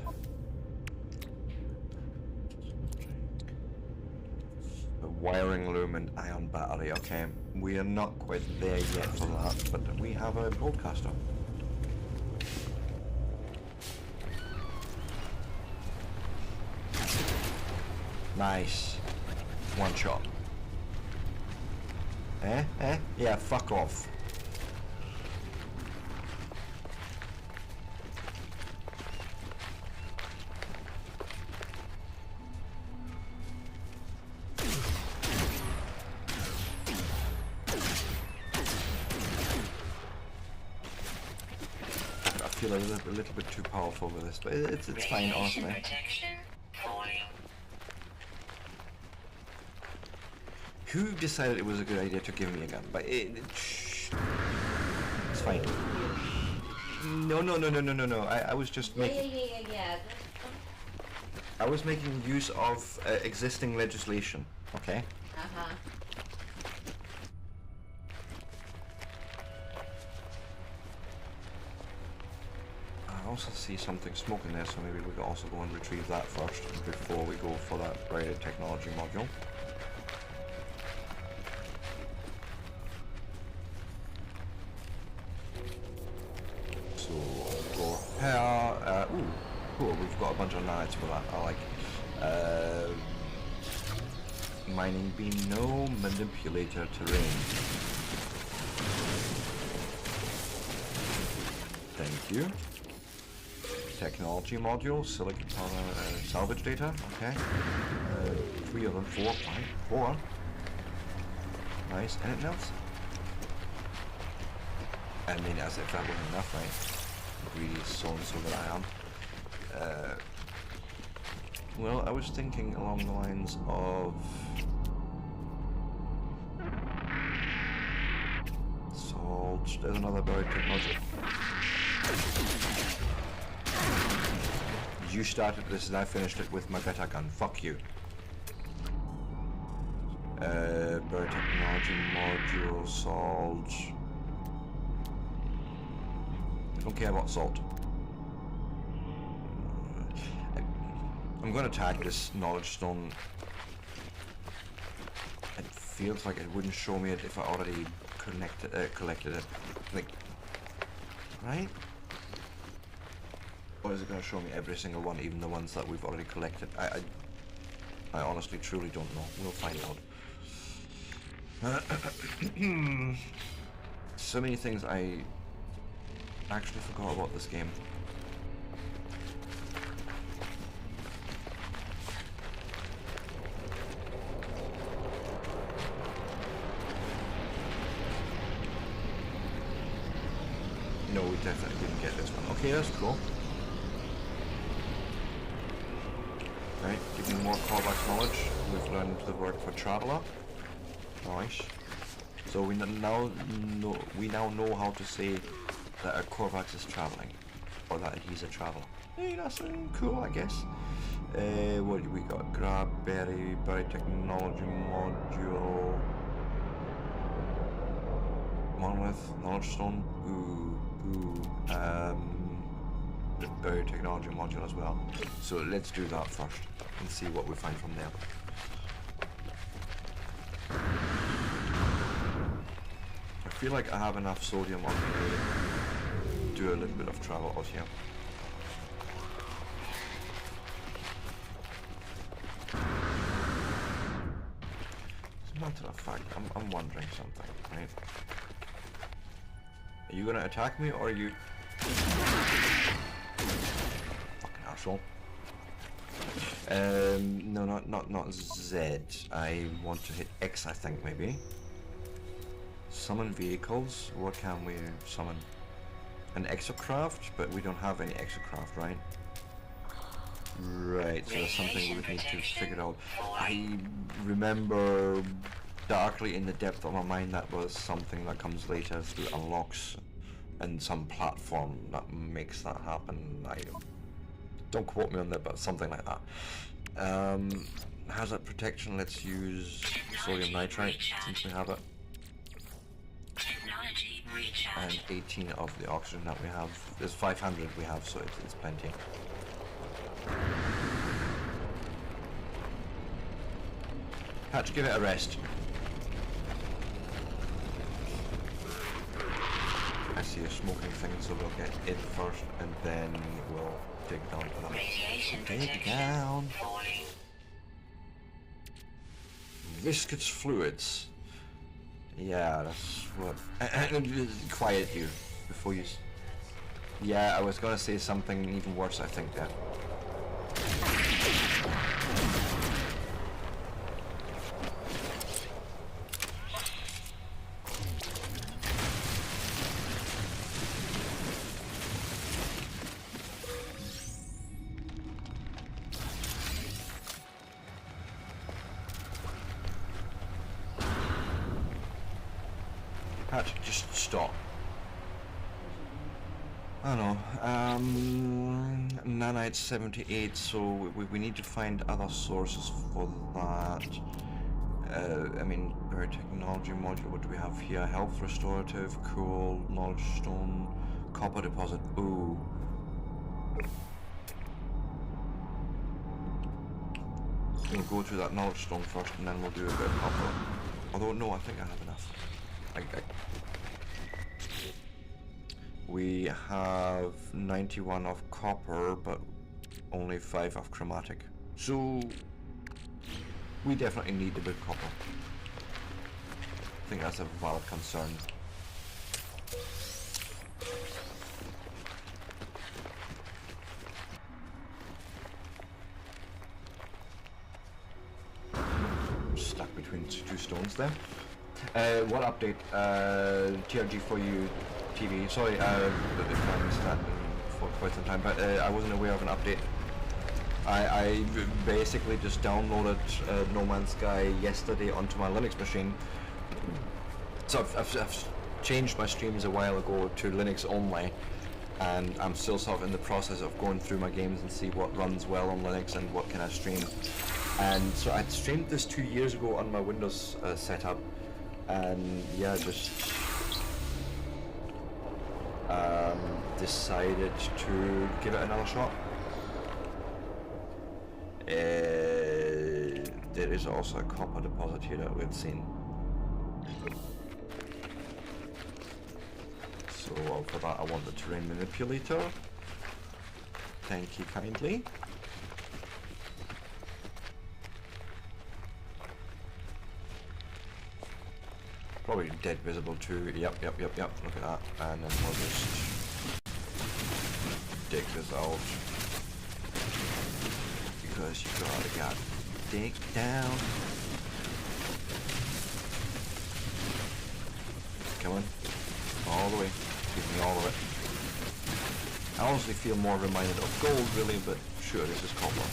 The wiring loom and ion battery, okay. We are not quite there yet for that, but we have a broadcaster. Nice. One shot. Yeah, fuck off. I feel a little bit too powerful with this, but it's fine, honestly. Protection. Falling. Who decided it was a good idea to give me a gun? But it's fine. No. I was just making. Yeah. I was making use of existing legislation. Okay. I also see something smoking there, so maybe we could also go and retrieve that first before we go for that braided technology module. So go here. Ooh, cool. We've got a bunch of knives for that. I like it. Mining beam, no. Manipulator terrain. Thank you. Technology module, silicon salvage data, okay. 3 of them, 4, right? 4. Nice, anything else? I mean, as if that wasn't enough, right? Greedy so-and-so that I am. Well, I was thinking along the lines of... Salt, there's another buried technology. You started this and I finished it with my beta gun. Fuck you. Buried technology module, salt. I don't care about salt. I'm I'm going to tag this knowledge stone. It feels like it wouldn't show me it if I already collected it. Like, right? Or is it going to show me every single one, even the ones that we've already collected? I honestly, truly don't know. We'll find out. So many things I actually forgot about this game. No, we definitely didn't get this one. Okay, that's cool. Right, give me more Korvax knowledge. We've learned the word for traveler. Nice. So we now know how to say that a Korvax is traveling, or that he's a traveler. Hey, that's cool, I guess. What do we got? Grab, berry technology module, monolith, knowledge stone. Ooh. The berry technology module as well. So let's do that first and see what we find from there. I feel like I have enough sodium on me to do a little bit of travel out here. As a matter of fact, I'm wondering something, right? Are you gonna attack me, or are you... Fucking asshole. No, not Z. I want to hit X, I think, maybe. Summon vehicles. What can we summon? An exocraft, but we don't have any exocraft, right? Right, so that's something we would need to figure out. I remember darkly in the depth of my mind that was something that comes later through unlocks and some platform that makes that happen. I don't quote me on that, but something like that. Hazard protection, let's use sodium nitrite since we have it. And 18 of the oxygen that we have. There's 500 we have, so it's plenty. Hatch, give it a rest. I see a smoking thing, so we'll get it first, and then we'll dig down to that. Dig down. Viscous fluids. Yeah, that's what... Quiet you, before you... Yeah, I was gonna say something even worse, I think, there. Hatch, just stop. I don't know. Nanite 78, so we need to find other sources for that. I mean, berry technology module, what do we have here? Health restorative, cool, knowledge stone, copper deposit. Ooh. We'll go to that knowledge stone first, and then we'll do a bit of copper. Although, no, I think I have enough. We have 91 of copper, but only 5 of chromatic. So we definitely need a bit of copper. I think that's a valid concern. Stuck between two stones there. What update? TRG for you TV. Sorry, if I missed that for quite some time, but I wasn't aware of an update. I basically just downloaded No Man's Sky yesterday onto my Linux machine. So I've changed my streams a while ago to Linux only, and I'm still sort of in the process of going through my games and see what runs well on Linux and what can I stream. And so I streamed this 2 years ago on my Windows setup, and yeah, just decided to give it another shot. There is also a copper deposit here that we've seen. So for that I want the terrain manipulator. Thank you kindly. Probably dead visible too. Yep. Look at that. And then we'll just dig this out. Because you gotta dig down. Come on. All the way. Give me all of it. I honestly feel more reminded of gold really, but sure, this is copper.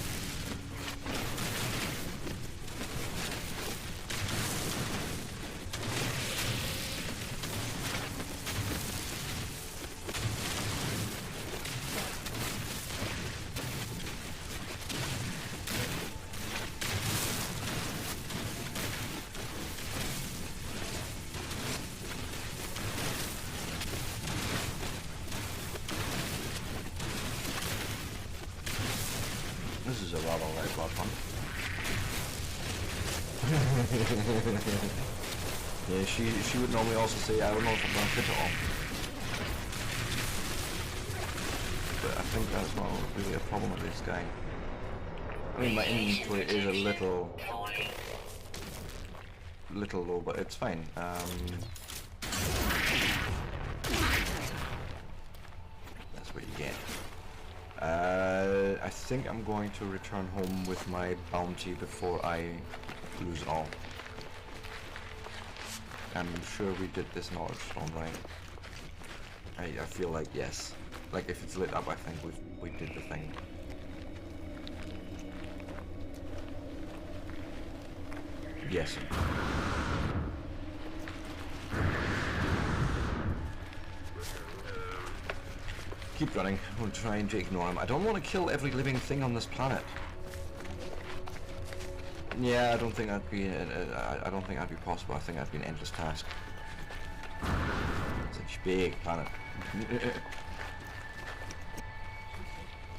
This is a rather light blood one. Yeah, she would normally also say, I don't know if I'm gonna fit it all. But I think that's not really a problem with this guy. I mean, my inventory is a little low, but it's fine. That's what you get. I think I'm going to return home with my bounty before I lose all. I'm sure we did this knowledge stone right. I feel like yes. Like if it's lit up, I think we did the thing. Yes. Keep running. We'll try and ignore him. I don't want to kill every living thing on this planet. Yeah, I don't think that'd be. I don't think that'd be possible. I think that'd be an endless task. Such a big planet.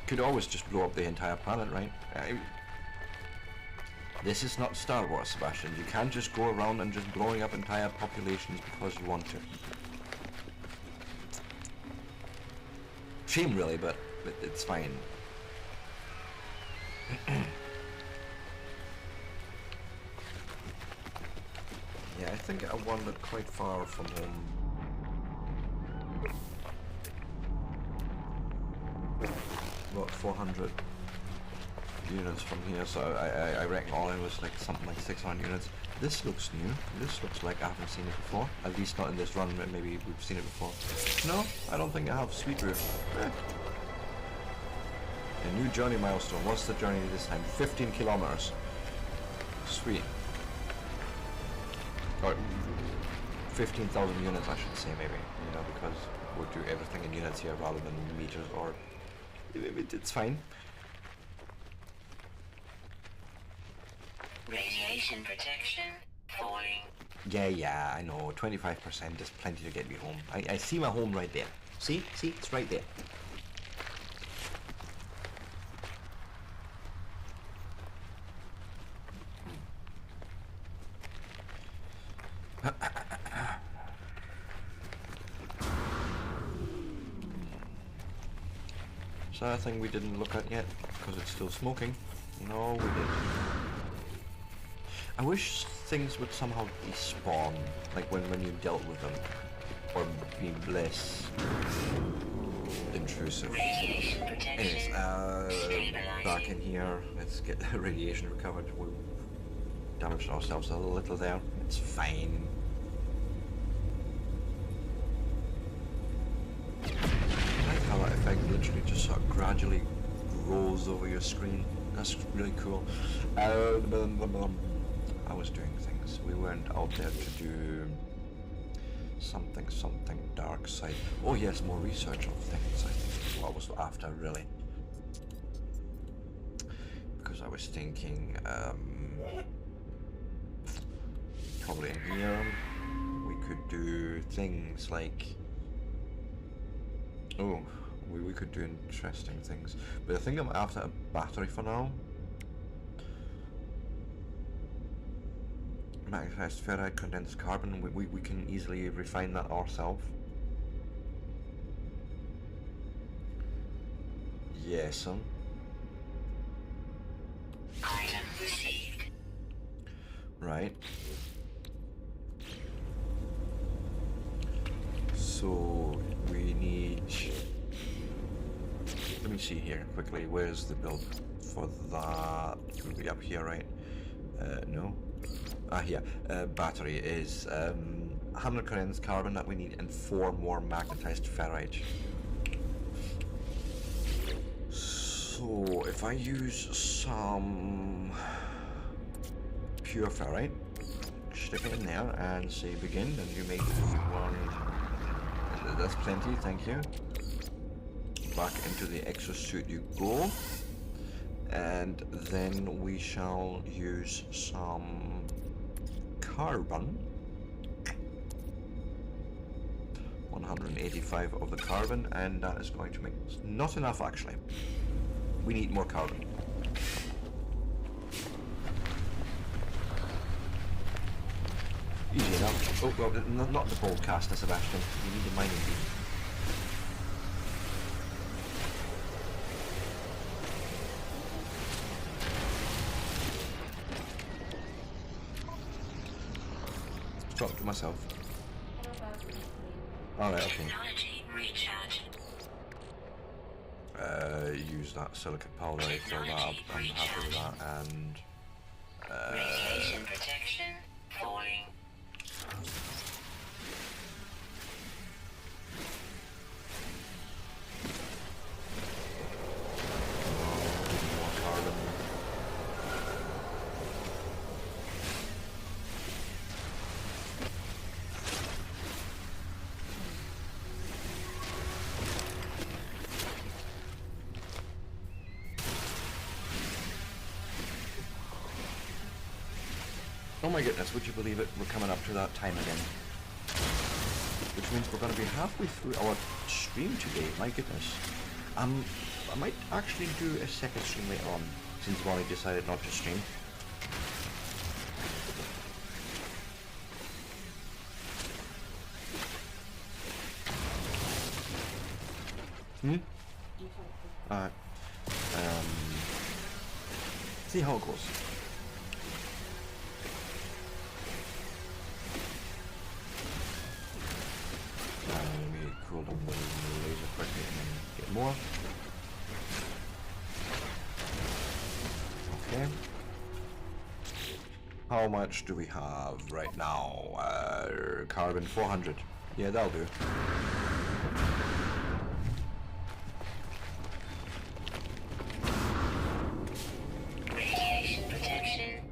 Could always just blow up the entire planet, right? This is not Star Wars, Sebastian. You can't just go around and just blowing up entire populations because you want to. Shame really, but it's fine. Yeah, I think I wandered quite far from home. About 400 units from here, so I reckon all in was like something like 600 units. This looks new. This looks like I haven't seen it before. At least not in this run, but maybe we've seen it before. No, I don't think I have. Sweet Roof. A new journey milestone. What's the journey this time? 15 kilometers. Sweet. Or 15,000 units, I should say, maybe. You know, because we'll do everything in units here rather than meters, or... It's fine. Radiation protection falling. Yeah, I know. 25% is plenty to get me home. I see my home right there. See? It's right there. So a thing we didn't look at yet, because it's still smoking. No, we did. I wish things would somehow despawn, like when you dealt with them, or be less intrusive. Radiation protection. Anyways, back in here, let's get the radiation recovered. We damaged ourselves a little there. It's fine. I like how that effect literally just sort of gradually grows over your screen. That's really cool. I was doing things. We weren't out there to do something dark side. Oh yes, more research on things, I think is what I was after really. Because I was thinking probably in here we could do things like we could do interesting things. But I think I'm after a battery for now. magnetized ferrite, condensed carbon. We can easily refine that ourselves. Yes, Item received. right. So we need. Let me see here quickly. Where's the build for that? It will be up here, right? No. Ah, here. Battery is 100 condensed carbon that we need, and 4 more magnetized ferrite. So if I use some pure ferrite, stick it in there and say begin, then you make one. That's plenty, thank you. Back into the exosuit you go, and then we shall use some carbon. 185 of the carbon, and that is going to make not enough actually. We need more carbon. Easy enough. Oh, well, not the broadcaster, Sebastian. You need a mining beam. Talk to myself. Alright, okay. Technology recharge. Use that silicate powder, fill that up, I'm happy with that, and... Radiation protection falling. more carbon. Oh my goodness, would you believe it? We're coming up to that time again. Which means we're going to be halfway through our stream today, my goodness. I might actually do a second stream later on, since Bonnie decided not to stream. Alright. See how it goes. Let me cool down the laser quickly and then get more. Okay. How much do we have right now? Carbon 400. Yeah, that'll do. Radiation protection.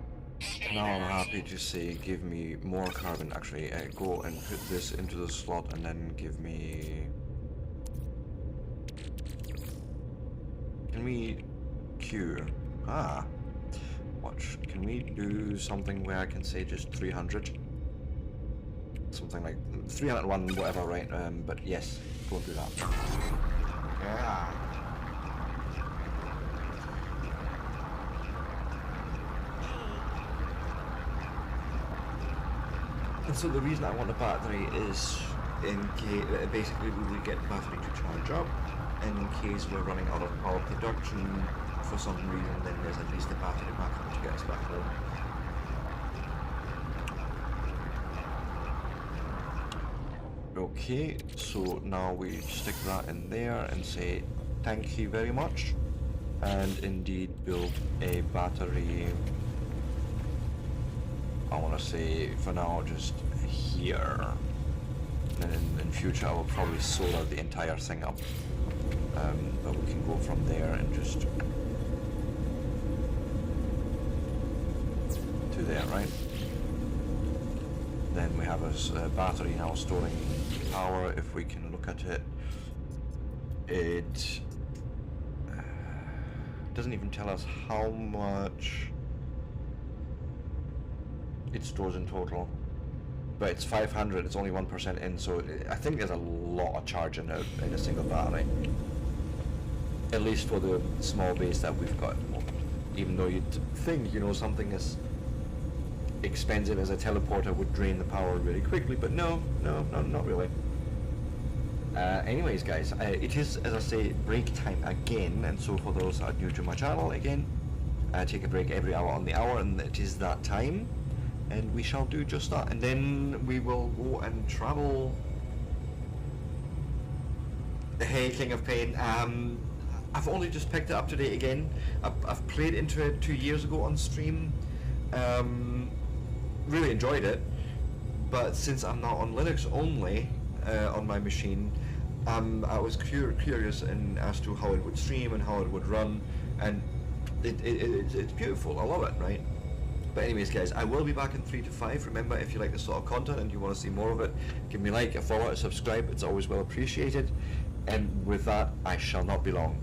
Now I'm happy to say give me more carbon. Actually, go and put this into the slot and then give me... Can we queue? Ah. Watch. Can we do something where I can say just 300? Something like 301, whatever, right? But yes, go do that. Yeah. And so the reason I want a battery is in case, basically we will get the battery to charge up, and in case we're running out of power production for some reason, then there's at least a battery backup to get us back home. Okay, so now we stick that in there and say thank you very much, and indeed build a battery. I want to say for now just here, and then in future I will probably solar the entire thing up, but we can go from there and just to there, right? Then we have a battery now storing power. If we can look at it, it doesn't even tell us how much it stores in total, but it's 500. It's only 1% in, so I think there's a lot of charge in a single battery, at least for the small base that we've got at the moment. Even though you'd think, you know, something as expensive as a teleporter would drain the power really quickly, but no, not really. Anyways, guys, it is, as I say, break time again, and so for those that are new to my channel, again, I take a break every hour on the hour, and it is that time, and we shall do just that, and then we will go and travel. Hey, King of Pain, I've only just picked it up today again. I've played into it 2 years ago on stream, really enjoyed it, but since I'm now on Linux only on my machine, I was curious as to how it would stream and how it would run, and it's beautiful. I love it, right? But anyways, guys, I will be back in 3 to 5. Remember, if you like this sort of content and you want to see more of it, give me a like, a follow, a subscribe. It's always well appreciated. And with that, I shall not be long.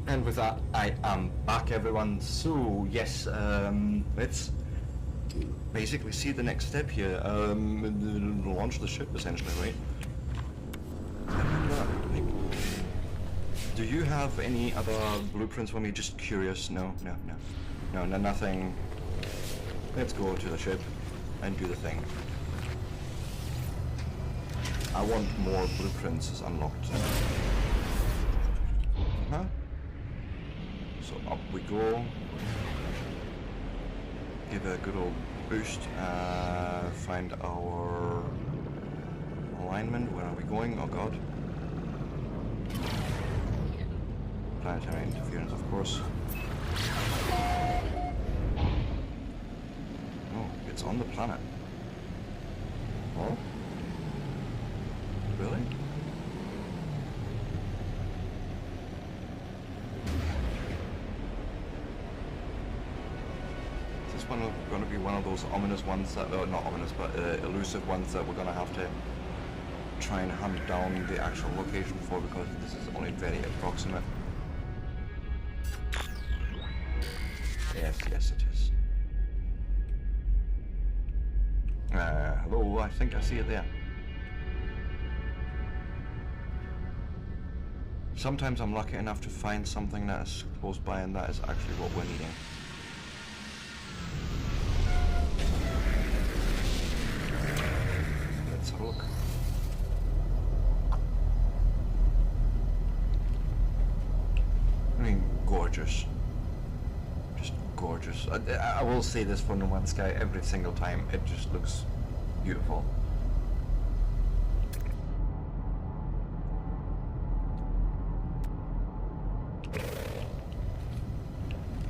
And with that, I am back, everyone. So, yes, let's basically see the next step here. Launch the ship, essentially, right? Do you have any other blueprints for me? Just curious. No, nothing. Let's go to the ship and do the thing. I want more blueprints unlocked. Huh? So up we go. Give it a good old boost. Find our alignment. Where are we going? Oh god. Planetary interference, of course. Oh, it's on the planet. Oh? Really? Is this one going to be one of those ominous ones that, not ominous, but elusive ones that we're going to have to try and hunt down the actual location for, because this is only very approximate? Yes, it is. Hello, I think I see it there. Sometimes I'm lucky enough to find something that is close by, and that is actually what we're needing. Let's have a look. I mean, gorgeous. Just gorgeous. I will say this for No Man's Sky every single time. It just looks beautiful.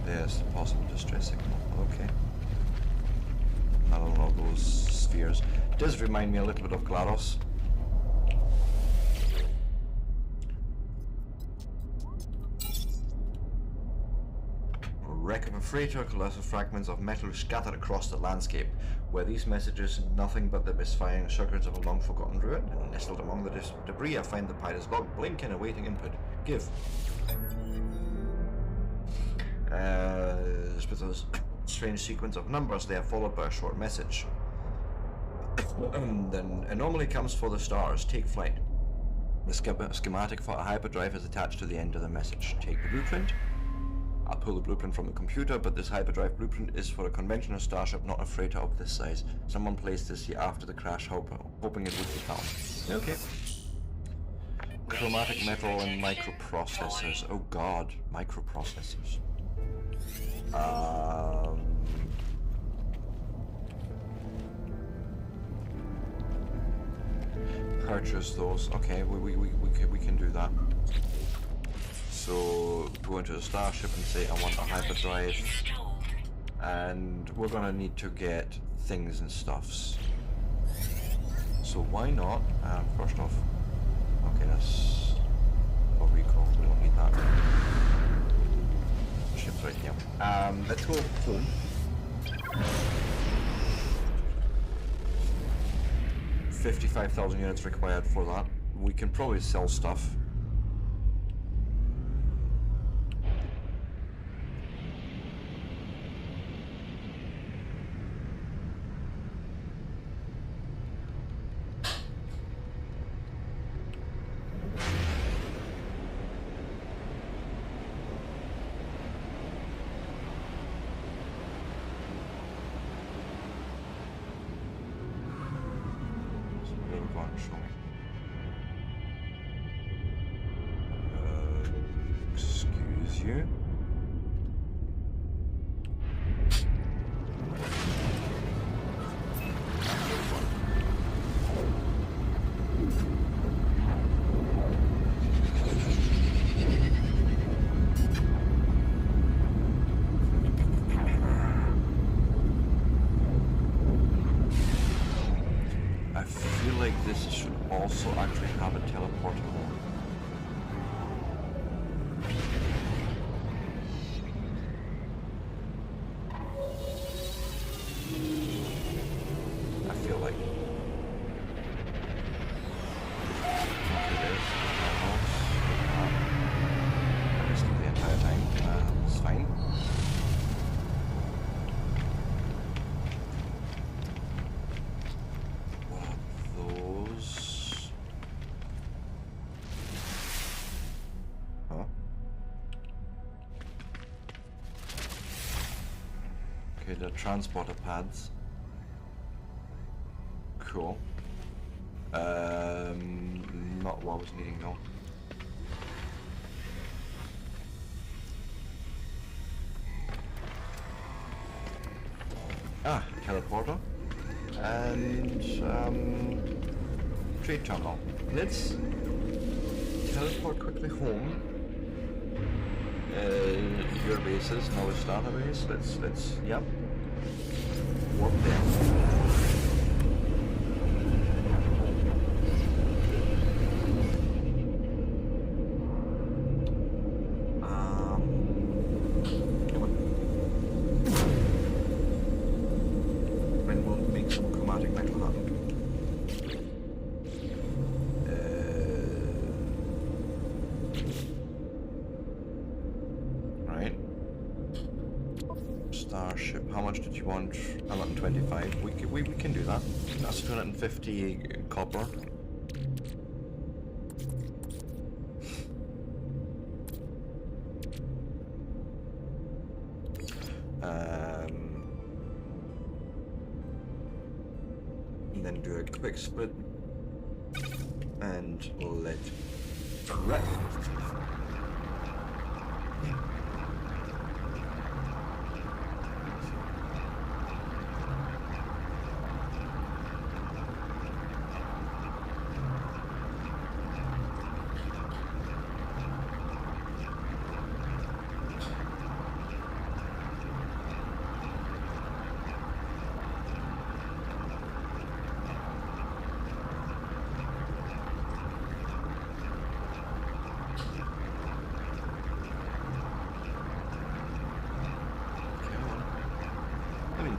There's the possible distress signal. Okay. Another one of those spheres. It does remind me a little bit of GLaDOS. Wreck of a freighter, colossal fragments of metal scattered across the landscape. Were these messages nothing but the misfiring shutters of a long-forgotten ruin? And nestled among the debris, I find the pilot's log, blinking, awaiting input. Give. With a strange sequence of numbers, they are followed by a short message. Then anomaly comes for the stars. Take flight. The schematic for a hyperdrive is attached to the end of the message. Take the blueprint. I'll pull the blueprint from the computer, but this hyperdrive blueprint is for a conventional starship, not a freighter of this size. Someone placed this here after the crash, hoping it would be found. Okay. Chromatic metal and microprocessors. Oh god, microprocessors. Purchase those. Okay, we can do that. So go into the starship and say I want a hyperdrive, and we're gonna need to get things and stuffs. So why not? First off, okay, that's a recall. We don't need that. Ship's right here. Let's go home. 55,000 units required for that. We can probably sell stuff. Excuse you. I feel like this should also actually have a teleporter. Okay, the transporter pads. Cool. Not what I was needing though. Ah, teleporter. And trade terminal. Let's teleport quickly home. Your bases, knowledge database. Let's yep. Warp there. Starship, how much did you want? 125. We can do that. That's 250 copper. And then do a quick split and let rip.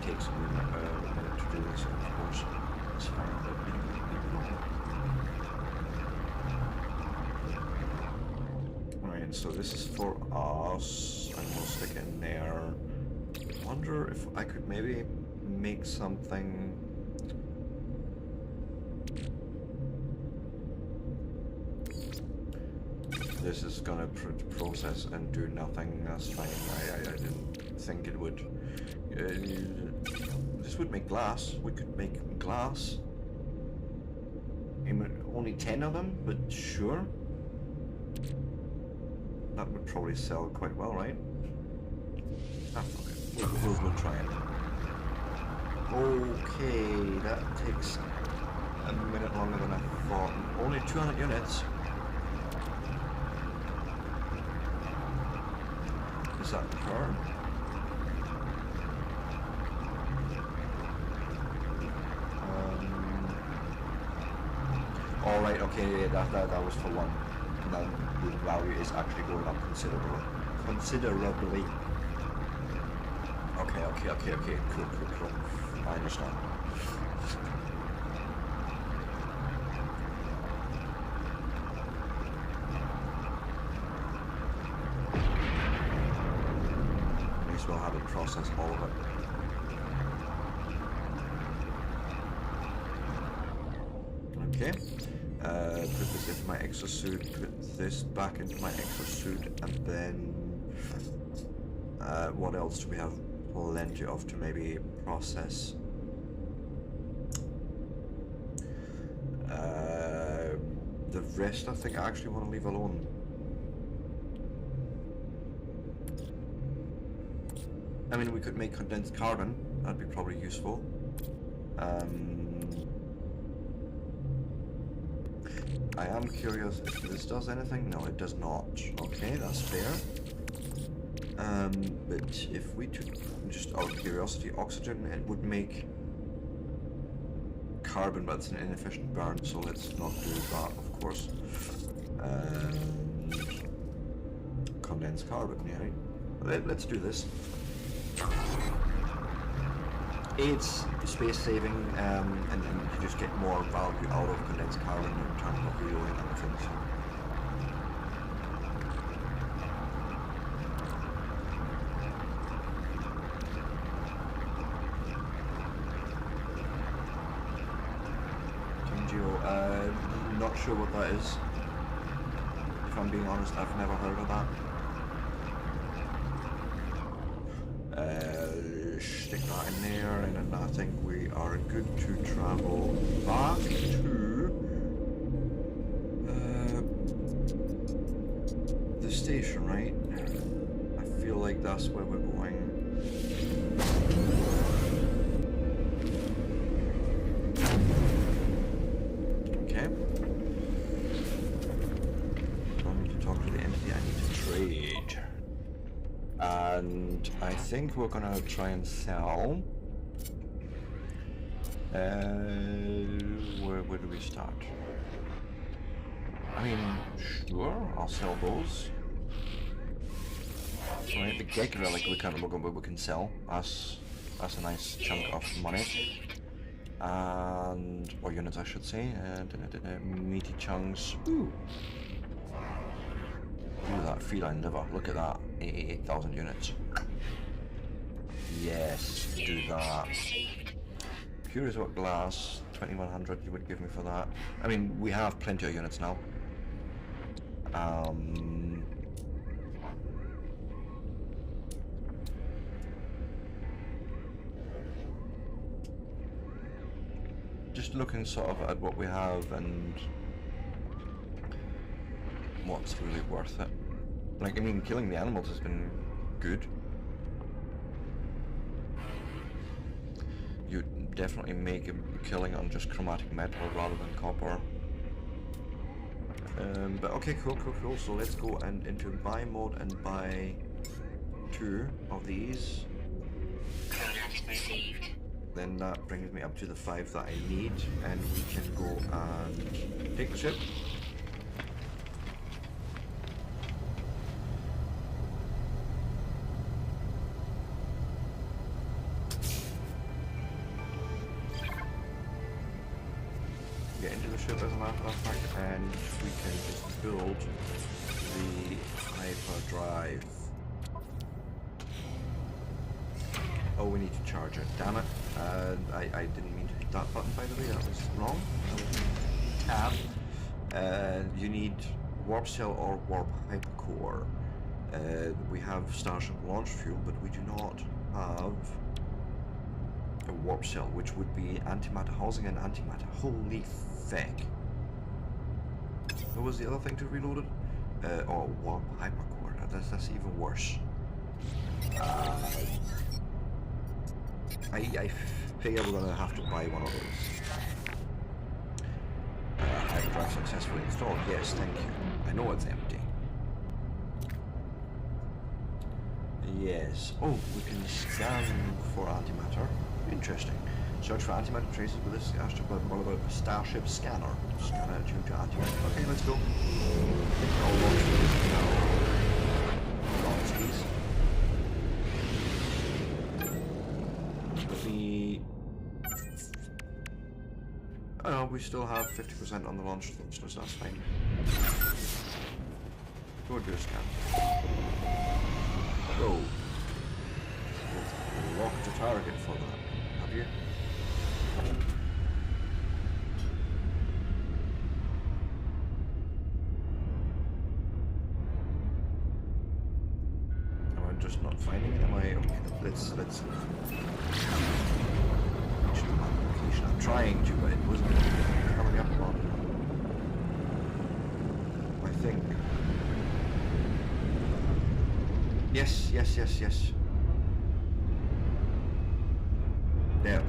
Takes a minute to do this, of course. It's fine, but Alright, so this is for us, and we'll stick it in there. I wonder if I could maybe make something. This is gonna process and do nothing, that's fine. I didn't think it would. This would make glass. We could make glass. Only 10 of them, but sure. That would probably sell quite well, right? Ah, okay. We'll try it. Okay, that takes a minute longer than I thought. Only 200 units. Is that her? Alright, okay, that was for one. Now the value is actually going up considerably. Okay, cool. I understand. At least we'll have it process all of it. Okay. Put this into my exosuit, put this back into my exosuit, and then what else do we have plenty of to maybe process? The rest I think I actually want to leave alone. I mean, we could make condensed carbon, that'd be probably useful. I am curious if this does anything. No, it does not. Okay, that's fair. But if we took, just out of curiosity, oxygen, it would make carbon, but it's an inefficient burn, so let's not do that, of course. Condensed carbon, yeah. Let's do this. It's space saving, and you just get more value out of condensed carbon in terms of reloading and things. Geo, not sure what that is. If I'm being honest, I've never heard of that. stick that in there, and then I think we are good to travel back to the station, right? I feel like that's where we're going. Okay. I need to talk to the entity. I need to trade. And I think we're gonna try and sell. Where do we start? I mean, sure, I'll sell those. Right, the Gek relic we can sell. That's a nice chunk of money. And or units, I should say. And meaty chunks. Ooh. Look at that feline liver. Look at that. 88,000 units. Yes, do that. Curious what glass 2100 you would give me for that. I mean, we have plenty of units now. Just looking sort of at what we have and what's really worth it. Like, I mean, killing the animals has been good. You definitely make a killing on just chromatic metal rather than copper. But okay, cool. So let's go and into buy mode and buy 2 of these. Then that brings me up to the 5 that I need, and we can go and take the ship. Get into the ship as a matter of fact, and we can just build the hyperdrive. Oh, we need to charge it. Damn it. I didn't mean to hit that button, by the way. That was wrong. That was tab. You need warp cell or warp hypercore. We have Starship launch fuel, but we do not have a warp cell, which would be antimatter housing and antimatter. Holy feck. What was the other thing to reload it? Oh, warp hypercore. That's even worse. I figure we're gonna have to buy one of those. Hyperdrive successfully installed. Yes, thank you. I know it's empty. Yes. Oh, we can scan for antimatter. Interesting. Search for antimatter traces with this Starship scanner. Scan it to antimatter. Okay, let's go. I'll launch this now. Launch. Oh, we still have 50% on the launch, so that's fine. Go do a scan. Go. You've locked a target for that, have you? Am I just not finding it? Am I? Okay, let's. I'm trying to, but it wasn't coming up on. I think. Yes. There.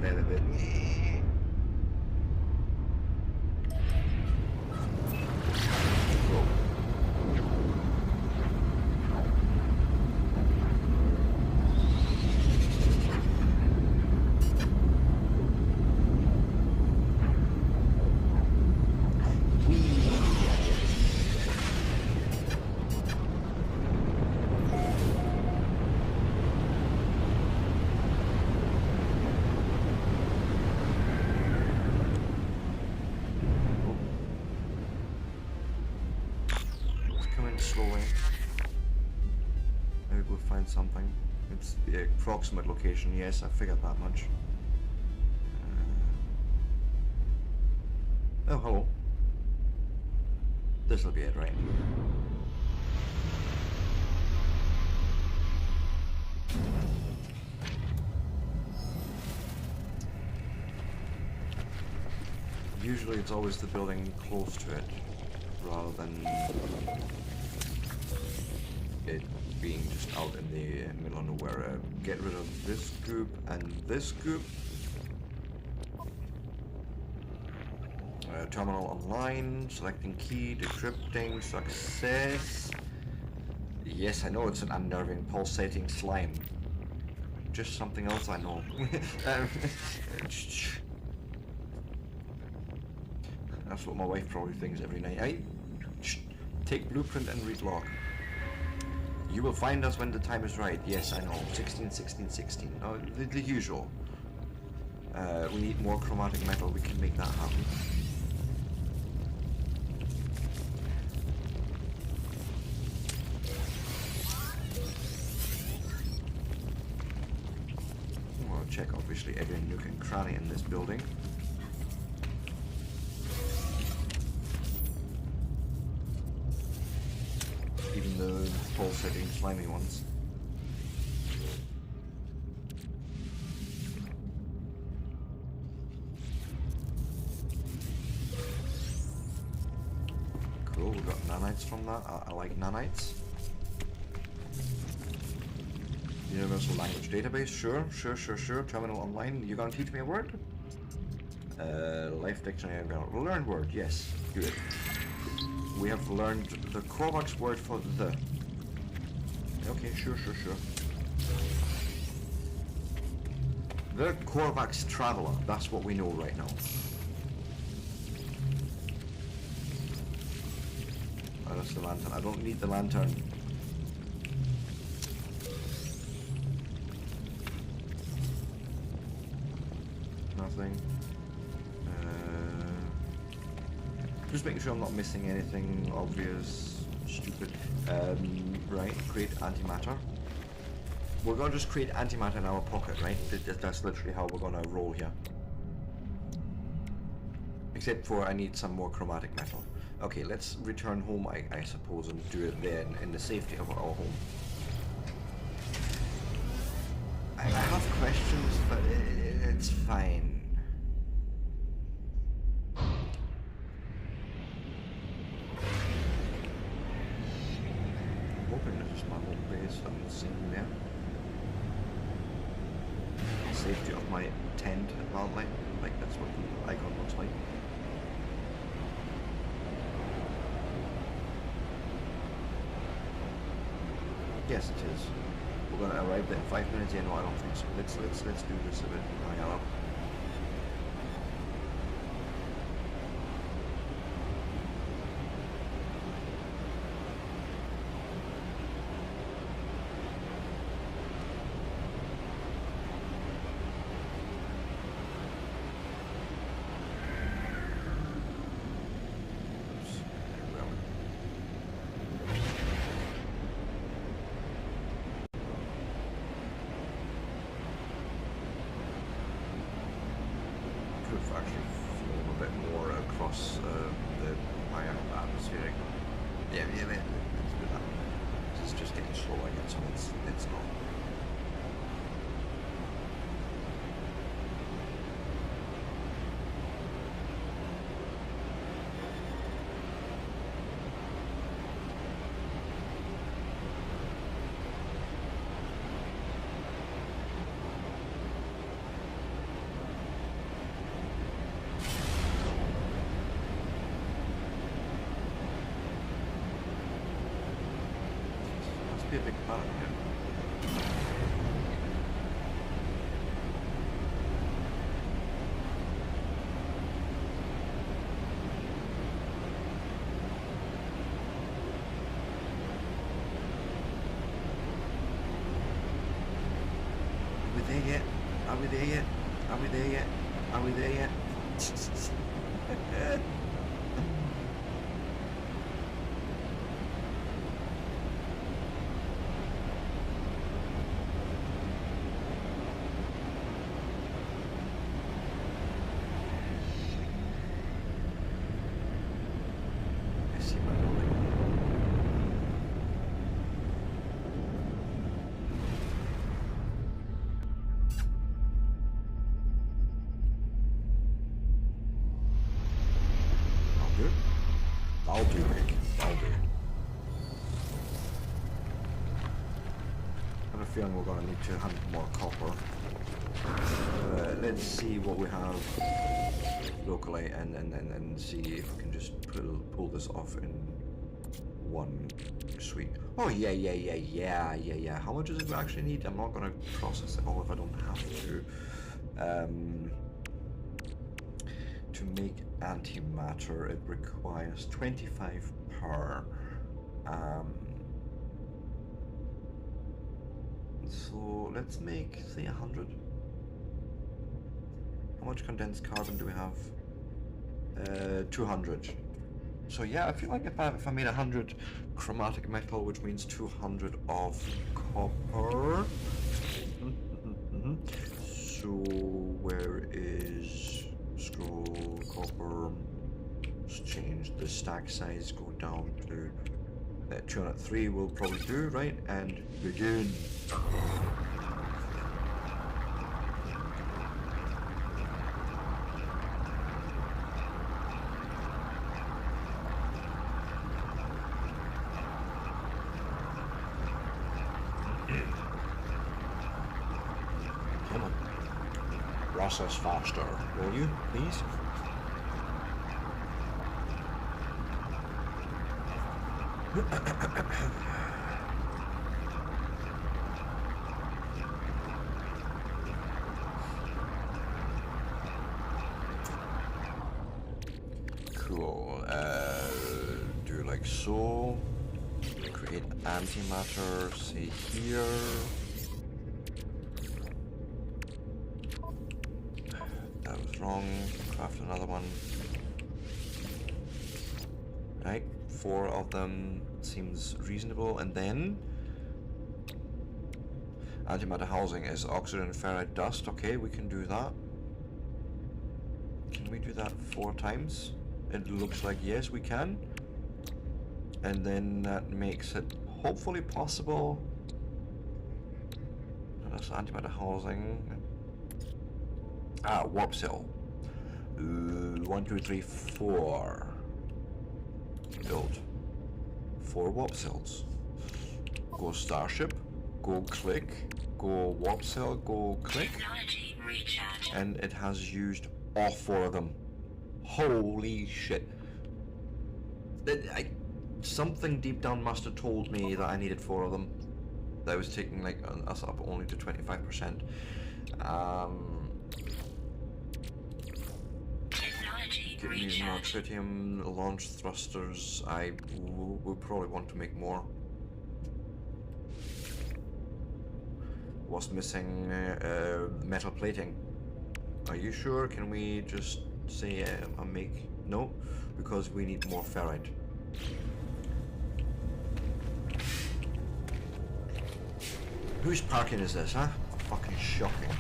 Slowly. Maybe we'll find something. It's the approximate location, yes, I figured that much. Oh, hello. This'll be it, right? Usually it's always the building close to it, rather than it being just out in the middle of nowhere. Get rid of this group and this group. Terminal online, selecting key, decrypting, success. Yes, I know it's an unnerving pulsating slime. Just something else I know. That's what my wife probably thinks every night. Take blueprint and read log. You will find us when the time is right. Yes, I know. 16, 16, 16. Oh, the usual. We need more chromatic metal. We can make that happen. We'll check obviously every nook and cranny in this building. Even the pulsating slimy ones. Cool, we got nanites from that. I like nanites. Universal language database, sure. Terminal online, you gonna teach me a word? Life dictionary, learn word, yes, good. We have learned the Korvax word for the. Okay, sure. The Korvax Traveler, that's what we know right now. Oh, that's the lantern. I don't need the lantern. Nothing. Just making sure I'm not missing anything obvious, stupid. Right, create antimatter. We're gonna just create antimatter in our pocket, right? That's literally how we're gonna roll here. Except for I need some more chromatic metal. Okay, let's return home, I suppose, and do it there in the safety of our home. I have questions, but it's fine. My home base, I'm seeing there. Safety of my tent, apparently. Like, that's what the icon looks like. Yes, it is. We're gonna arrive there in 5 minutes. Yeah, no, I don't think so. Let's do this a bit higher up. Actually flown a bit more across the higher atmospheric. Yeah, let's do that. This is just getting slow again, so it's not. Be a big planet here. Are we there yet? Are we there yet? Are we there yet? Are we there yet? I'll do, Mick. I'll do. I have a feeling we're going to need to hunt more copper. Let's see what we have locally and see if we can just pull this off in one sweep. Oh yeah. How much does it actually need? I'm not going to process it all if I don't have to. To make antimatter, it requires 25 per. So let's make, say, 100. How much condensed carbon do we have? 200. So yeah, I feel like if I made 100 chromatic metal, which means 200 of copper. So where is scroll copper? Let's change the stack size, go down to 203 will probably do, right? And begin. Come on. Process faster, will you, please? Cool. Do like so. Create antimatter, say here. That was wrong. Craft another one. Right, 4 of them seems reasonable, and then antimatter housing is oxygen and ferrite dust. Okay, we can do that. Can we do that 4 times? It looks like yes, we can. And then that makes it hopefully possible. That's antimatter housing. Warp cell. 1, 2, 3, 4. Build 4 warp cells. Go starship, go click, go warp cell, go click, and it has used all 4 of them. Holy shit. Something deep down must have told me that I needed 4 of them. That I was taking like us up only to 25%. Give me more tritium launch thrusters. I will probably want to make more. What's missing? Metal plating. Are you sure? Can we just say make? No, because we need more ferrite. Whose parking is this, huh? Fucking shocking.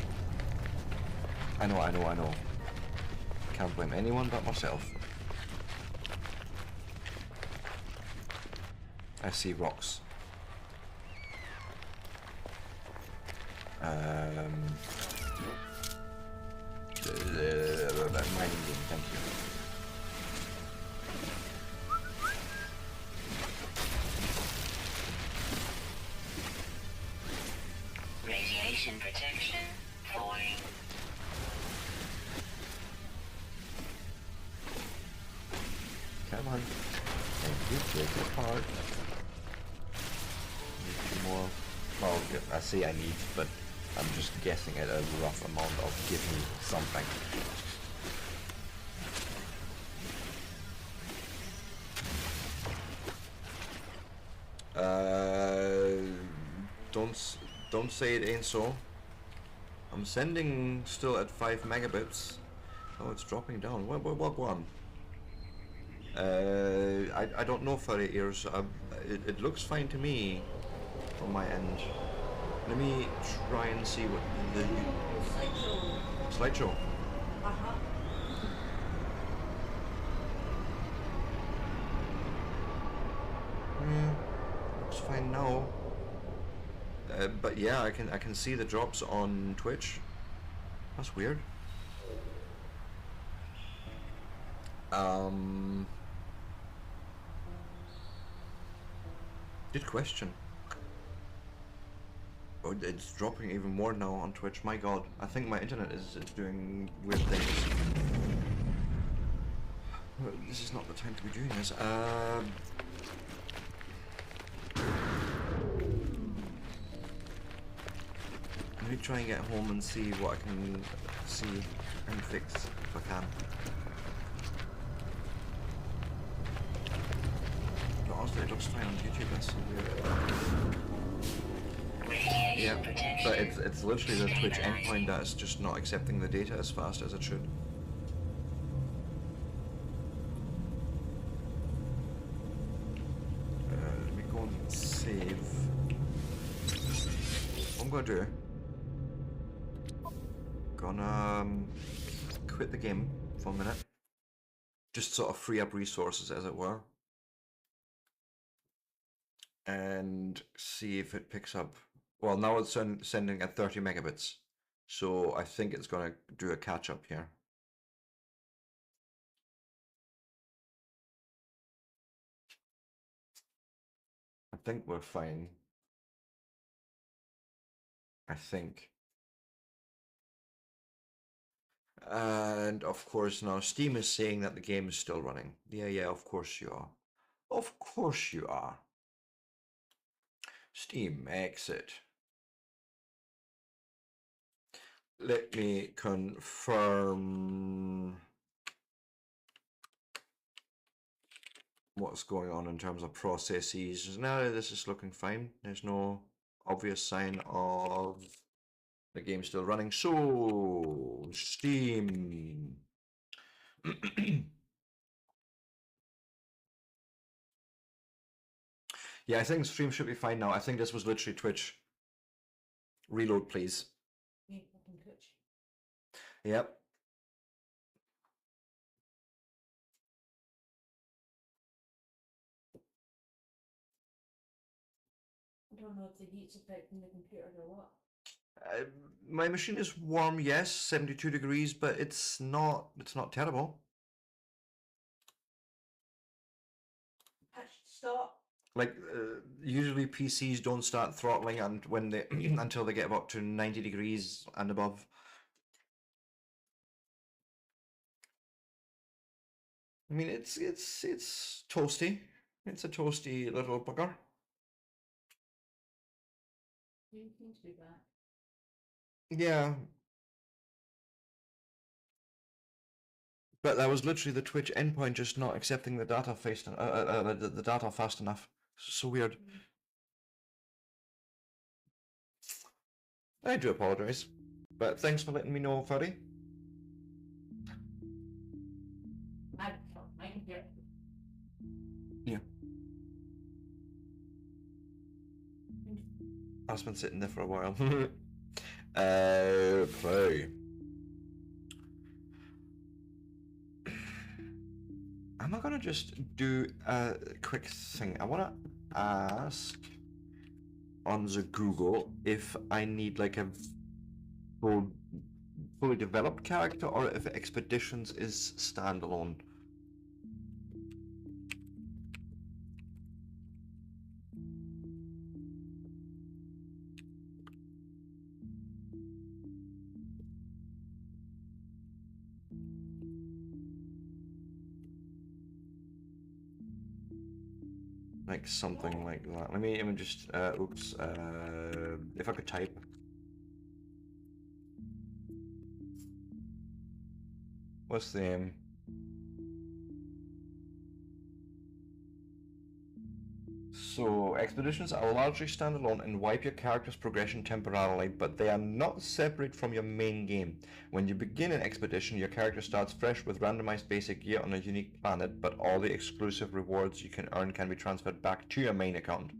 I know. Can't blame anyone but myself. I see rocks. Mining game, thank you. Radiation protection falling. Come on. Thank you, take it apart. Need 2 more. Well, I say I need, but I'm just guessing at a rough amount of give me something. Don't say it ain't so. I'm sending still at 5 megabits. Oh, it's dropping down. What one? I don't know, furry ears. It looks fine to me from my end. Let me try and see what the slideshow. Looks fine now. But yeah, I can see the drops on Twitch. That's weird. Good question. Oh, it's dropping even more now on Twitch. My God, I think my internet is doing weird things. Well, this is not the time to be doing this. Let me try and get home and see what I can see and fix if I can. But honestly, it looks fine on YouTube. That's so weird. Radiation Yeah, protection. but it's literally the Twitch endpoint that's just not accepting the data as fast as it should. Let me go and save. What I'm gonna do? Gonna quit the game for a minute. Just sort of free up resources, as it were. And see if it picks up. Well, now it's sending at 30 megabits. So I think it's gonna do a catch up here. I think we're fine. I think. And of course now Steam is saying that the game is still running. Yeah, of course you are. Of course you are. Steam, exit. Let me confirm what's going on in terms of processes. Now this is looking fine. There's no obvious sign of the game still running. So, Steam. Yeah, I think stream should be fine now. I think this was literally Twitch. Reload, please. Me fucking Twitch. Yep. I don't know if the heat's affecting the computer or what. My machine is warm, yes, 72 degrees, but it's not terrible. Actually, stop. Like usually PCs don't start throttling and when they until they get up to 90 degrees and above. I mean, it's toasty. It's a toasty little bugger. You need to be back. Yeah. But that was literally the Twitch endpoint just not accepting the data the data fast enough. So weird. I do apologize, but thanks for letting me know, Furry. My computer. Yeah. I've been sitting there for a while. Play. Am I gonna just do a quick thing? I wanna ask on the Google if I need like a fully developed character or if Expeditions is standalone. Like something like that. Let me just oops, if I could type. What's the aim? So, expeditions are largely standalone and wipe your character's progression temporarily, but they are not separate from your main game. When you begin an expedition, your character starts fresh with randomized basic gear on a unique planet, but all the exclusive rewards you can earn can be transferred back to your main account.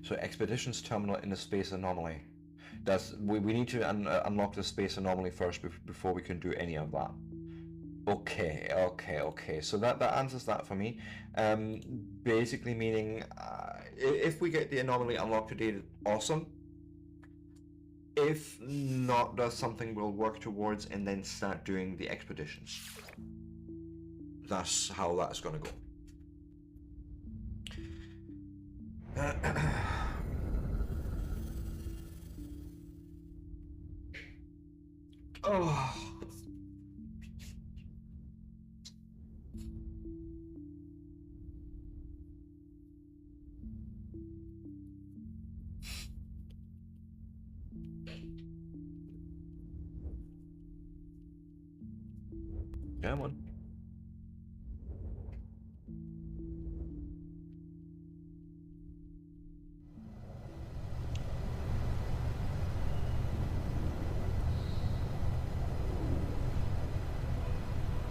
So, expeditions terminal in the space anomaly. We need to unlock the space anomaly first before we can do any of that. Okay. So that answers that for me. Basically meaning, if we get the anomaly unlocked today, awesome. If not, that's something we'll work towards and then start doing the expeditions. that's how that's going to go. Oh. Come on.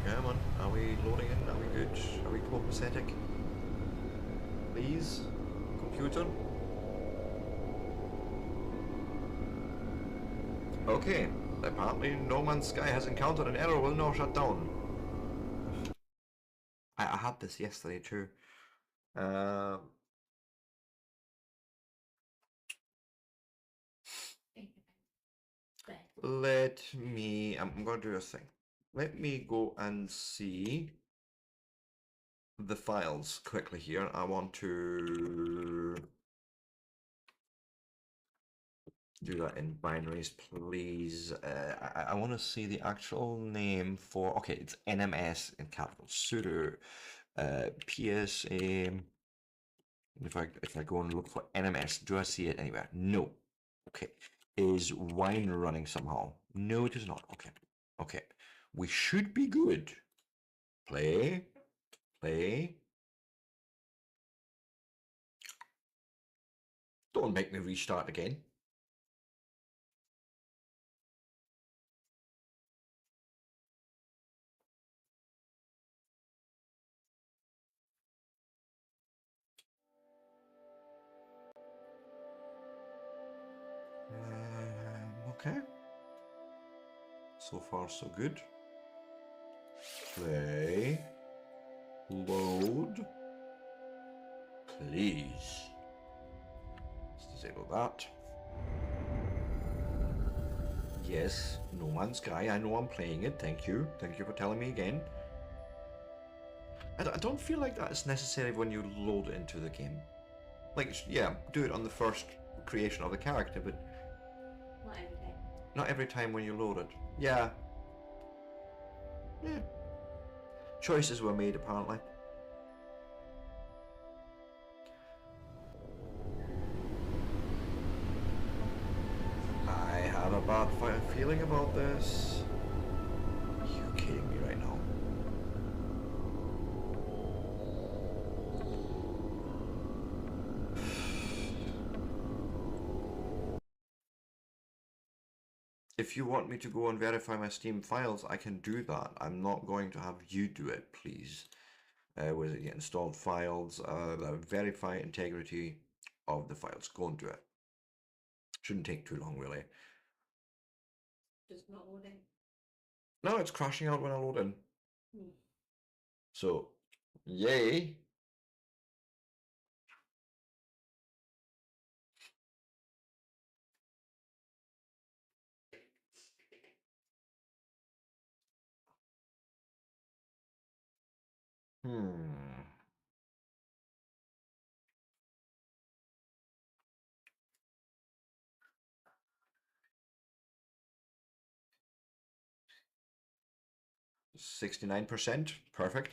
Come on. Are we loading in? Are we good? Are we copacetic? Please? Computer? Okay. Apparently No Man's Sky has encountered an error, will now shut down. I had this yesterday too. Let me, I'm going to do a thing. Let me go and see the files quickly here. I want to do that in binaries, please. I want to see the actual name for, okay, it's NMS in capital, sudo PSA. If I go and look for NMS, do I see it anywhere? No. Okay. Is Wine running somehow? No, it is not. Okay. Okay. We should be good. Play. Play. Don't make me restart again. Okay. So far, so good. Play. Load. Please. Let's disable that. Yes, No Man's Sky. I know I'm playing it. Thank you. Thank you for telling me again. I don't feel like that's necessary when you load it into the game. Like, yeah, do it on the first creation of the character, but Not every time. not every time when you load it. Yeah. Yeah. Choices were made, apparently. I have a bad feeling about this. Are you kidding me right now? If you want me to go and verify my Steam files, I can do that. I'm not going to have you do it, please. Was it installed files? Verify integrity of the files. Go and do it. Shouldn't take too long, really. Just not loading. No, it's crashing out when I load in. Hmm. So, yay. Hmm. %69%. Perfect.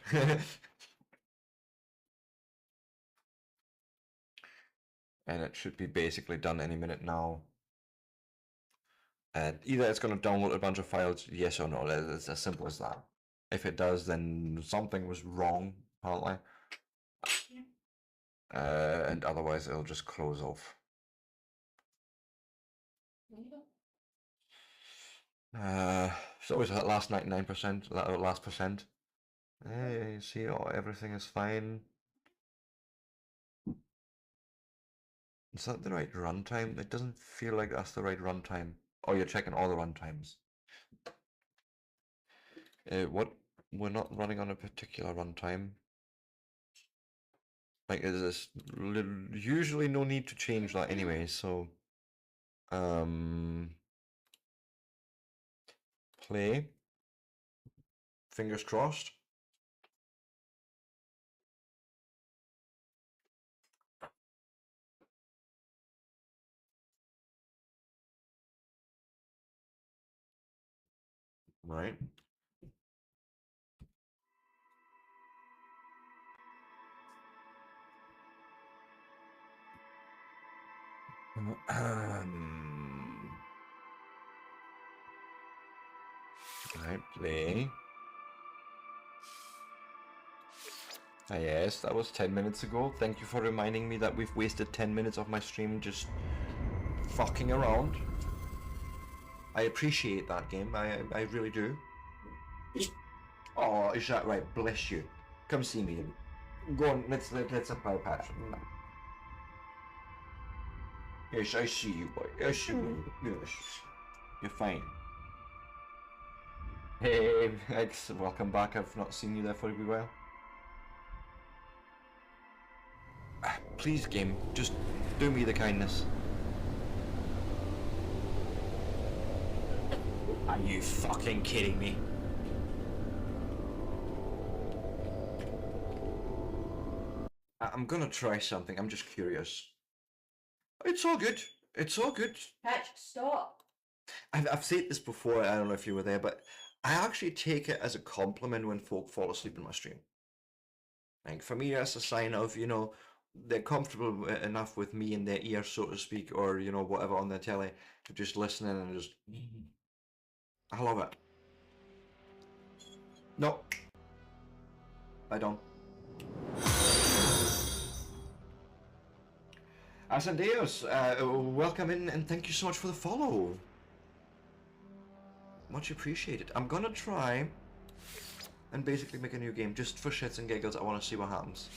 And it should be basically done any minute now. And either it's going to download a bunch of files, yes or no. It's as simple as that. If it does, then something was wrong, apparently. And otherwise, it'll just close off. There you go. It's always that last 99%, that last percent. Hey, you see, oh, everything is fine. Is that the right runtime? It doesn't feel like that's the right runtime. Oh, you're checking all the runtimes. What? We're not running on a particular runtime. Like, there's usually no need to change that anyway, so... Play. Fingers crossed. Right. Right, play. Ah, yes, that was 10 minutes ago. Thank you for reminding me that we've wasted 10 minutes of my stream just fucking around. I appreciate that game, I really do. Oh, is that right? Bless you. Come see me. Go on, let's apply patch. Yes, I see you, boy. Yes, you. Yes. You're fine. Hey, X, welcome back. I've not seen you there for a wee while. Please, game, just do me the kindness. Are you fucking kidding me? I'm gonna try something. I'm just curious. It's all good. It's all good. Patrick, stop. I've said this before. I don't know if you were there, but I actually take it as a compliment when folk fall asleep in my stream. Like for me, that's a sign of they're comfortable enough with me in their ear, so to speak, or whatever on their telly, to just listening and just. I love it. No, I don't. Asandeos, welcome in and thank you so much for the follow. Much appreciated. I'm gonna try and basically make a new game just for shits and giggles. I want to see what happens.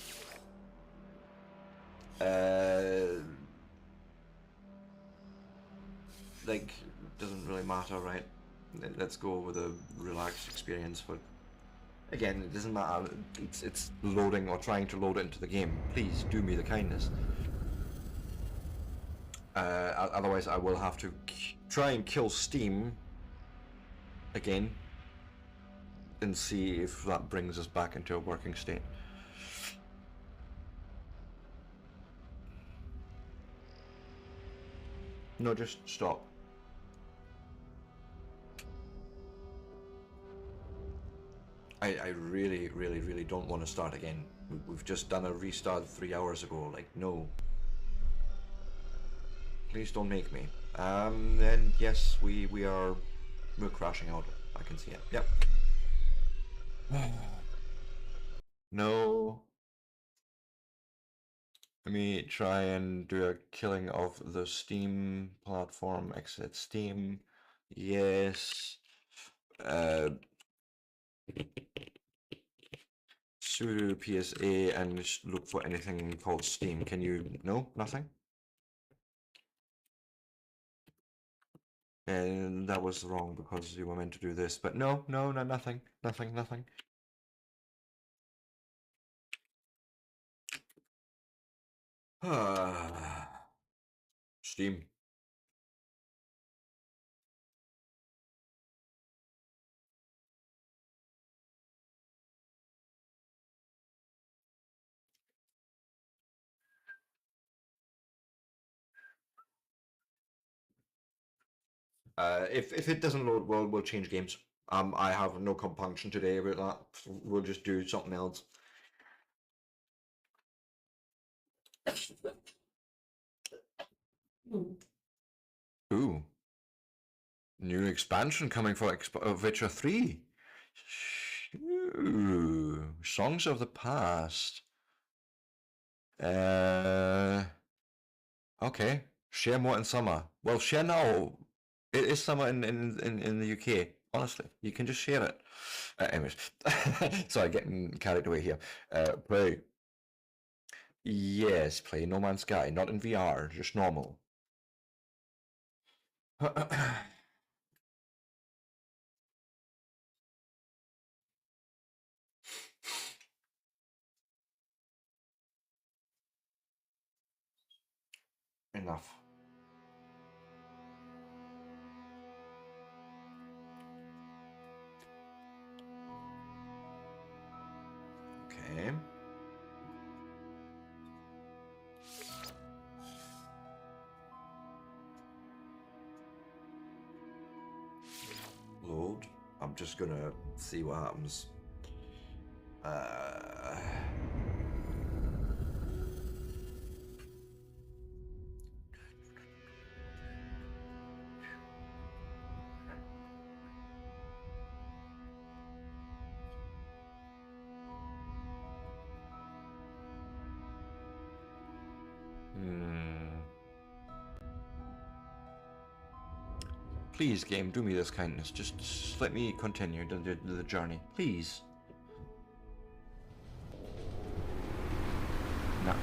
Like, doesn't really matter, right? Let's go with a relaxed experience. But again, it doesn't matter. It's loading or trying to load it into the game. Please do me the kindness. Otherwise, I will have to try and kill Steam again and see if that brings us back into a working state. No, just stop. I really, really, really don't want to start again. We've just done a restart 3 hours ago. Like, no. Please don't make me. And yes, we're crashing out. I can see it. Yep. No. Let me try and do a killing of the Steam platform. Exit Steam. Yes. Sudo PSA and just look for anything called Steam. Can you? No? Nothing? And that was wrong because you were meant to do this. But no, nothing. Nothing. Steam. If it doesn't load, we'll change games. I have no compunction today about that. We'll just do something else. Ooh. New expansion coming for Witcher 3. Ooh. Songs of the past. Okay. Share more in summer. Well, share now. It is summer in the UK. Honestly, you can just share it. Anyways, sorry, getting carried away here. Play. Yes, play No Man's Sky. Not in VR, just normal. Enough. Okay. Load. I'm just gonna see what happens. Please, game, do me this kindness. Just let me continue the journey, please. No.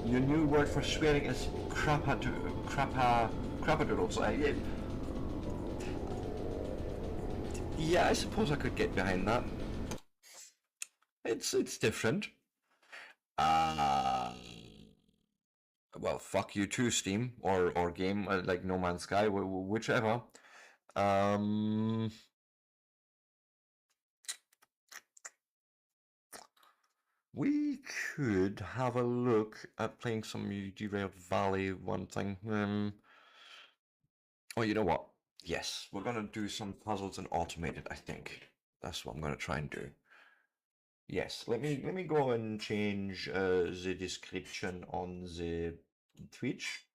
Your new word for swearing is crapadoodles. Yeah, I suppose I could get behind that. It's different. Well, fuck you too, Steam or game like No Man's Sky, whichever. We could have a look at playing some Derailed Valley one thing. Oh, you know what? Yes, we're gonna do some puzzles and automate it, I think. That's what I'm gonna try and do. Yes, let me go and change the description on the Twitch.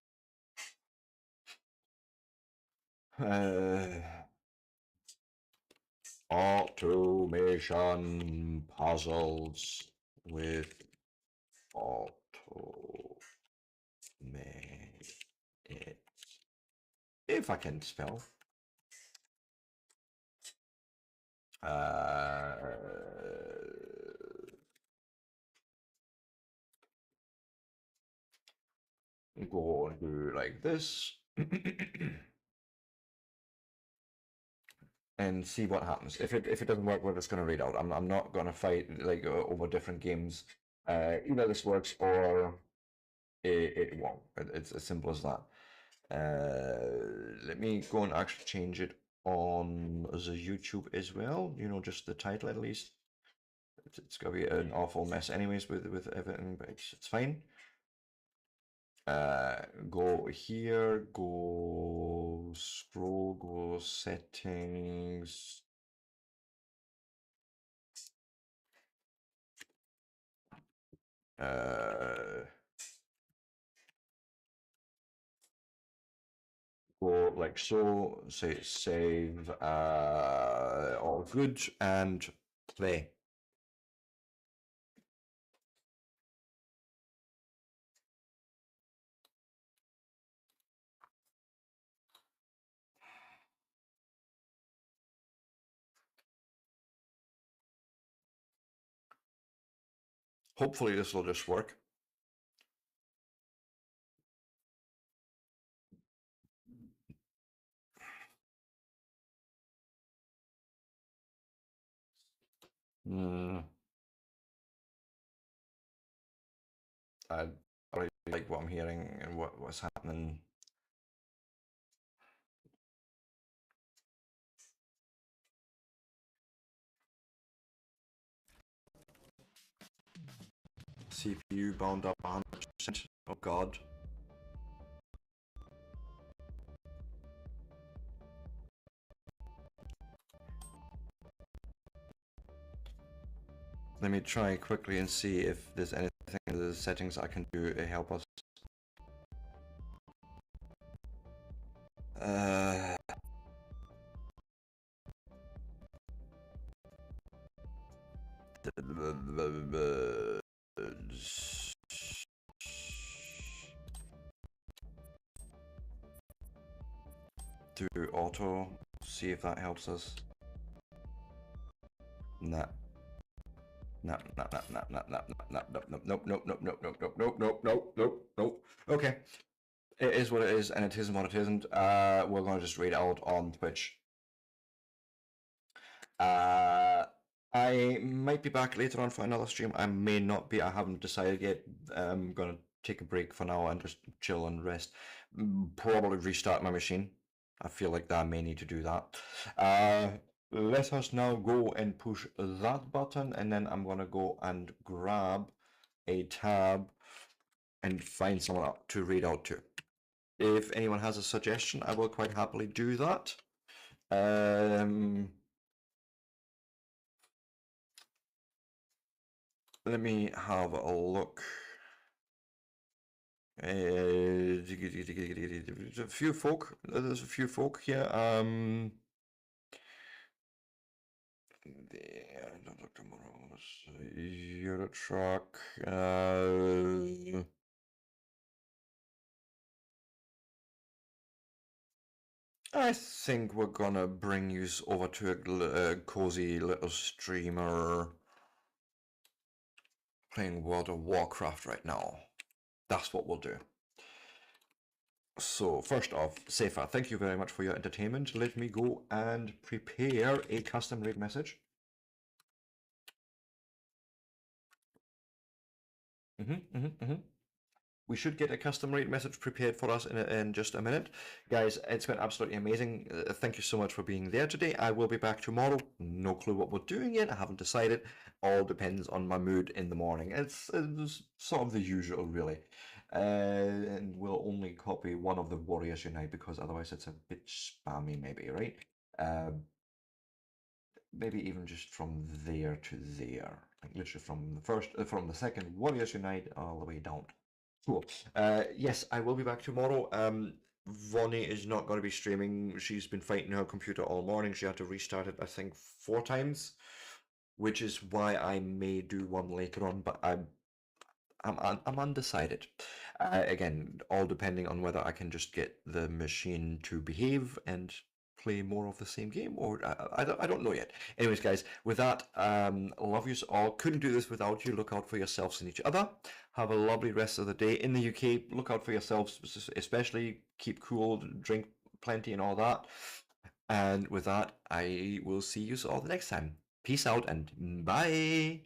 Automation puzzles with automate it. If I can spell. Go and do like this. And see what happens. If it doesn't work, we're just gonna read out. I'm not gonna fight like over different games. Either this works or it won't. It's as simple as that. Let me go and actually change it on the YouTube as well. You know, just the title at least. It's gonna be an awful mess anyways with everything, but it's fine. Go here, go scroll, go settings. Go like so, say save, all good, and play. Hopefully this will just work. I really like what I'm hearing and what's happening. CPU bound up 100%. Oh god. Let me try quickly and see if there's anything in the settings I can do to help us. Do auto, see if that helps us. Nah. No. Okay. It is what it is, and it isn't what it isn't. We're gonna just read it out on Twitch. I might be back later on for another stream. I may not be. I haven't decided yet. I'm gonna take a break for now and just chill and rest. Probably restart my machine. I feel like that I may need to do that. Let us now go and push that button, and then I'm gonna go and grab a tab and find someone to read out to. If anyone has a suggestion, I will quite happily do that. Let me have a look. There's a few folk. There's a few folk here. Dr. Morales, Eurotruck. I think we're gonna bring you over to a cozy little streamer playing World of Warcraft right now. That's what we'll do. So first off, Sefa, thank you very much for your entertainment. Let me go and prepare a custom raid message. We should get a custom raid message prepared for us in just a minute. Guys, it's been absolutely amazing. Thank you so much for being there today. I will be back tomorrow. No clue what we're doing yet. I haven't decided. All depends on my mood in the morning. It's sort of the usual, really. And we'll only copy one of the Warriors Unite because otherwise it's a bit spammy, maybe, right? Maybe even just from there to there, like literally from the second Warriors Unite all the way down. Cool. Yes, I will be back tomorrow. Vonnie is not going to be streaming. She's been fighting her computer all morning. She had to restart it, I think, 4 times, which is why I may do one later on. But I'm undecided. Again, all depending on whether I can just get the machine to behave and play more of the same game, or I don't know yet. Anyways, guys, with that, love yous all. Couldn't do this without you. Look out for yourselves and each other. Have a lovely rest of the day. In the UK, look out for yourselves, especially keep cool, drink plenty and all that. And with that, I will see you all the next time. Peace out and bye.